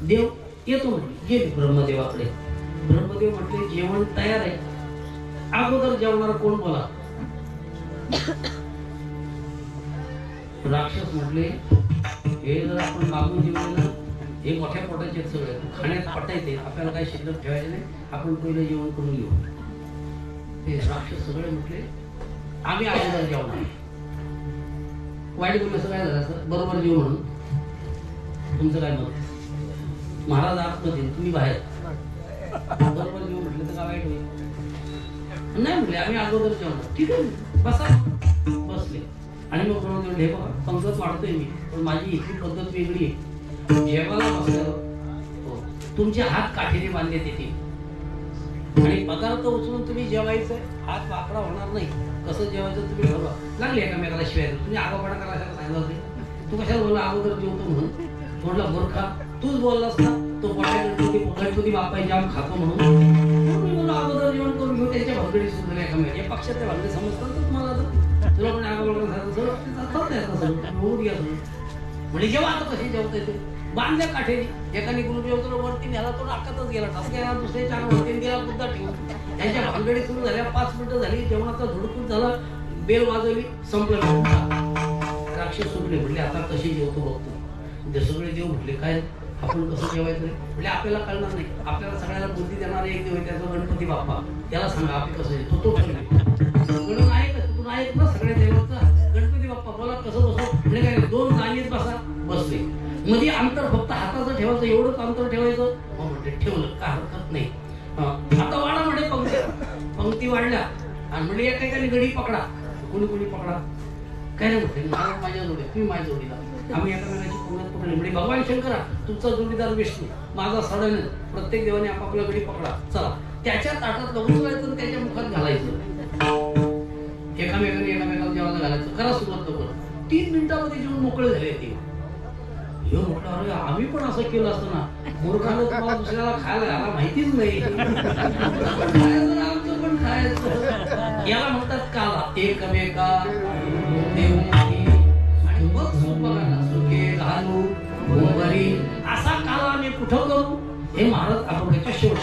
देव येतो म्हटले, गेले ब्रह्मदेवाकडे. ब्रह्मदेव म्हटले जेवण तयार आहे, अगोदर जेवणारा कोण बोला. राक्षस म्हटले हे जर आपण मागून जेवले ना, हे मोठ्या पोटाचे सगळे खाण्यात पटायचे, आपल्याला काही शिल्लक ठेवायचे नाही, आपण पहिलं जेवण करून घेऊ. ते राक्षस सगळे म्हटले आम्ही अगोदर जेवणार. वाईट बोललं काय झालं असं, बरोबर जेवू म्हणून. तुमचं काय मत? महाराज आतमध्ये तुम्ही बाहेर, बरोबर जेवू म्हटलं तर काय वाईट होईल? नाही म्हटले आम्ही अगोदर जेवणार. ठीक आहे बसा. बसले आणि मग बरोबर हे बघा पंगत वाढतोय मी, पण माझी इथली पद्धत वेगळी आहे. जेवायला बसल्यावर तुमचे हात काठीने बांधले येतील आणि पदार्थ उचलून तुम्ही जेवायचं, हात वाकडा होणार नाही. कसं जेवायचं तुम्ही ठरवा. लागले एकामेकाला शिवाय तुम्ही आगापणा करायला सांगितलं होते. तू कशाला बोलला अगोदर जेवतो म्हणून? थोडला मूर्खा तूच बोललास ना, तो गणपती बाप्पा जाम खातो म्हणून अगोदर जेवण करून घेऊ. त्यांच्या भानगडी सुरू झाल्या एकामेका. या पक्षात त्या भानगडी समजतात तर तुम्हाला तुला पण म्हणजे जेव्हा आता कशी जेवता येते बांधल्या काठेने. एकाने गुरु जेवतो वरती न्याला, तो नाकातच गेला, ठसक्याला दुसरे चार वरती गेला, बुद्धा ठेवून. त्यांच्या भानगडी सुरू झाल्या. 5 मिनिटं झाली, जेवणाचा धुडकूस झाला, बेल वाजवली, संपलं. राक्षस सुटले, म्हटले आता कशी जेवतो बघतो. ते सगळे देव म्हटले काय आपण कसं जेवायचं म्हणजे आपल्याला कळणार नाही. आपल्याला सगळ्याला बुद्धी देणारा एक देव आहे, त्याचा गणपती बाप्पा. त्याला सांगा आपण कसं जेवतो, तो ठरले. आहेत ना सगळ्या देवाचा गणपती बाप्पा बोला कसं बसव म्हणजे काय 2 जागेत बसा. बसले. मध्ये अंतर फक्त हाताचं ठेवायचं, एवढंच अंतर ठेवायचं. म्हणजे ठेवलं काय हरकत नाही. आता वाढा म्हणजे पंक्ती वाढल्या आणि म्हणजे एका एकाने गडी पकडा. कोणी पकडा काय नाही म्हटलं महाराज माझ्या जोडी, तुम्ही माझ्या जोडीला. आम्ही एकामेकाची पंगत पकडली. म्हणजे भगवान शंकरा तुमचा जोडीदार विष्णू, माझा सडन. प्रत्येक देवाने आपापल्या गडी पकडा. चला त्याच्या ताटात उचलायचं, त्याच्या मुखात घालायचं. एकामेकाला जेवायला घालायचं. करा सुरुवात लवकर. 3 मिनिटांमध्ये जेवण मोकळे झाले. ते हे म्हटलं अरे आम्ही पण असं केलं असतं ना. मूर्खानं तुम्हाला दुसऱ्याला खायला घाला माहितीच नाही. आमचं पण खायचं. याला म्हणतात काला. एकमेका देवमुखी आणि मग स्वयंपाकाला सुके घालू गोबरी असा काला आम्ही कुठं करू. हे महाराज आपण शेवट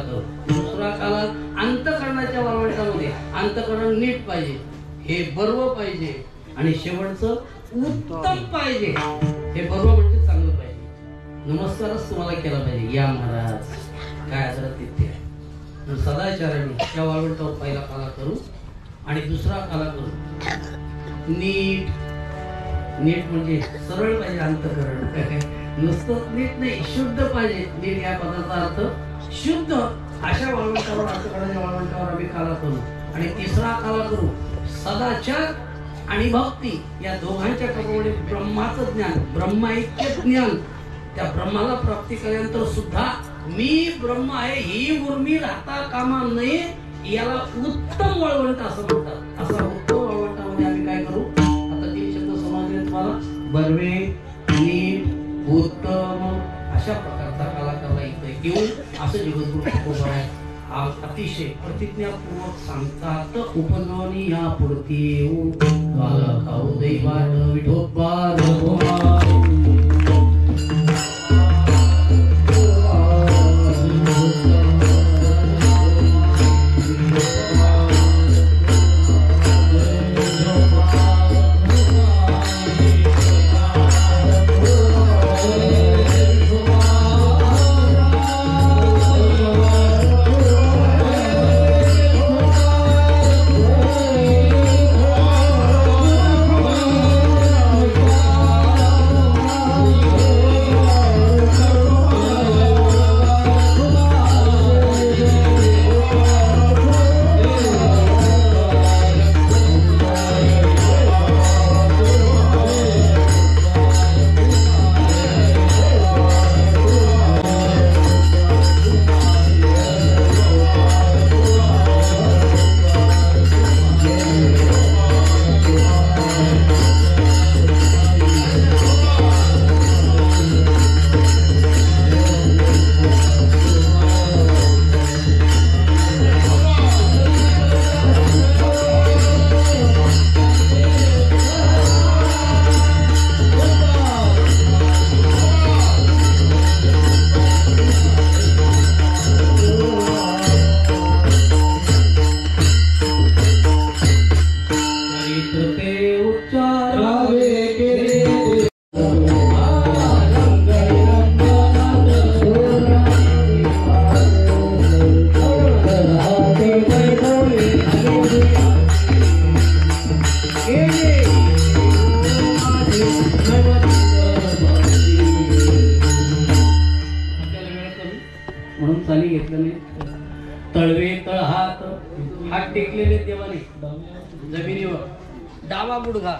करू. दुसरा काला अंतःकरणाच्या वाळवंटामध्ये अंतःकरण नीट पाहिजे, हे बर्व पाहिजे, आणि शेवटचं उत्तम पाहिजे. हे बर्व म्हणजे चांगलं पाहिजे. नमस्कारच तुम्हाला केला पाहिजे. या महाराज काय असं तिथे सदाचाराने त्या वाळवंटावर पहिला काला करू आणि दुसरा काला करू. नीट नीट म्हणजे सरळ पाहिजे अंतःकरण. नुसतं नीट नाही, शुद्ध पाहिजे. नीट या पदाचा अर्थ शुद्ध. अशा वाळवंटावर अंतःकरणाच्या वाळवंटावर आम्ही काला करू. आणि तिसरा काला करू सदाचार आणि भक्ती या दोघांच्या क्रमाने ब्रह्माचं ज्ञान, ब्रह्माऐक्य ज्ञान. त्या ब्रह्माला प्राप्ती केल्यानंतर सुद्धा मी ब्रह्म आहे ही उर्मी राहता कामा नये. याला उत्तम वाळवंट असं म्हणतात. असा उत्तम वाळवंटामध्ये आम्ही काय करू. आता 3 शब्द समजले तुम्हाला. बर्वे, नीट, उत्तम अशा प्रकारचा कलाकारला इथे घेऊन असं जगद्गुरु अतिशय प्रतिज्ञापूर्वक सांगतात. उपनवनी या पुढती येऊ काला खाऊ दैवाट विठोबा तळवे तळ हात टेकलेले देवाने जमिनीवर, डावा गुडघा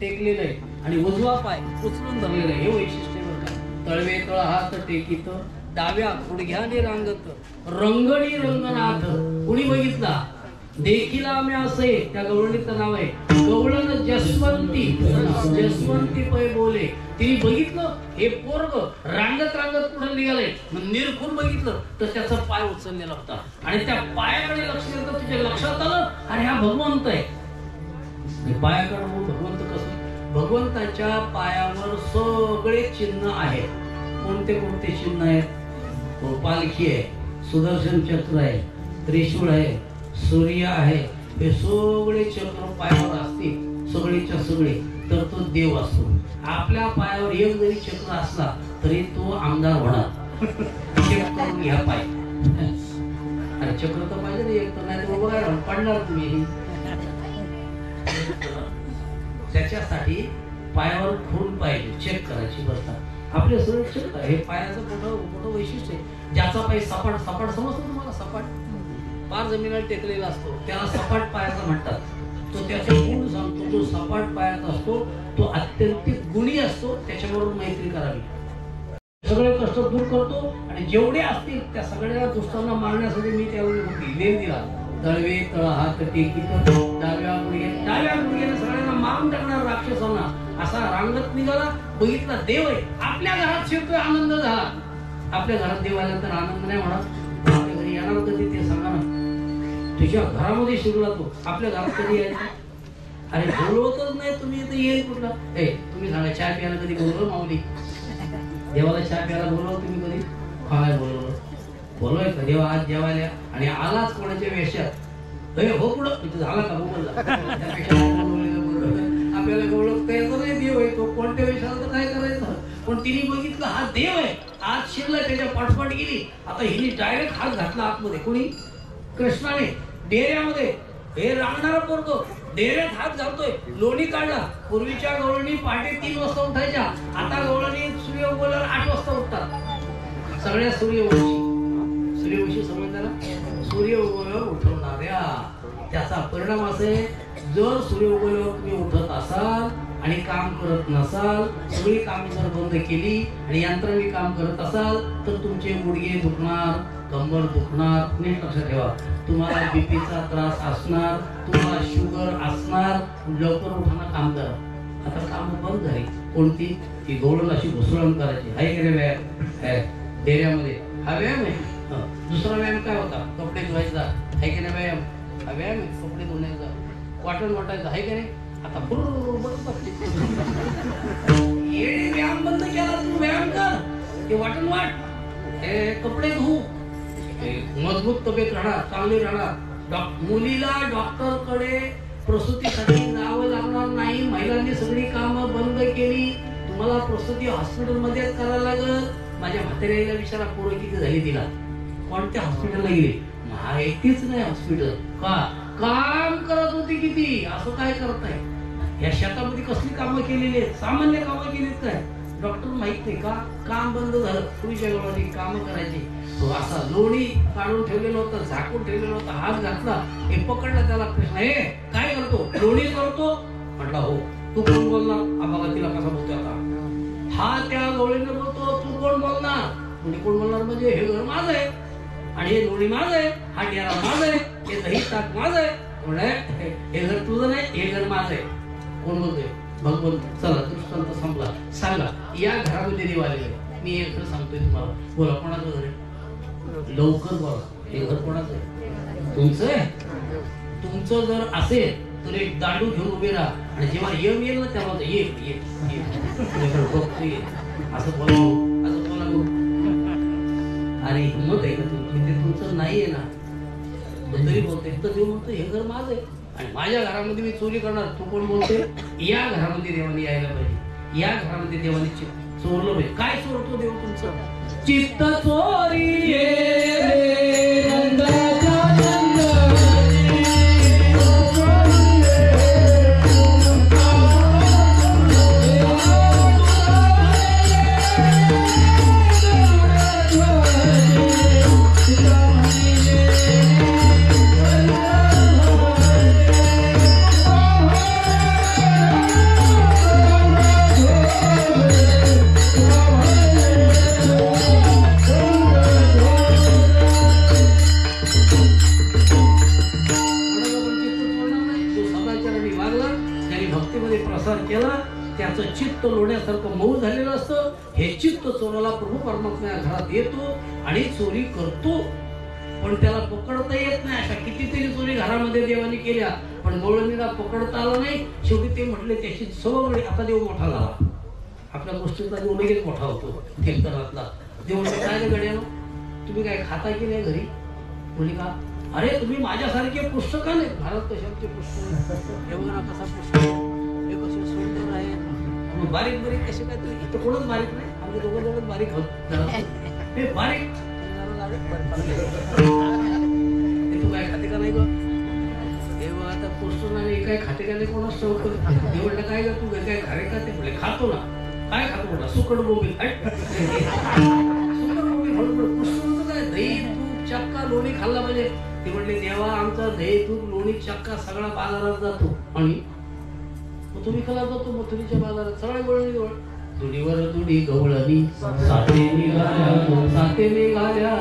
टेकलेला आहे आणि उजवा पाय उचलून धरलेला आहे. हे वैशिष्ट्य बरं का. तळवे तळ हात टेकित डाव्या गुडघ्याने रांगत रंगणी रंगनाथ. कुणी बघितला देखीला आम्ही असे. त्या गवळणीचं नाव आहे गवळण जसवंती. जसवंती पै बोले. तिने बघितलं हे पोरग रांगत रांगत पुढे निघाले. निरखून बघितलं तर त्याचा पाय उचललेला होता आणि त्या पायाकडे लक्ष दिलं. तुझ्या लक्षात आलं अरे हा भगवंत आहे. पायाकडे भगवंत कसं. भगवंताच्या पायावर सगळे चिन्ह आहेत. कोणते कोणते चिन्ह आहेत. पालखी आहे, सुदर्शन चक्र आहे, त्रिशूळ आहे, सूर्य आहे. हे सगळे चक्र पायावर असतील सगळेच्या सगळे तर तो देव असतो. आपल्या पायावर एक जरी चक्र असला तरी तो आमदार होणार. चेक करून घ्या पाय. अरे चक्र तर पाहिजे ना एक तर, नाही तर उभं पडणार तुम्ही. त्याच्यासाठी पायावर खून पाहिजे चेक करायची बरं. आपले सगळे चक्र हे पायाचं मोठं वैशिष्ट्य आहे. ज्याचा पाय सपाट सपाट समजतो तुम्हाला. सपाट पार जमिनीला टेकलेला असतो त्याला सपाट पायाचा म्हणतात. तो त्याच्या गुण सांगतो. जो सपाट पायाचा असतो तो अत्यंत गुणी असतो. त्याच्याबरोबर मैत्री करावी. सगळे कष्ट दूर करतो आणि जेवढे असतील त्या सगळ्या दुष्टांना मारण्यासाठी मी त्यावेळी लेन दिला. तळवे तळ हात टेकित डाव्या गुडघ्याने सगळ्यांना मारून टाकणार राक्षसांना. असा रांगत निघाला. बघितला देव आहे. आपल्या घरात शिरतोय. आनंद झाला. आपल्या घरात देव आल्यानंतर आनंद नाही म्हणा. आपल्या घरी येणार कधी ते सांगा ना. तुझ्या घरामध्ये शिरला तो. आपल्या घरात कधी यायचा. अरे बोलवतच नाही तुम्ही तर येईल कुठला. तुम्ही सांगा चहा प्यायला कधी बोलवलं माऊली. देवाला चहा प्यायला बोलवलं तुम्ही कधी. काय बोलवलं. बोलवायचं देवा आज जेवायला आणि आलाच कोणाच्या वेशात हो पुढं इथं झाला का बोलला आपल्याला ओळखता येतो नाही देव आहे तो कोणत्या वेशाला तर काय करायचं पण तिने बघितलं हा देव आहे आज शिरला त्याच्या पाठपाठ गेली आता हिने डायरेक्ट हात घातला आतमध्ये कोणी कृष्णाने डेऱ्यामध्ये हे रांगणारा पोरतो डेऱ्यात हात घालतोय लोणी काढला पूर्वीच्या गवळणी पहाटे 3 वाजता उठायच्या आता गवळणी सूर्य उगवल्यावर 8 वाजता उठतात सगळ्या सूर्यवंशी समजला सूर्य उगवल्यावर उठवणाऱ्या त्याचा परिणाम असा आहे जर सूर्य उगवल्यावर तुम्ही उठत असाल आणि काम करत नसाल सगळी काम जर बंद केली आणि यंत्राने काम करत असाल तर तुमचे गुडघे दुखणार कंबर दुखणार नीट लक्षात ठेवा तुम्हाला बीपीचा त्रास असणार तुम्हाला शुगर असणार लवकर उठणं काम करा आता काम बंद झाली कोणती ती गवळण अशी घुसळण करायची आहे की नाही व्यायाम डेऱ्यामध्ये हा व्यायाम आहे दुसरा व्यायाम काय होता कपडे धुवायचा आहे की नाही व्यायाम हा व्यायाम आहे कपडे धुण्याचा वाटण वाटायचं आहे की नाही आता व्यायाम बंद केला तू व्यायाम कर ते वाटण वाट हे कपडे धु मजबूत तब्येत राहणार चांगली राहणार मुलीला डॉक्टर कडे प्रसूतीसाठी जावं लागणार नाही महिलांनी सगळी कामं बंद केली तुम्हाला प्रसूती हॉस्पिटल मध्येच करायला लागत माझ्या म्हाताऱ्याला विचारा पोरं किती झाली तिला कोणत्या हॉस्पिटलला गेली माहितीच नाही हॉस्पिटल का काम करत होती किती असं काय करताय या शेतामध्ये कसली कामं केलेली आहेत सामान्य कामं केलीत काय डॉक्टर माहित नाही का काम बंद झालं पूर्वीच्या वेळी कामं करायची तो असा लोणी काढून ठेवलेलं होतं झाकून ठेवलेलं होतं हात घातला हे पकडला त्याला प्रश्न हे काय करतो लोणी करतो म्हटला हो तू कोण बोलणार बघा तिला कसा बोलतो आता हा त्या लोणीने बोलतो तू कोण बोलणार म्हणजे कोण बोलणार म्हणजे हे घर माझं आहे आणि हे लोणी माझं आहे हा डेरा माझं आहे हे दही ताक माझं आहे म्हणजे हे घर तुझं नाही हे घर माझं आहे कोण बोलतोय भगवंत चला दृष्टांत संपला सांगा या घरामध्ये देव आलेले मी एक घर सांगतोय तुम्हाला बोला कोणाचं घर आहे लवकर बोला हे घर कोणाचं आहे तुमचं आहे तुमचं जर असेल तर एक दांडू घेऊन उभे राहा आणि जेव्हा यम येईल ना तेव्हा ये असं बोला असं बोला अरे हिंमत आहे का तुमची ते तुमचं नाहीये ना तरी बोलते तर देव म्हणतो हे घर माझं आहे आणि माझ्या घरामध्ये मी चोरी करणार तू कोण बोलते या घरामध्ये देवाने यायला पाहिजे या घरामध्ये देवाने चोरलं पाहिजे काय चोरतो देव तुमचं चित्त चोरी त्याचं चित्त लोण्यासारखं मऊ झालेलं असतं हे चित्त चोराला प्रभू परमात्मा घरात येतो आणि चोरी करतो पण त्याला पकडता येत नाही अशा कितीतरी चोरी घरामध्ये देवाने केल्या पण गवळणीला पकडता आलं नाही शेवटी ते म्हटले त्याची सवय आता देव मोठा झाला आपल्या गोष्टीचा देव लगेच मोठा होतो कीर्तनातला देव म्हणजे काय गड्यानो तुम्ही काय खाता की नाही घरी कोणी का अरे तुम्ही माझ्यासारखे पुस्तक नाही भारत कशाचे पुस्तक हे बघा कसा पुस्तक सुंदर आहे बारीक बारीक कसे काय तरी इथं कोणच बारीक नाही आम्ही दोघं जण बारीक आहोत हे बारीक तू काय खाते का नाही ग हे बघ आता पुस्तक नाही काय खाते का नाही कोणाच चौक हे म्हटलं काय ग तू काय घरे खाते म्हटले खातो ना काय खातो म्हटलं सुकड बोंबील सुकड बोंबील पुस्तक काय दही तूप चक्का लोणी खाल्ला पाहिजे ते म्हटले देवा आमचा दही तूप लोणी चक्का सगळा बाजारात जातो आणि तुम्ही कला जातो मथुरीच्या बाजारात सगळ्या गवळणी जवळ दुडीवर दुडी गवळणी साते निघाल्या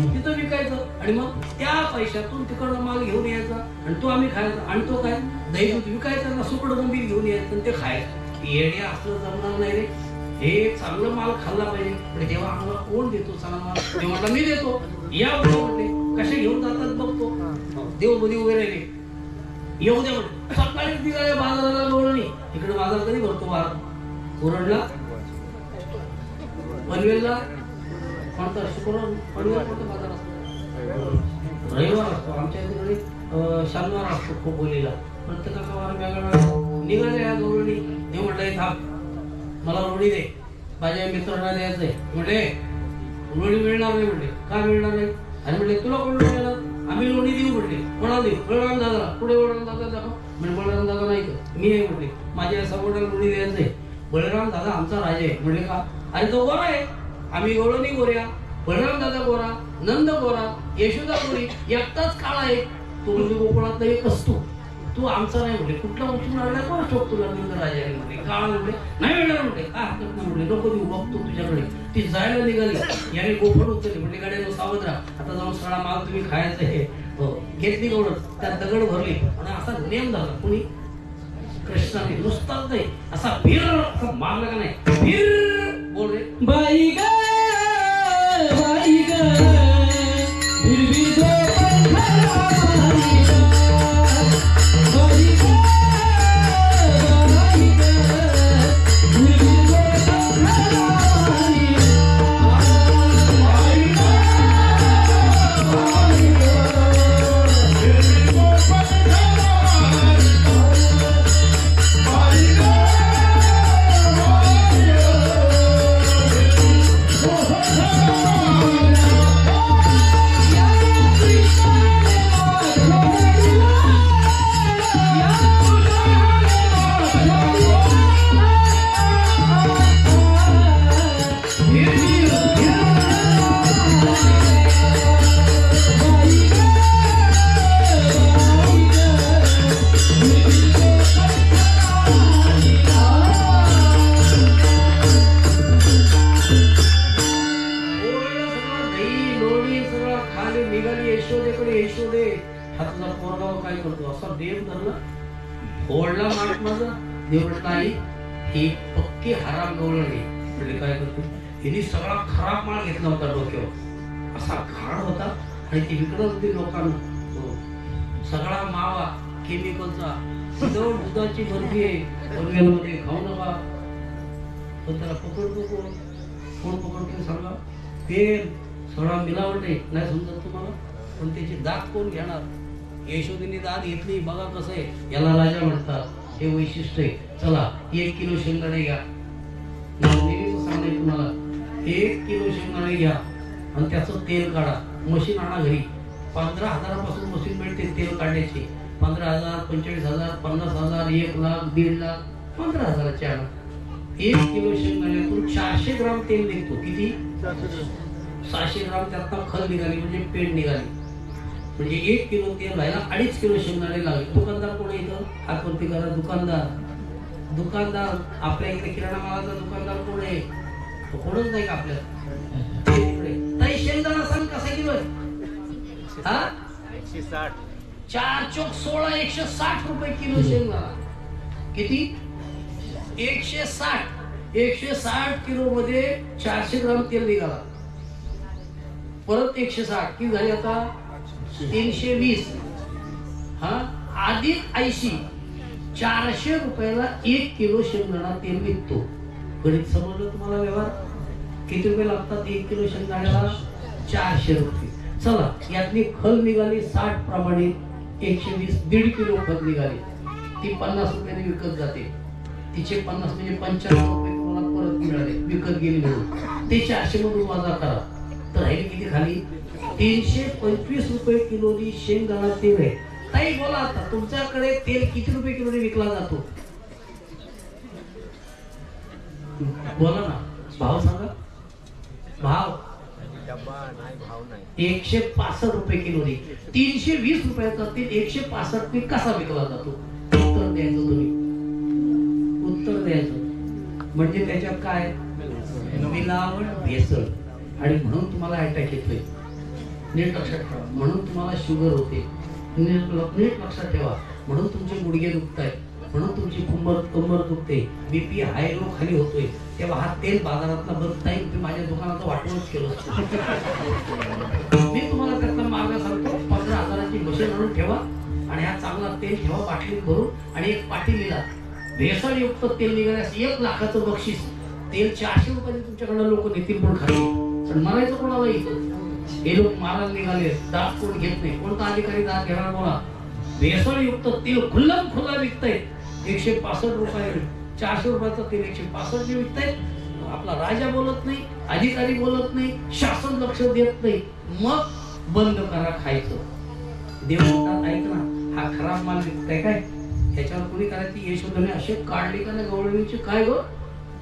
तिथं विकायचं आणि मग त्या पैशातून तिकडनं माल घेऊन यायचा आणि तो आम्ही खायचा आणि तो काय दही दूध विकायचा सुकड बोंबील घेऊन यायचं आणि ते खायचं येणे असलं जमणार नाही रे हे चांगलं माल खाल्ला पाहिजे तेव्हा आम्हाला कोण देतो चांगला माल तेव्हा मी देतो या म्हणते कसे घेऊन जातात बघतो देव मध्ये उभे राहिले येऊ द्या म्हणते सकाळीच निघाले बाजाराला गवळणी इकडे बाजार कधी भरतो बाजार कोरडला पनवेलला कोणता शुक्रवार पनवेल कोणता बाजार असतो? रविवार असतो. आमच्या इकडे शनिवार असतो खोपोलीला. प्रत्येकाचा वार वेगळा. निघाले या गवळणी. हे म्हटलंय थांब मला रोडी दे, माझ्या मित्रांना द्यायचंय. म्हटले लोणी मिळणार नाही. म्हटले का मिळणार नाही? आणि म्हटले तुला कोण लोणी देणार? आम्ही लोणी देऊ. म्हटले कोणाला देऊ? बळराम दादाला. पुढे बळराम दादा दाखव. म्हणजे बळराम दादा नाही मी आहे. म्हटले माझ्या सगळ्याला लोणी द्यायचंय. बळराम दादा आमचा राजा आहे. म्हटले का? अरे तो गोरा आहे. आम्ही गवळणी गोऱ्या, बळराम दादा गोरा, नंद गोरा, यशोदा गोरी, एकटाच काळा आहे. तो म्हणजे गोकुळात एक असतो. तू आमचा नाही. म्हटले कुठला उचलून आणला कोण शोक तुला? नंद राजा आहे. म्हटले काळा. म्हटले नाही मिळणार. म्हटले काय हरकत नाही. म्हटले नको देऊ, बघतो तुझ्याकडे. ती जायला निघाली. याने गोफड उचलली. म्हटले गाड्या सावध राहा, आता जाऊन सगळा माल तुम्ही खायचं हे. हो घेतली गवळ, त्यात दगड भरली आणि असा नेम झाला. कुणी? कृष्णाने. नुसताच नाही असा भीर मारला का नाही. भीर बोल रे बाई ग बाई ग हिरवी झोप बाई ग बाई ग हिरवी ही पक्की हराम गवळणी. म्हणजे काय करतो हिने सगळा खराब माल घेतला होता डोक्यावर. असा घाण होता आणि ती विकत होती लोकांना. सगळा मावा केमिकलचा. दुधाची बर्फी आहे पनवेलमध्ये, खाऊ नका. पण त्याला पकडतो कोण? कोण पकडतो सांगा? तेल सगळा मिलावट आहे. नाही समजत तुम्हाला? पण त्याची दात कोण घेणार? यशोदेने दात घेतली. बघा कसं आहे. याला राजा म्हणतात. हे वैशिष्ट्य आहे. चला 1 किलो शेंगदाणे घ्या. नेहमीच सांगेल तुम्हाला 1 किलो शेंगदाणे घ्या आणि त्याचं तेल काढा. मशीन आणा घरी. 15,000 मशीन मिळते तेल काढण्याची. 15,000, 45,000, 50,000, 1 लाख, 1.5 लाख, 15,000चे आणा. 1 किलो शेंगदाण्यातून 400 ग्राम तेल निघतो. किती? 600 ग्राम. त्यातनं खल निघाली म्हणजे पेंड निघाली. म्हणजे 1 किलो तेल व्हायला 2.5 किलो शेंगदाणे लागले. दुकानदार कोण येतं? हातवरती करा. दुकानदार. दुकानदार आपल्या इकडे किराणा मालाचा दुकानदार कोण आहे? कोणच नाही का आपल्या ताई? शेंगदाणा सांग कसा किलो आहे? 160. 4 चोक 16, 160 रुपये किलो शेंगदाणा. किती? 160. 160 किलो मध्ये 400 ग्राम तेल निघाला. परत 160 किती झाली आता? 320. हा अधिक 80. 400 रुपयाला 1 किलो शेंगदाणा तेल विकतो. गणित समजलं तुम्हाला? व्यवहार किती रुपये लागतात 1 किलो शेंगदाण्याला? 400 रुपये. चला यातली खल निघाली 60 प्रमाणे 120. 1.5 किलो खल निघाली. ती 50 रुपयाने विकत जाते. तिचे 50 म्हणजे 95 रुपये तुम्हाला परत मिळाले विकत गेली म्हणून. ते 400 मधून वजा करा तर राहिली किती खाली? 325 रुपये किलोनी शेंगदाणा तेल आहे. ताई बोला आता तुमच्याकडे तेल किती रुपये किलोने विकला जातो? बोला ना. भाव सांगा. भाव 165 रुपये किलोने. 320 रुपयाचा तेल 165 ने कसा विकला जातो? उत्तर द्यायचं तुम्ही. उत्तर द्यायचं. म्हणजे त्याच्यात काय? मिलावट, भेसळ. आणि म्हणून तुम्हाला अटॅक येतोय. नीट लक्षात ठेवा. म्हणून तुम्हाला शुगर होते. नीट लक्षात ठेवा. म्हणून तुमचे गुडघे दुखतायत. म्हणून तुमची कंबर दुखते. बीपी हाय लो खाली होतोय. तेव्हा हा तेल बाजारातला बघता येईल. तुम्ही माझ्या दुकानाचं वाटवच केलं. मी तुम्हाला त्यातला मार्ग सांगतो. 15,000ची मशीन आणून ठेवा आणि हा चांगला तेल ठेवा बाटलीत भरून आणि एक पाटीलीला भेसळयुक्त तेल निघाल्यास 1 लाखाचं बक्षीस. तेल 400 रुपयाचे तुमच्याकडनं लोक नेतील पण खाली, पण मारायचं कोणाला इथं? हे लोक मारायला निघाले, दात कोण घेत नाही. कोणता अधिकारी दात घेणार बोला? भेसळयुक्त तेल खुल्लम खुल्ला विकतायत. 165 रुपये, 400 रुपयाचं तेल 165 विकतायत. आपला राजा बोलत नाही, अधिकारी बोलत नाही, शासन लक्ष देत नाही. मग बंद करा खायचं. देव म्हणतात ऐक ना, हा खराब माल विकताय काय, ह्याच्यावर कोणी करायची यशोधने असे काढली का नाही गवळणीची? काय गो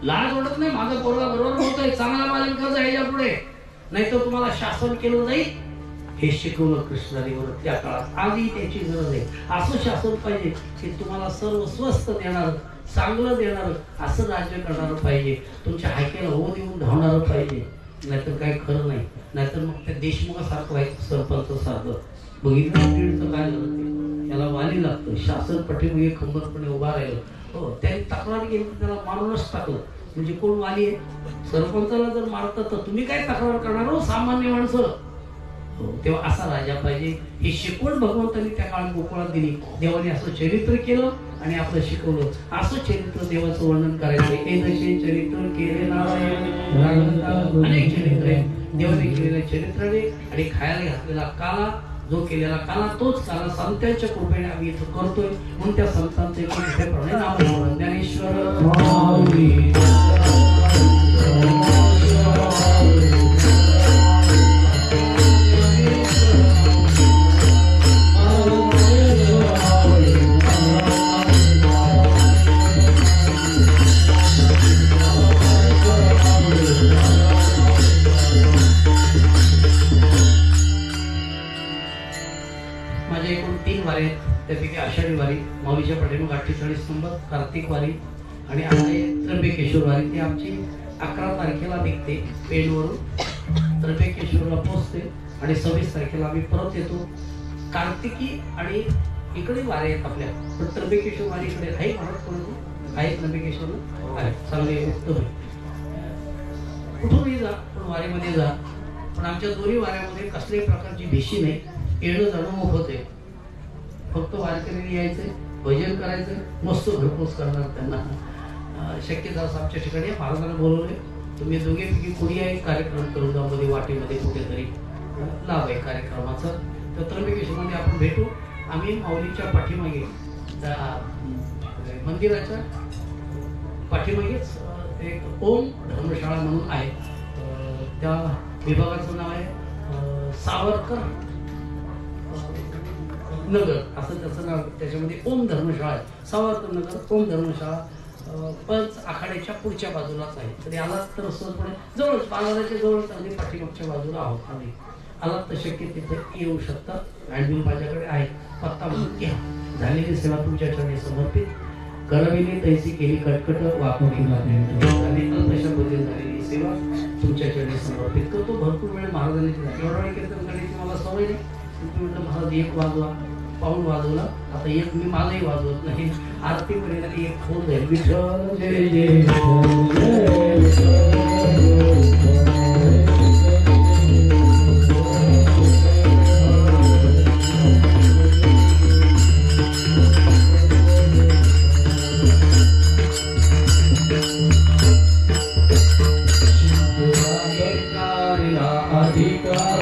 लाज वाटत नाही? माझा पोरगा बरोबर बोलतोय, चांगला मालन कर्ज ह्याच्या पुढे, नाही तर तुम्हाला शासन केलं जाईल. हे शिकवलं कृष्णादेवर त्या काळात. आजही त्याची गरज आहे. असं शासन पाहिजे की तुम्हाला सर्व स्वस्त देणार, चांगलं देणार, असं राज्य करणार पाहिजे. तुमच्या हाकेला हो देऊन धावणार पाहिजे, नाहीतर काही खरं नाही. नाहीतर मग त्या देशमुखासारखं व्हायचं, सरपंच सारखं. बघितलं दीडचं काय झालं ते, त्याला वाली लागतं. शासन पाठीमागे खंबरपणे उभा राहिलं. हो, त्याने तक्रार केली तर त्याला मारूनच टाकलं. म्हणजे कोण वाली आहे? सरपंचाला जर मारतात तर तुम्ही काय तक्रार करणार हो सामान्य माणसं? हो, तेव्हा असा राजा पाहिजे. ही शिकवण भगवंतांनी त्या काळात गोकुळात दिली. देवाने असं चरित्र केलं आणि आपलं शिकवलं. असं चरित्र देवाचं वर्णन करायचं. हे जसे चरित्र केले नारायण, अनेक चरित्र आहे देवाने केलेले चरित्र आणि खायला घातलेला काला, जो केलेला काला तोच काला संतांच्या कृपेने आम्ही इथं करतोय. म्हणून त्या संतांचे कृपेप्रमाणे नाम ज्ञानेश्वर त्यापैकी आषाढी वारी, माऊलीच्या पाठीमाग 48 नंबर, कार्तिक वारी आणि आता त्र्यंबकेश्वर वारी. ती आमची 11 तारखेला निघते पेणवरून, त्र्यंबकेश्वरला पोहोचते आणि 26 तारखेला आम्ही परत येतो. कार्तिकी आणि इकडे वारे आहेत आपल्या, पण त्र्यंबकेश्वर वारी इकडे आहे. महाराज कोण आहे त्र्यंबकेश्वरला? आहे, चांगले उत्तम आहे. कुठूनही जा पण वारीमध्ये जा. पण आमच्या दोन्ही वाऱ्यामध्ये कसल्याही प्रकारची भीशी नाही. येणं जाणं मोफत आहे. फक्त वारकऱ्यांनी यायचंय, भजन करायचं, मस्त घरपोच करणार त्यांना. शक्य झालं आमच्या ठिकाणी महाराजांना बोलवले, तुम्ही दोघे पैकी कोणी आहे कार्यक्रम करून जा मध्ये वाटेमध्ये कुठेतरी लाभ आहे कार्यक्रमाचा. तर त्र्यंबकेश्वरमध्ये आपण भेटू. आम्ही माऊलीच्या पाठीमागे मंदिराच्या पाठीमागेच एक ओम धर्मशाळा म्हणून आहे. त्या विभागाचं नाव आहे सावरकर नगर, असं त्याचं नाव. त्याच्यामध्ये ओम धर्मशाळा आहे. सावरकर नगर ओम धर्मशाळा पंच आखाड्याच्या पुढच्या बाजूलाच आहे. तरी आलात तर सहजपणे जवळच, बाजाराच्या जवळच, अगदी पाठीमागच्या बाजूला आहोत आम्ही. आलात तर शक्य तिथे येऊ शकता. ॲडमिन माझ्याकडे आहे, पत्ता म्हणून घ्या. झालेली सेवा तुमच्या चरणी समर्पित. करविली तैसी केली कटकट वापरली तशा बदल झालेली सेवा तुमच्या चरणी समर्पित करतो. भरपूर वेळ महाराजांनी एवढा वेळ कीर्तन करण्याची मला सवय नाही. म्हटलं महाराज एक वाजवा, पाऊण वाजवला, आता एक मी मलाही वाजवत नाही. आरती पर्यंत एक फोन जाईल. विठ्ठल जय जय अधिकार